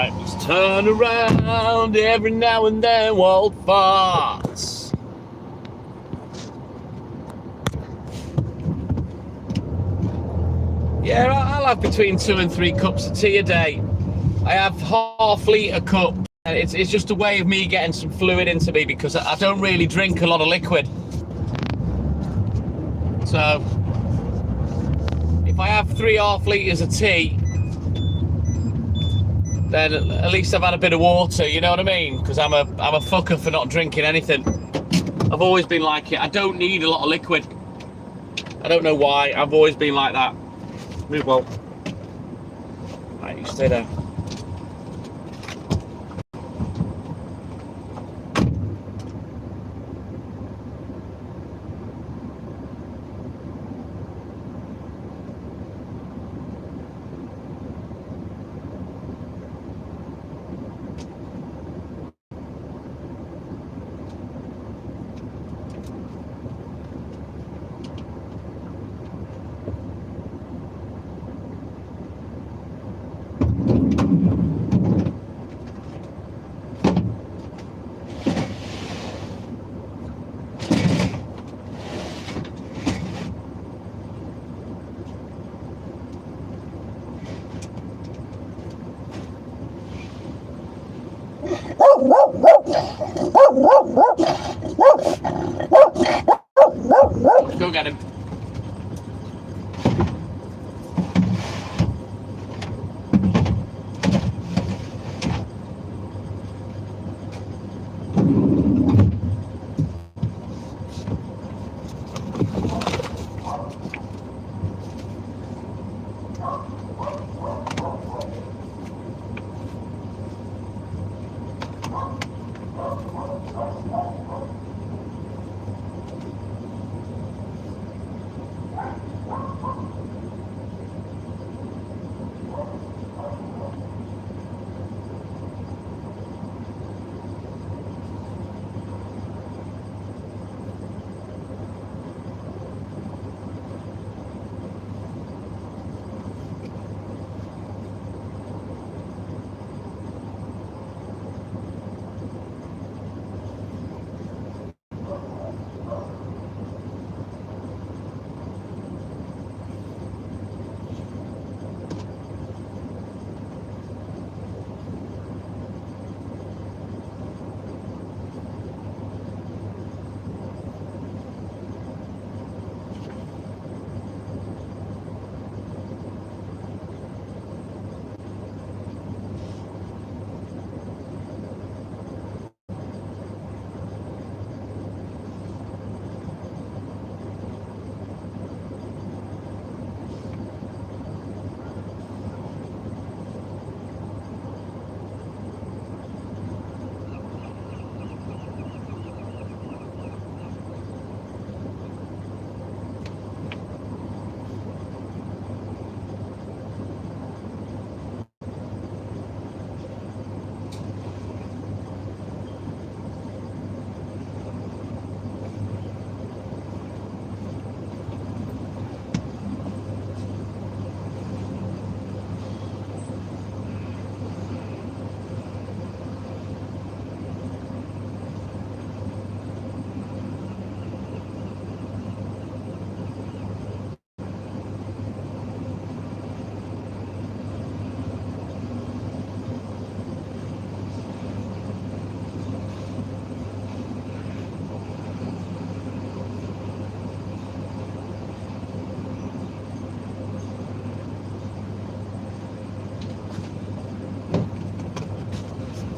Right, let's turn around every now and then, Walt farts. Yeah, I'll have between 2 and 3 cups of tea a day. I have half-litre cup. And it's just a way of me getting some fluid into me because I don't really drink a lot of liquid. So, if I have 3 half-litres of tea, then at least I've had a bit of water, you know what I mean? Because I'm a fucker for not drinking anything. I've always been like it. I don't need a lot of liquid. I don't know why. I've always been like that. Move well. Right, you stay there. Go get him.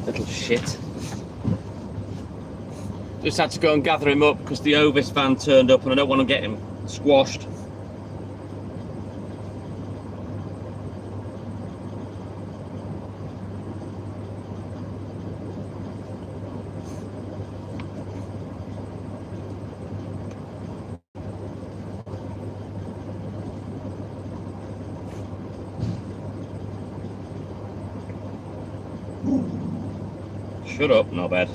Little shit. Just had to go and gather him up because the Ovis van turned up and I don't want to get him squashed. Shut up, knobhead.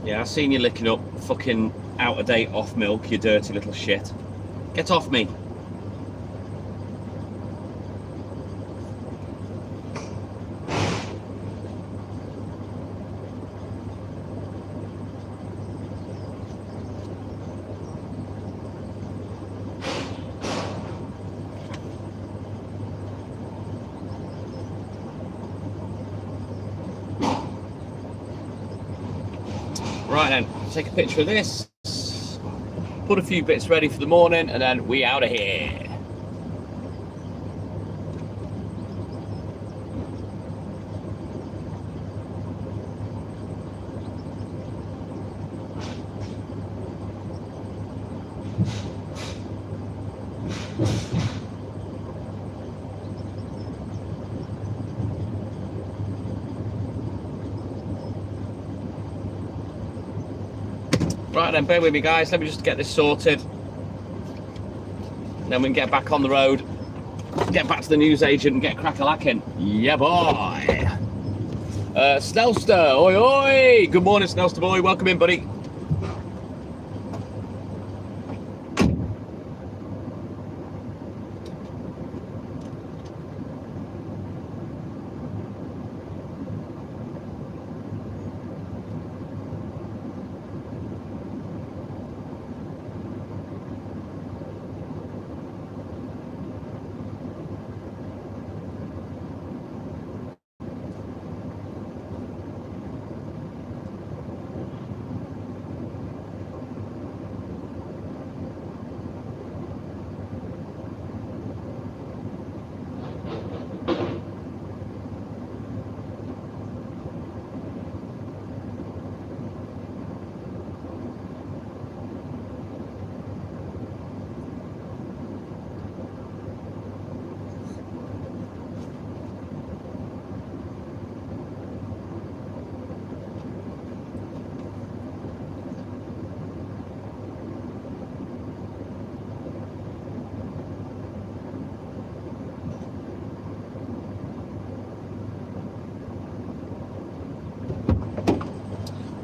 Yeah, I seen you licking up fucking out of date off milk, you dirty little shit. Get off me. Right then, take a picture of this, put a few bits ready for the morning, and then we out of here. Right then, bear with me guys, let me just get this sorted. And then we can get back on the road, get back to the newsagent and get crack-a-lacking. Yeah boy! Snellster, oi oi! Good morning Snellster boy, welcome in buddy.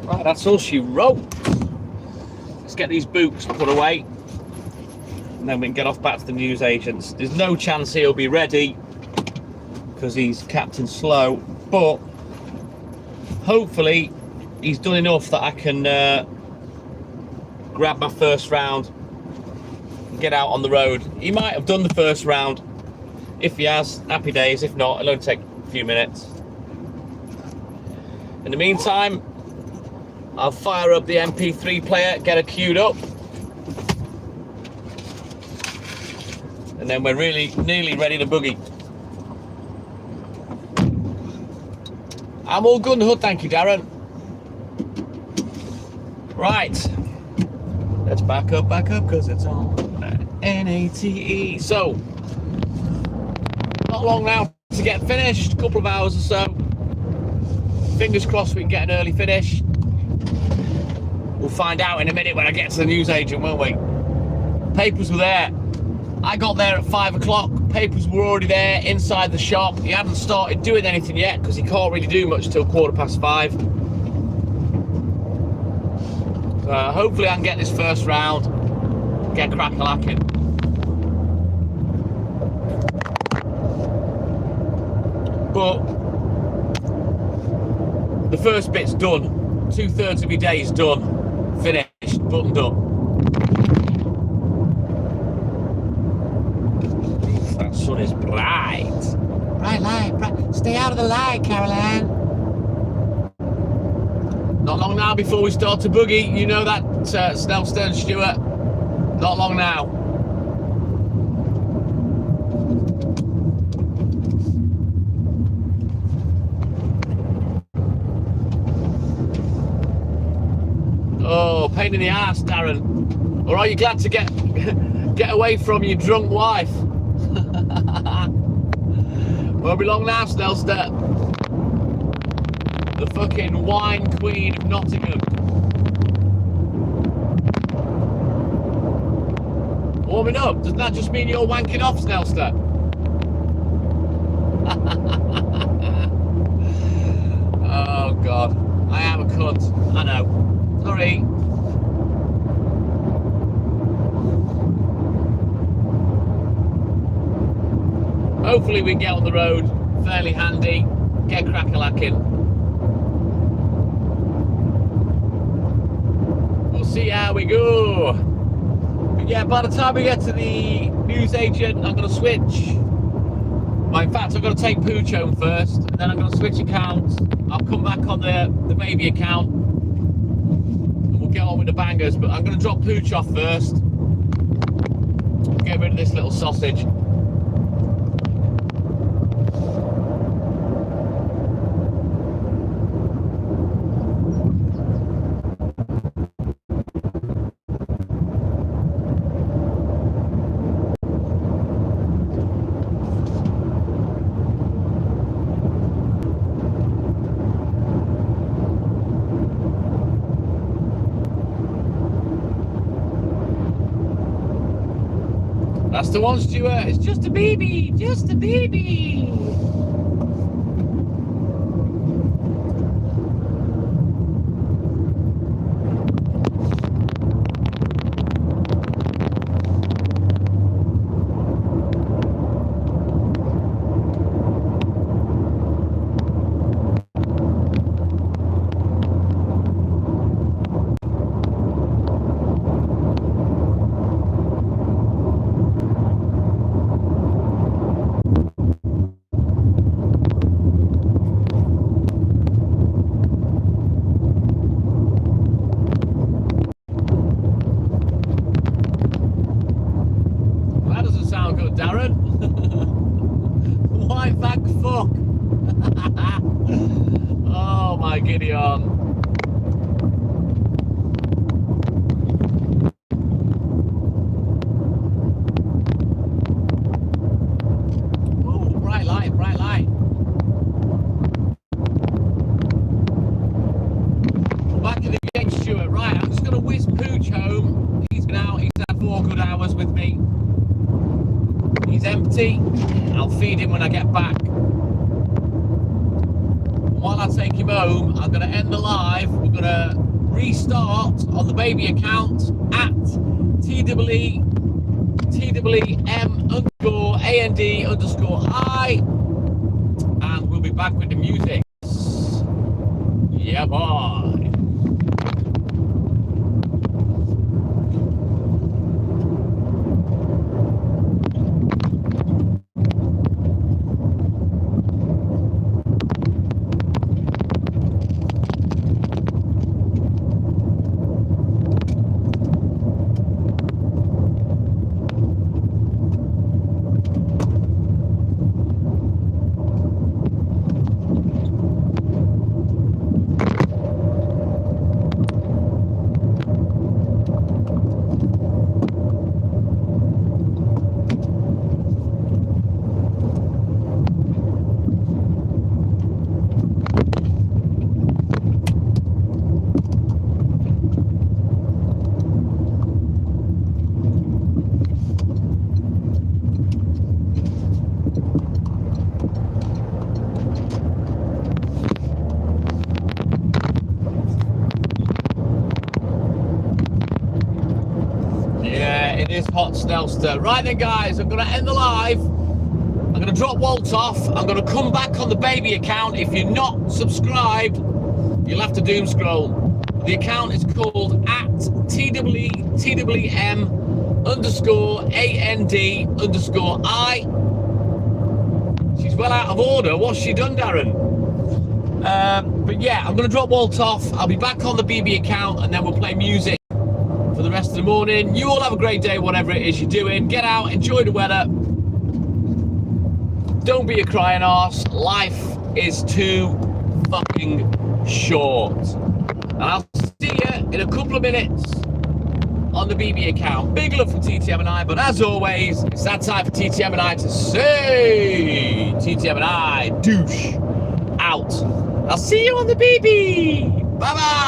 Right, that's all she wrote. Let's get these boots put away and then we can get off back to the newsagents. There's no chance he'll be ready because he's captain slow, but hopefully he's done enough that I can grab my first round and get out on the road. He might have done the first round. If he has, happy days. If not, it'll only take a few minutes. In the meantime, I'll fire up the MP3 player, get it queued up, and then we're really nearly ready to boogie. I'm all good in the hood, thank you, Darren. Right, let's back up, because it's on NATE. So, not long now to get finished, a couple of hours or so. Fingers crossed we can get an early finish. We'll find out in a minute when I get to the newsagent, won't we? Papers were there. I got there at 5 o'clock. Papers were already there inside the shop. He hadn't started doing anything yet because he can't really do much till 5:15. Hopefully I can get this first round, get crack-a-lacking. But the first bit's done. 2/3 of your day is done. Finished, buttoned up. That sun is bright. Bright light, bright. Stay out of the light, Caroline. Not long now before we start to boogie. You know that, Snellster and Stuart. Not long now. Oh, pain in the ass, Darren. Or are you glad to get away from your drunk wife? Won't be long now, Snellster. The fucking wine queen of Nottingham. Warming up, doesn't that just mean you're wanking off, Snellster? Oh God, I am a cunt, I know. hopefully we get on the road fairly handy, get crack-a-lacking. We'll see how we go. But yeah, by the time we get to the newsagent, I'm going to switch. Well, in fact, I'm going to take Pooch home first, and then I'm going to switch accounts. I'll come back on the baby account, and we'll get on with the bangers. But I'm going to drop Pooch off first. Get rid of this little sausage. That's the one, Stuart. It's just a baby, just a baby. Darren. Why thank fuck? Oh my Gideon. Oh, bright light, bright light. Back in the game, Stuart. Right, I'm just gonna whiz Pooch home. He's been out, he's had 4 good hours with me. He's empty. I'll feed him when I get back. While I take him home, I'm going to end the live. We're going to restart on the baby account at TWEM_AND_I, and we'll be back with the music. Yeah, boy. Hot Snelster. Right then, guys, I'm going to end the live. I'm going to drop Walt off. I'm going to come back on the baby account. If you're not subscribed, you'll have to doom scroll. The account is called at TWEM_AND_I. She's well out of order. What's she done, Darren? But yeah, I'm going to drop Walt off. I'll be back on the BB account, and then we'll play music for the rest of the morning. You all have a great day, whatever it is you're doing. Get out, enjoy the weather. Don't be a crying arse. Life is too fucking short. And I'll see you in a couple of minutes on the BB account. Big love from TTM and I, but as always, it's that time for TTM and I to say TTM and I douche out. I'll see you on the BB. Bye bye.